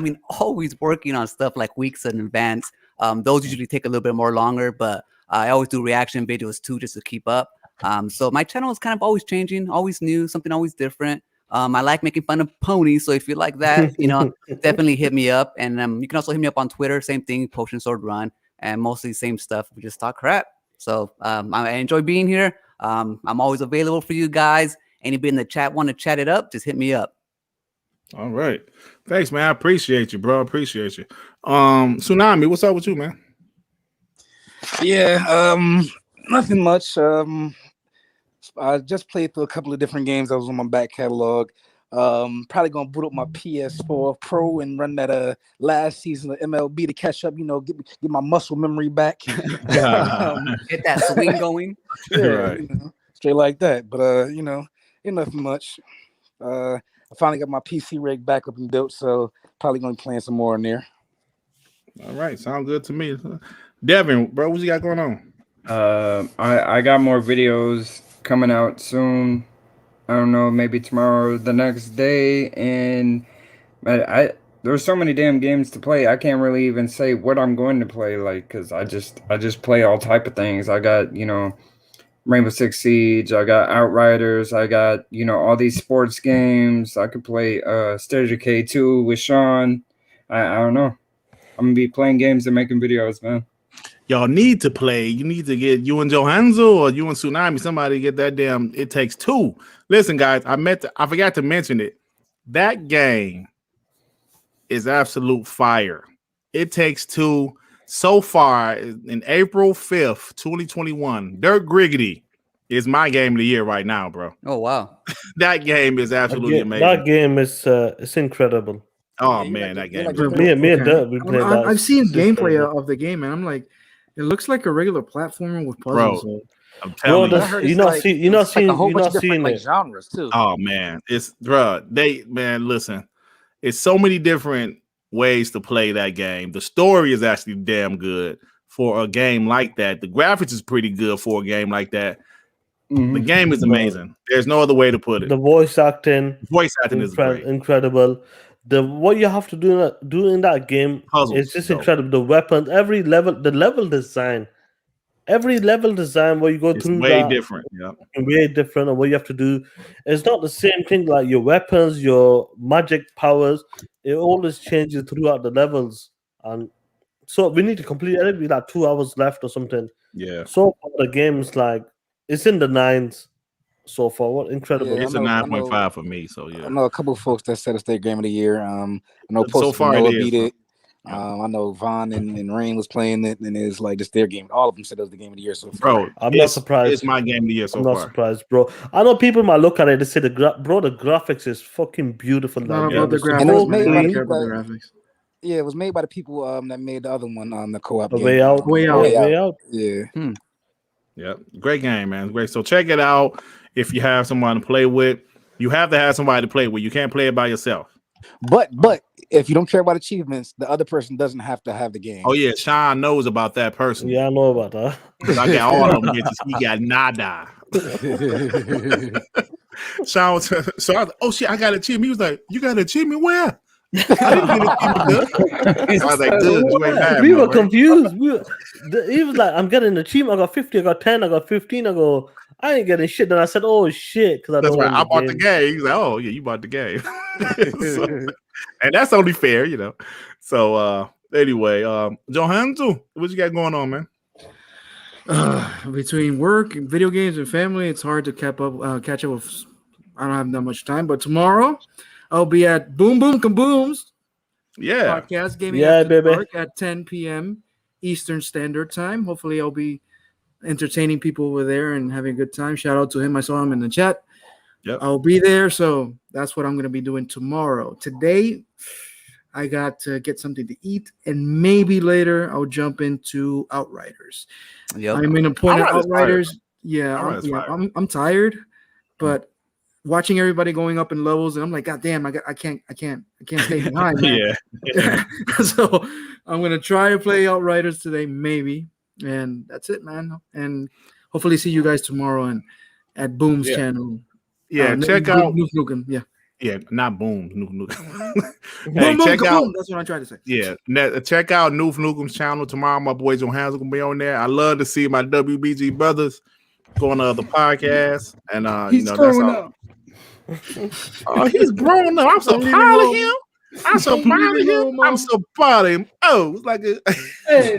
working on stuff like weeks in advance. Those usually take a little bit more longer, but I always do reaction videos too, just to keep up. So my channel is kind of always changing, always new, something always different. I like making fun of ponies, so if you like that, definitely hit me up. And you can also hit me up on Twitter, same thing, Potion Sword Run, and mostly same stuff. We just talk crap. So I enjoy being here. I'm always available for you guys. Anybody in the chat want to chat it up, just hit me up. All right. Thanks, man. I appreciate you, bro. Appreciate you. Tsunami, what's up with you, man? Yeah, nothing much. I just played through a couple of different games that was on my back catalog. Probably gonna boot up my PS4 Pro and run that last season of MLB to catch up. Get my muscle memory back. Get that swing going. Yeah, right. Straight like that. But ain't nothing much. I finally got my PC rig back up and built, so probably gonna be playing some more in there. All right, sound good to me. Devin, bro, what you got going on? I got more videos coming out soon. I don't know, maybe tomorrow, the next day, and there's so many damn games to play. I can't really even say what I'm going to play, like, because I just play all type of things. I got Rainbow Six Siege. I got Outriders. I got all these sports games. I could play Stage of K2 with Sean. I don't know. I'm gonna be playing games and making videos, man. Y'all need to play. You need to get you and Johanzo or you and Tsunami. Somebody get that damn. It Takes Two. Listen, guys, I forgot to mention it. That game is absolute fire. It Takes Two. So far, in April 5th, 2021, DirtGriggity is my game of the year right now, bro. Oh wow, that game is absolutely amazing. That game is it's incredible. Oh man, that game. Me and Dirt, we played that. I've seen gameplay of the game, and I'm like, it looks like a regular platformer with puzzles. Bro, I'm telling you, you're not seeing like genres too. Oh man, listen, it's so many different ways to play that game. The story is actually damn good for a game like that. The graphics is pretty good for a game like that. Mm-hmm. The game is amazing. There's no other way to put it. The voice acting is great. Incredible. What you have to do in that game is just incredible. The weapons, the level design where you go through way different. Yeah, way different. And what you have to do, it's not the same thing. Like your weapons, your magic powers, it always changes throughout the levels. And so we need to complete it. It'll be like 2 hours left or something. Yeah. So far, the game's like it's in the 9s. So far, what incredible! Yeah, it's a 9.5 for me. So yeah, I know a couple of folks that said it's their game of the year. I know so far it beat it. I know Vaughn and Rain was playing it, and it's like it's their game. All of them said it was the game of the year so far. Bro, I'm not surprised. It's my game of the year so far. I'm not surprised, bro. I know people might look at it and say the graphics is fucking beautiful. Not about the graphics. Yeah, it was made by the people that made the other one on the co-op. Way Out. Yeah. Yeah, great game, man. Great. So check it out. If you have someone to play with, you have to have somebody to play with. You can't play it by yourself. But if you don't care about achievements, the other person doesn't have to have the game. Oh yeah, Sean knows about that person. Yeah, I know about that. I got all of them. He got nada. Sean was, so I was, oh shit, I got an achievement. He was like, "You got an achievement where?" I didn't get an achievement. I was like, "Good, you ain't bad." We were confused. He was like, "I'm getting an achievement. I got 50. I got 10. I got 15." I go, I ain't getting shit. Then I said, "Oh shit!" Because that's right. I bought the game. He's like, "Oh yeah, you bought the game," and that's only fair, So anyway, Johanzo, what you got going on, man? Between work and video games and family, it's hard to catch up with. I don't have that much time, but tomorrow I'll be at Boom Boom Kabooms. Yeah, podcast gaming. Yeah, baby. At 10 p.m. Eastern Standard Time. Hopefully, I'll be entertaining people over there and having a good time. Shout out to him. I saw him in the chat. Yep. I'll be there. So that's what I'm going to be doing tomorrow. Today, I got to get something to eat. And maybe later, I'll jump into Outriders. Yep. I'm in a point of Outriders. Yeah, I'm tired. But watching everybody going up in levels, and I'm like, God damn, I can't stay behind. Man. Yeah. So I'm going to try to play Outriders today, maybe. And that's it, man. And hopefully see you guys tomorrow and at Boom's channel. Yeah, check out Noof Nukem. Yeah, not Boom. Noof Nukem. Hey, check out. That's what I'm trying to say. Yeah, check out Noof Nukem's channel tomorrow. My boy Johannes gonna be on there. I love to see my WBG brothers going to other podcasts, and he's that's all. Oh, he's grown up. I'm so proud of him. I'm so proud of him. I'm so proud of him. Oh, it's like hey,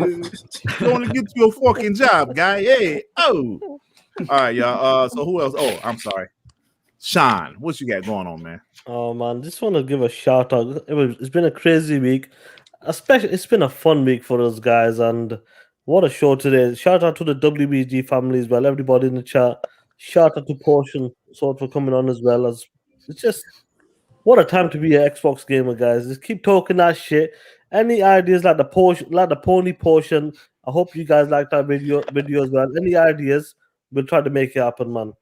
going to get you a fucking job, guy. Hey, oh. All right, y'all. So who else? Oh, I'm sorry. Sean, what you got going on, man? Oh man, just want to give a shout out. It's been a crazy week. Especially, it's been a fun week for us guys, and what a show today. Shout out to the WBG family as well. Everybody in the chat. shout out to Portion sort for coming on as well. As it's just what a time to be an Xbox gamer, guys. Just keep talking that shit. Any ideas like the pony portion? I hope you guys like that video as well. Any ideas? We'll try to make it happen, man.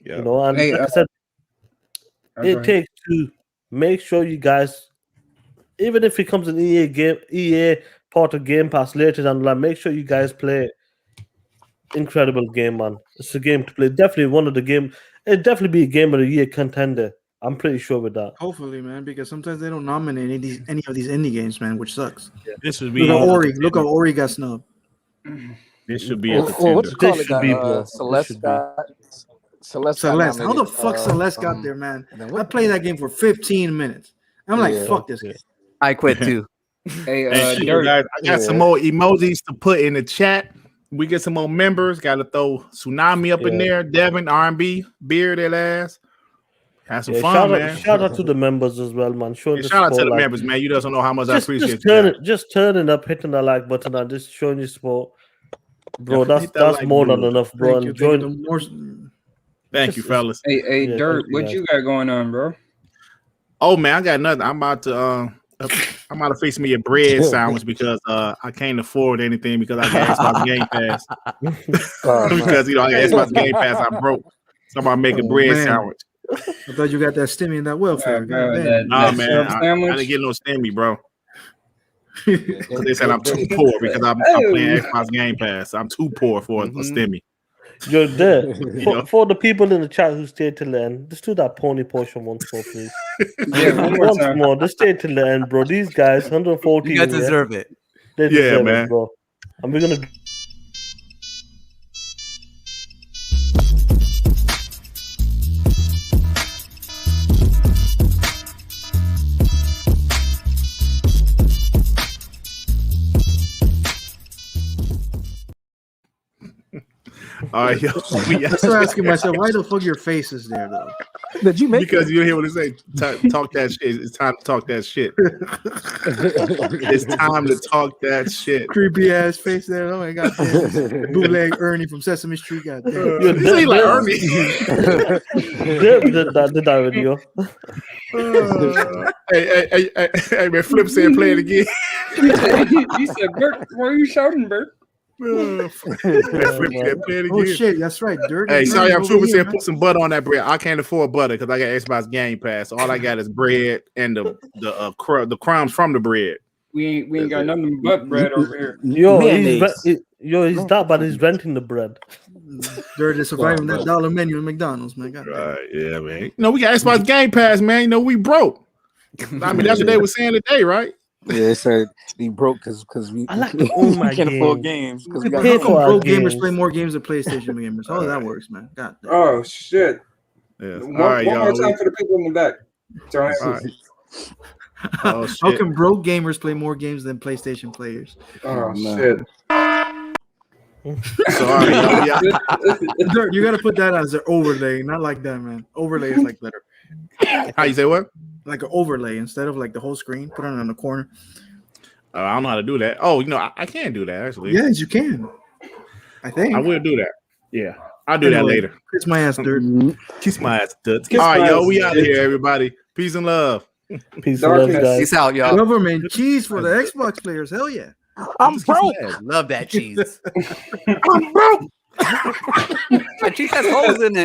Yeah. You know, and like I said, it takes to make sure you guys, even if it comes an EA part of Game Pass later down the line, make sure you guys play. Incredible game, man. It's a game to play. Definitely one of the game. It'd definitely be a game of the year contender. I'm pretty sure with that. Hopefully, man, because sometimes they don't nominate any of these indie games, man, which sucks. Yeah. This would be Look how Ori got snubbed. This should be a what you call This it? should be, Celeste. How the fuck Celeste got there, man? I played that game for 15 minutes. I'm like, fuck this game. I quit too. Hey, guys, I got some more emojis to put in the chat. We get some more members. Got to throw Tsunami up in there. Devin, R&B, Beard, that ass. Have some fun, man. Shout out to the members as well, man. Shout out to the members, man. You don't know how much I appreciate just turning up, hitting the like button, and just showing your support, bro. That's more than enough, bro. Thank you, fellas. Hey, Dirt, what you got going on, bro? Oh man, I got nothing. I'm about to fix me a bread sandwich because I can't afford anything because I got Xbox Game Pass. Because I got Xbox Game Pass, I broke. So I'm about to make a bread sandwich. I thought you got that stimmy and that welfare. Nah, man, I didn't get no stimmy, bro. They said I'm too poor because I'm playing Xbox Game Pass. I'm too poor for a stimmy. You're there. For the people in the chat who stayed till the end, just do that pony portion once more, please. Once more, just stay till the end, bro. These guys, 114. You guys deserve it. They deserve it, bro. And we're gonna. All right, yo. I'm still asking myself, why the fuck your face is there, though? Did you make because you hear what they say? Talk that shit. It's time to talk that shit. It's time to talk that shit. Creepy ass face there. Oh my god, bootleg Ernie from Sesame Street. God damn. You ain't like Ernie. Did that video. Hey, man, Flip said play it again. You said, Bert, why are you shouting, Bert? Oh shit, that's right. Dirt. Hey, sorry, I'm Trooper said put some butter on that bread. I can't afford butter because I got Xbox Game Pass. All I got is bread and the crumbs from the bread. We ain't got nothing but bread over here. He's not, but he's renting the bread. Dirt is surviving that dollar menu at McDonald's, man. God right, yeah, man. We got Xbox Game Pass, man. We broke. I mean, that's what they were saying today, right? Yeah, they said we broke because we can't afford games. Because broke gamers play more games than PlayStation gamers. Oh, that works, man. God damn. Oh shit. Yeah. One more time for the people in the back. Sorry. Oh, shit. How can broke gamers play more games than PlayStation players? Oh shit. Sorry, Dirt, you gotta put that as an overlay, not like that, man. Overlay is like better. How you say what? Like an overlay instead of like the whole screen. Put it on the corner. I don't know how to do that. Oh, I can't do that actually. Yes, you can. I think I will do that. Yeah, I'll do that later. Kiss my ass, Dirt. Kiss my ass, Dirt. All right, yo, we out of here, everybody. Peace and love. Peace and love, guys. Peace out, y'all. Government cheese for the Xbox players. Hell yeah. I'm broke. Love that cheese. I'm broke. My cheese has holes in it.